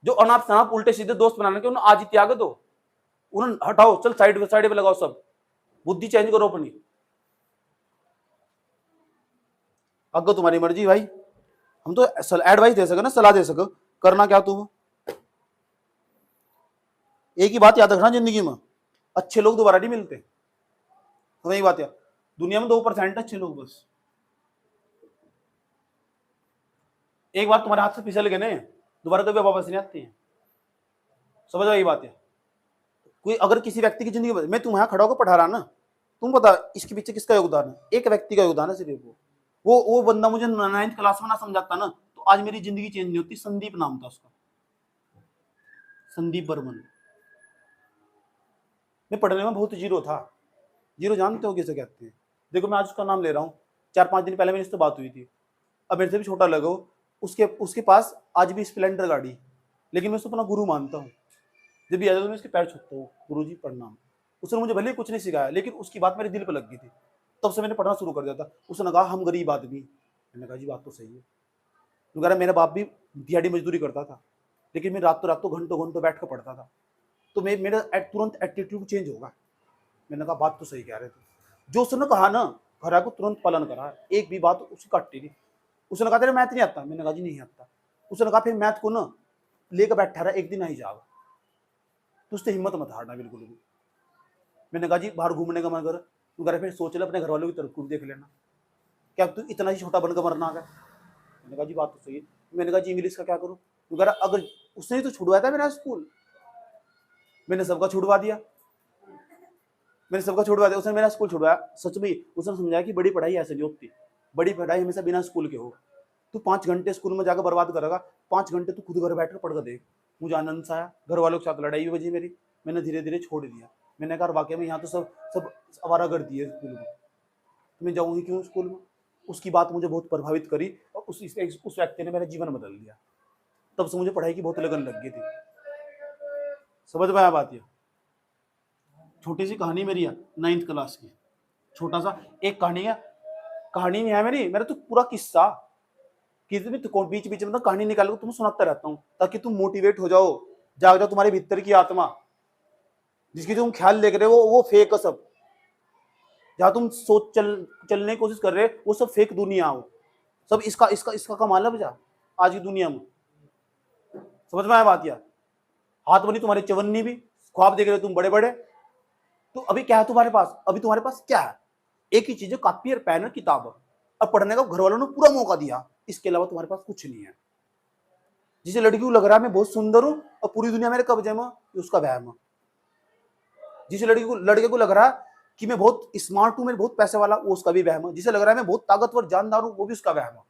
जो अनाप शनाप उल्टे सीधे दोस्त बनाने के उन्हें आज ही त्याग दो, उन्हें हटाओ, चल साइड पे लगाओ, सब बुद्धि चेंज करो अपनी। अगर तुम्हारी मर्जी भाई, हम तो एडवाइस दे सके ना, सलाह दे सको, करना क्या तुम। एक ही बात याद रखना जिंदगी में, अच्छे लोग दोबारा नहीं मिलते, वही बात है, दुनिया में 2% अच्छे लोग बस। एक बार तुम्हारे हाथ से फिसल गए ना, दोबारा कभी वापस नहीं आती है, समझ आई बात है। कोई अगर किसी व्यक्ति की जिंदगी, मैं तुम यहाँ खड़ा होकर पढ़ा रहा ना, तुम पता इसके पीछे किसका योगदान है? एक व्यक्ति का योगदान है सिर्फ। वो बंदा मुझे 9th क्लास में ना समझाता ना तो आज मेरी जिंदगी चेंज नहीं होती। संदीप नाम था उसका, संदीप बर्मन। मैं पढ़ने में बहुत जीरो था, जीरो जानते हो किसे कहते हैं? देखो मैं आज उसका नाम ले रहा हूँ, 4-5 दिन पहले मेरी इससे बात हुई थी, अब मेरे से भी छोटा लगो, उसके पास आज भी स्प्लेंडर गाड़ी, लेकिन मैं उसको अपना गुरु मानता हूँ। जब भी आ जाता मैं उसके पैर छूता हूँ, गुरु जी प्रणाम। उसने मुझे भले कुछ नहीं सिखाया, लेकिन उसकी बात मेरे दिल पर लग गई थी, तब से मैंने पढ़ना शुरू कर दिया था। उसने कहा हम गरीब आदमी, मैंने कहा जी बात तो सही है। तो कह रहा मेरा बाप भी दिहाड़ी मजदूरी करता था, लेकिन मैं रातों घंटों बैठ कर पढ़ता था, तो मेरा तुरंत एटीट्यूड चेंज होगा। मैंने कहा बात तो सही कह रहे थे, जो उसने कहा ना घर को तुरंत पालन करा, एक भी बात उसकी काटी नहीं। उसने कहा तेरे मैथ नहीं आता, मैंने कहा जी नहीं आता। उसने कहा फिर मैथ को ना लेकर बैठा रहा, एक दिन आई जाओ, तो उससे हिम्मत मत हारना बिल्कुल भी। मैंने कहा जी बाहर घूमने का मन कर, तू कह रहा फिर सोच ले अपने घर वालों की तरफ देख लेना, क्या तू इतना ही छोटा बनकर मरना आ गया? मैंने कहा जी बात तो सही है। मैंने कहा जी इंग्लिश का क्या करूँ? तू कह रहा अगर उसने ही तो छुड़वाया था मेरा स्कूल, मैंने सबका छुड़वा दिया, उसने मेरा स्कूल छुड़वाया। सच में उसने समझाया कि बड़ी पढ़ाई ऐसे नहीं होती, बड़ी पढ़ाई हमेशा बिना स्कूल के हो। तू 5 घंटे स्कूल में जाकर बर्बाद करेगा, 5 घंटे तू खुद घर बैठकर पढ़ कर देख। मुझे आनंद सा आया, घर वालों के साथ लड़ाई भी बजी मेरी, मैंने धीरे धीरे छोड़ दिया। मैंने कहा वाकई में यहाँ तो सब आवारा कर दिए स्कूल में, मैं जाऊँगी क्यों स्कूल में? उसकी बात मुझे बहुत प्रभावित करी और उस व्यक्ति ने मेरा जीवन बदल दिया। तब से मुझे पढ़ाई की बहुत लगन लग गई थी। समझ में आया बात? ये छोटी सी कहानी मेरी है 9th क्लास की, छोटा सा एक कहानी है, कहानी नहीं है मेरा तो पूरा किस्सा, कि तो बीच बीच में तो कहानी निकाल कर तुम सुनाता रहता हूँ, ताकि तुम मोटिवेट हो जाओ, जाग जाओ तुम्हारे भीतर की आत्मा, जिसकी तुम ख्याल देख रहे हो वो फेक है सब। जहां तुम सोच चलने की कोशिश कर रहे वो सब फेक दुनिया हो, सब इसका इसका इसका कमाल है बजा आज की दुनिया में। समझ में आया बात? या हाथ बनी तुम्हारी चवन्नी भी, ख्वाब देख रहे हो तुम बड़े बड़े, तो अभी क्या है तुम्हारे पास? अभी तुम्हारे पास क्या है? एक ही चीज है, कॉपी और पेन और किताब। अब पढ़ने का घर वालों ने पूरा मौका दिया, इसके अलावा तुम्हारे पास कुछ नहीं है। जिसे लड़की को लग रहा है मैं बहुत सुंदर हूं और पूरी दुनिया मेरे कब्जे में, उसका वहम है। जिसे लड़के को लग रहा है कि मैं बहुत स्मार्ट हूं, मैं बहुत पैसे वाला, वो उसका भी वहम है। जिसे लग रहा है मैं बहुत ताकतवर जानदार हूं, वो भी उसका वहम है।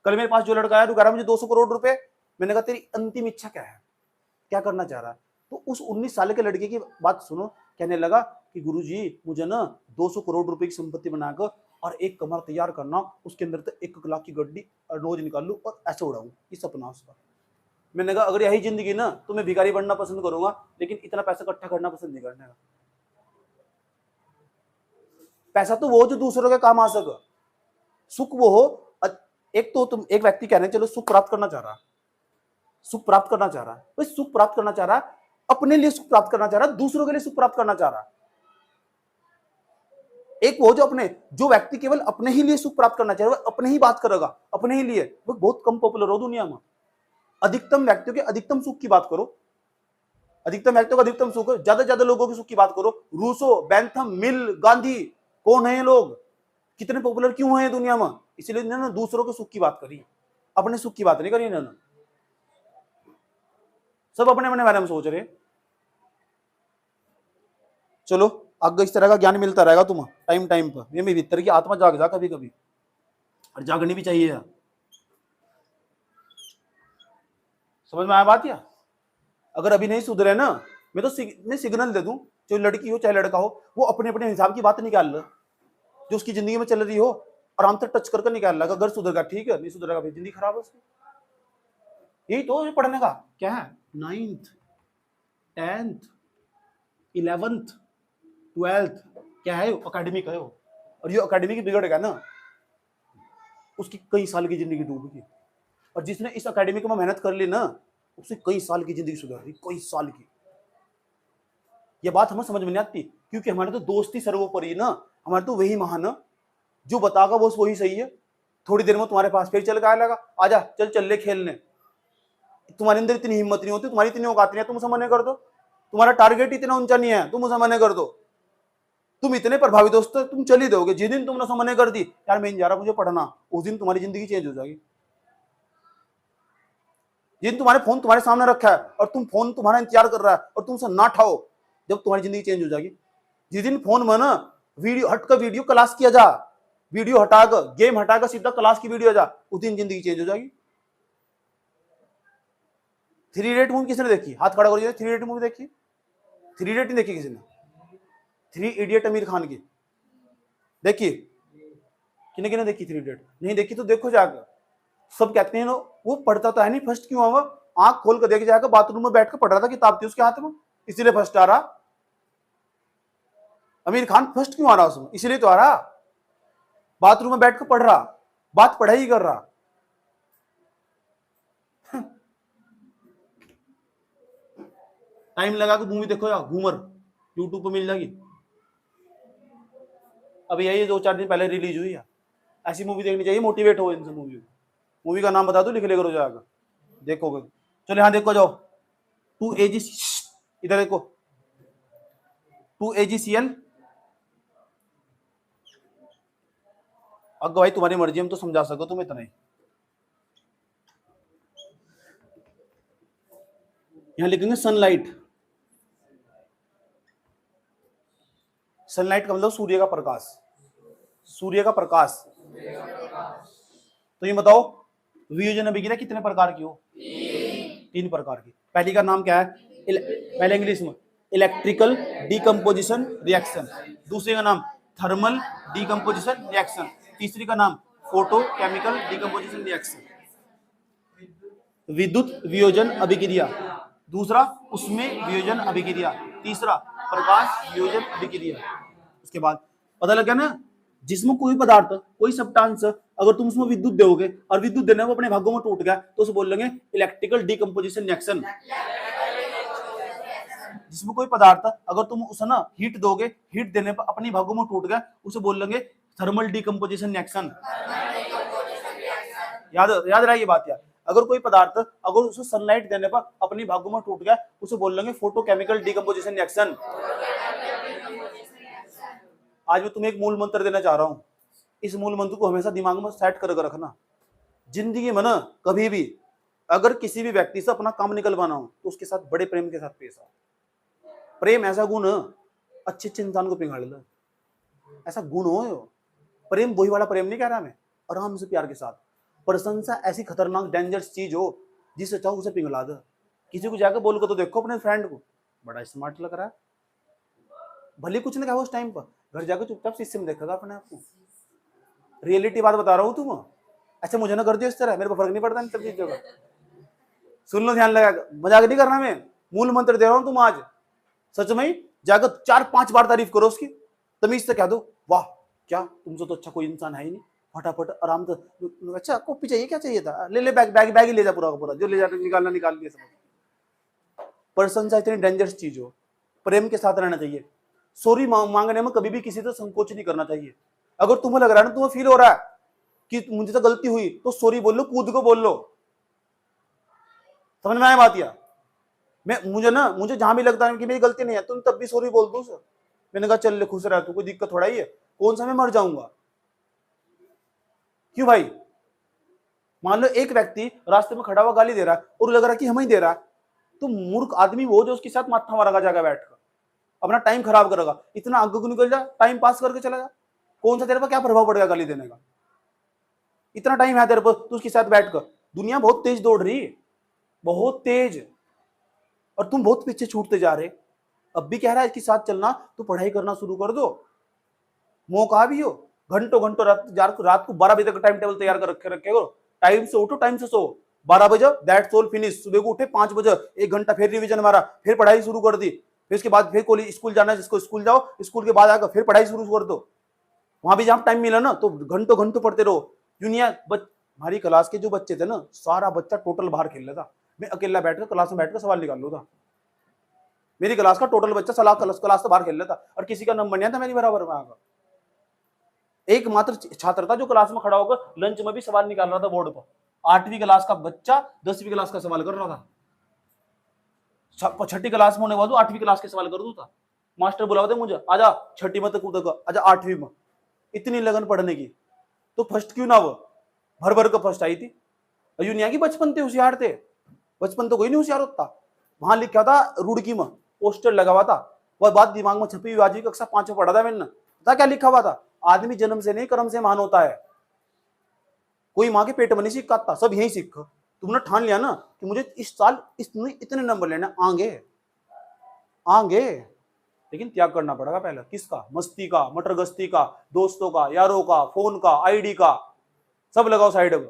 कल मेरे पास जो लड़का आया, तो कह रहा मुझे 200 करोड़ रुपए। मैंने कहा तेरी अंतिम इच्छा क्या है, क्या करना चाह रहा है? तो उस 19 साल के लड़के की बात सुनो, कहने लगा कि गुरुजी मुझे ना 200 करोड़ रुपए की संपत्ति बनाकर और एक कमरा तैयार करना, उसके अंदर तो 1 लाख की गड्डी और रोज निकाल लूं और ऐसे उड़ाऊं, ये सपना उसका। मैंने कहा अगर यही जिंदगी ना, तो मैं भिखारी बनना पसंद करूंगा, लेकिन इतना पैसा इकट्ठा करना पसंद नहीं करने का। पैसा तो वो जो दूसरों के काम आ सके, सुख वो हो। एक तो तुम एक व्यक्ति कह रहे हैं चलो सुख प्राप्त करना चाह रहा, सुख प्राप्त करना चाह रहा है, भाई सुख प्राप्त करना चाह रहा है, अपने लिए सुख प्राप्त करना चाह रहा है, दूसरों के लिए सुख प्राप्त करना चाह रहा है। एक वो जो व्यक्ति केवल अपने ही लिए सुख प्राप्त करना चाह रहा है, अपने ही बात करेगा, अपने ही लिए, वो बहुत कम पॉपुलर हो दुनिया में। अधिकतम व्यक्तियों के अधिकतम सुख की बात करो, अधिकतम व्यक्तियों का अधिकतम सुख, ज्यादा ज्यादा लोगों की सुख की बात करो। रूसो, बेंथम, मिल, गांधी, कौन है ये लोग? कितने पॉपुलर क्यों है दुनिया में? इसलिए इन्होंने दूसरों के सुख की बात करी, अपने सुख की बात नहीं करी इन्होंने। सब अपने अपने बारे में सोच रहे। चलो आगे इस तरह का ज्ञान मिलता रहेगा तुम्हें टाइम टाइम पर। ये मेरी भीतर की आत्मा जाग जा कभी कभी, और जागनी भी चाहिए यार। समझ में आया बात? या अगर अभी नहीं सुधरे ना, मैं तो मैं सिग्नल दे दूं, चाहे लड़की हो चाहे लड़का हो, वो अपने अपने हिसाब की बात निकाल लो, जो उसकी जिंदगी में चल रही हो, आराम से टच करके निकाल लगा। अगर सुधरेगा ठीक है, नहीं सुधरेगा फिर जिंदगी खराब है उसकी। यही तो पढ़ने का क्या है, 9th 10th 11th 12th क्या है, अकेडमिक है वो। और ये अकेडमिक बिगड़ गया ना, उसकी कई साल की जिंदगी डूबेगी। और जिसने इस अकेडमिक में मेहनत कर ली ना, उससे कई साल की जिंदगी सुधर रही, कई साल की। ये बात हमें समझ में नहीं आती, क्योंकि हमारे तो दोस्ती सर्वोपरि ना, हमारे तो वही महान है, जो बतागा वो वही सही है। थोड़ी देर में तुम्हारे पास फिर चल के लगा, आजा चल ले खेलने। तुम्हारे अंदर इतनी हिम्मत नहीं होती, तुम्हारी इतनी औकात नहीं है, तुम उसे मना कर दो। तुम्हारा टारगेट इतना ऊंचा नहीं है, तुम उसे मना कर दो। तुम इतने प्रभावी दोस्त हो, तुम चल ही दोगे। जिस दिन तुमने मना कर दी यार मैं जा रहा मुझे पढ़ना, उस दिन तुम्हारी जिंदगी चेंज हो जाएगी। जिन तुम्हारे फोन तुम्हारे सामने रखा है और तुम फोन तुम्हारा इंतजार कर रहा है और तुम उसे ना उठाओ, जब तुम्हारी जिंदगी चेंज हो जाएगी। जिस दिन फोन में ना वीडियो हटकर वीडियो क्लास किया जा, वीडियो हटाकर गेम हटाकर सीधा क्लास की वीडियो जा, उस दिन जिंदगी चेंज हो जाएगी। 3 इडियट मूवी किसने देखी? हाथ खड़ा करिए। 3 इडियट मूवी देखी? 3 इडियट नहीं देखी किसी ने? 3 इडियट आमिर खान की देखी? किने किने देखी 3 इडियट? नहीं देखी तो देखो जाकर। सब कहते हैं वो पढ़ता तो है नहीं, फर्स्ट क्यों हुआ? आंख खोल कर देख जाएगा, बाथरूम में बैठकर पढ़ रहा था, किताब थी उसके हाथ में, इसीलिए फर्स्ट आ रहा। आमिर खान फर्स्ट क्यों आ रहा उसमें? इसीलिए तो आ रहा, बाथरूम में बैठकर पढ़ रहा, बात पढ़ाई कर रहा। टाइम लगा के मूवी देखो यार, घूमर यूट्यूब पर मिल जाएगी। अभी यही 2-4 दिन पहले रिलीज हुई है। ऐसी मूवी देखनी चाहिए, मोटिवेट हो इनसे। मूवी का नाम बता दो, लिख ले करो जाकर, देखोगे। चलो यहां देखो, जाओ 2AG, इधर देखो 2AGCL। अगर भाई तुम्हारी मर्जी, हम तो समझा सको तुम इतना ही। यहां लिखेंगे सनलाइट। सनलाइट का मतलब सूर्य का प्रकाश, सूर्य का प्रकाश। तो ये बताओ वियोजन अभिक्रिया कितने प्रकार की हो? 3 प्रकार की। पहली का नाम क्या है? पहले इंग्लिश में इलेक्ट्रिकल डीकंपोजिशन रिएक्शन, दूसरे का नाम थर्मल डीकंपोजिशन रिएक्शन, तीसरी का नाम फोटो केमिकल डीकंपोजिशन रिएक्शन। विद्युत वियोजन अभिक्रिया, दूसरा उसमें वियोजन अभिक्रिया, तीसरा प्रकाश वियोजन अभिक्रिया। उसके बाद पता लग गया ना, जिसमें कोई पदार्थ कोई सब्सटेंस अगर तुम उसमें विद्युत दोगे और विद्युत देने में अपने भागों में टूट गया, तो उसे बोल लेंगे इलेक्ट्रिकल डीकंपोजिशन रिएक्शन। जिसमें कोई पदार्थ अगर तुम उसे ना हीट दोगे, हीट देने पर अपनी भागों में टूट गया, उसे बोल लेंगे थर्मल डिकम्पोजिशन रिएक्शन। याद रहा ये बात यार। अगर कोई पदार्थ अगर उसे सनलाइट देने पर अपनी भागों में टूट गया, उसे बोल लेंगे फोटोकेमिकल डिकम्पोजिशन रिएक्शन। आज मैं तुम्हें एक मूल मंत्र देना चाह रहा हूं, इस मूल मंत्र को हमेशा दिमाग में सेट करके रखना। जिंदगी में ना कभी भी अगर किसी भी व्यक्ति से अपना काम निकलवाना हो तो उसके साथ बड़े प्रेम के साथ पेश आओ। प्रेम ऐसा गुण अच्छे अच्छे इंसान को पिघाड़ ले, ऐसा गुण हो। प्रेम वही वाला प्रेम नहीं कह रहा मैं, आराम से प्यार के साथ। प्रशंसा ऐसी खतरनाक डेंजरस चीज हो जिससे चाहो उसे पिघला दो। किसी को जाकर बोल कर तो देखो अपने फ्रेंड को, बड़ा स्मार्ट लग रहा है, भले कुछ नहीं कहा उस टाइम पर, घर जाकर चुपचाप शीशे में देखेगा अपने आप को। रियलिटी बात बता रहा हूँ तुम। अच्छा मुझे ना कर दियो इस तरह, मेरे को फर्क नहीं पड़ता इन सब चीजों का। सुन लो ध्यान लगा, मजाक नहीं करना, मैं मूल मंत्र दे रहा हूं। तुम आज सच में ही जाकर 4-5 बार तारीफ करो उसकी, तमीज से कह दो वाह क्या तुमसे तो अच्छा कोई इंसान है ही नहीं। फटाफट आराम से, अच्छा कॉपी चाहिए, क्या चाहिए था, ले ले, बैग ही ले जा पूरा का पूरा, जो ले जा निकालना निकाल लिया समझ। प्रशंसा इतनी डेंजरस चीज हो, प्रेम के साथ रहना चाहिए। सॉरी मांगने में कभी भी किसी से संकोच नहीं करना चाहिए। अगर तुम्हें लग रहा है ना, तुम्हें फील हो रहा है कि मुझे तो गलती हुई, तो सॉरी बोल लो, कूद को बोल लो। समझ में आया बात? या मुझे जहां भी लगता है कि मेरी गलती नहीं है, तुम तब भी सॉरी बोल दो सर। मैंने कहा चल ले, खुश रह तू, कोई दिक्कत थोड़ा ही है, कौन सा मैं मर जाऊंगा। क्यों भाई? मान लो एक व्यक्ति रास्ते में खड़ा हुआ गाली दे रहा है और लग रहा है कि हमें ही दे रहा है, तो मूर्ख आदमी वो जो उसके साथ माथा मारेगा जाकर बैठकर, अपना टाइम खराब करेगा। इतना आगे को निकल जा, टाइम पास करके चला जा। कौन सा तेरे पर क्या प्रभाव पड़ेगा गाली देने का? इतना टाइम है तेरे पर, तू उसके साथ बैठकर। दुनिया बहुत तेज दौड़ रही है, बहुत तेज, और तुम बहुत पीछे छूटते जा रहे। अब भी कह रहा है इसके साथ चलना, तो पढ़ाई करना शुरू कर दो। मौका भी हो, घंटों घंटों रात को 12 बजे तक टाइम टेबल तैयार कर रखे हो। टाइम से उठो, टाइम से सो। 12 बजे दैट्स ऑल फिनिश। सुबह को उठे 5 बजे, 1 घंटा फिर रिवीजन मारा, फिर पढ़ाई शुरू कर दी। फिर इसके बाद फिर कॉलेज स्कूल जाना है जिसको, स्कूल जाओ, स्कूल के बाद आकर फिर पढ़ाई शुरू कर दो। वहां भी जहां टाइम मिला ना तो घंटों घंटों पढ़ते रहो। हमारी क्लास के जो बच्चे थे ना, सारा बच्चा टोटल बाहर खेल रहा था। मैं अकेला बैठकर क्लास में बैठकर सवाल निकाल लो था। मेरी क्लास का टोटल बच्चा क्लास से बाहर खेल रहा था, और किसी का नंबर नहीं आता मेरी बराबर में आकर। एकमात्र छात्र था जो क्लास में खड़ा होकर लंच में भी सवाल निकाल रहा था बोर्ड पर। 8वीं क्लास का बच्चा 10वीं क्लास का सवाल कर रहा था। 6ठी क्लास में होने के बाद 8वीं क्लास के सवाल कर दूं था। मास्टर बुलाते मुझे, आजा 6ठी में तक कूद, आजा 8वीं में। इतनी लगन पढ़ने की, तो फर्स्ट क्यों ना वो भर भर का फर्स्ट आई थी। यूनिया की बचपन थे होशियार थे, बचपन तो कोई नहीं होशियार होता। वहां लिखा था रुड़की में, पोस्टर लगा हुआ था, वह बात दिमाग में छपी हुई। आज भी कक्षा 5 में पढ़ा था मैंने, पता क्या लिखा हुआ था? आदमी जन्म से नहीं कर्म से महान होता है। कोई माँ के पेट में नहीं सीखता, सब यही सीख। तुमने ठान लिया ना कि मुझे इस साल इतने नंबर लेने, आगे लेकिन त्याग करना पड़ेगा पहले। किसका? मस्ती का, मटरगस्ती का, दोस्तों का, यारों का, फोन का, आईडी का, सब लगाओ साइड में।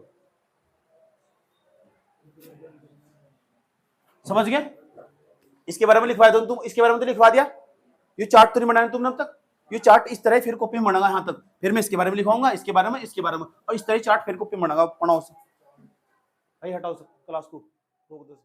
समझ गए? इसके बारे में लिखवा दो तुम, इसके बारे में तो लिखवा दिया। ये चार्ट तो नहीं बनाया तुमने अब तक। ये चार्ट इस तरह फिर कॉपी में बनाऊंगा यहां तक, फिर मैं इसके बारे में लिखवाऊंगा, इसके बारे में, इसके बारे में, और इस तरह चार्ट फिर कॉपी में बनाऊंगा। पढ़ाओ से भाई, हटाओ क्लास को, रोक दो।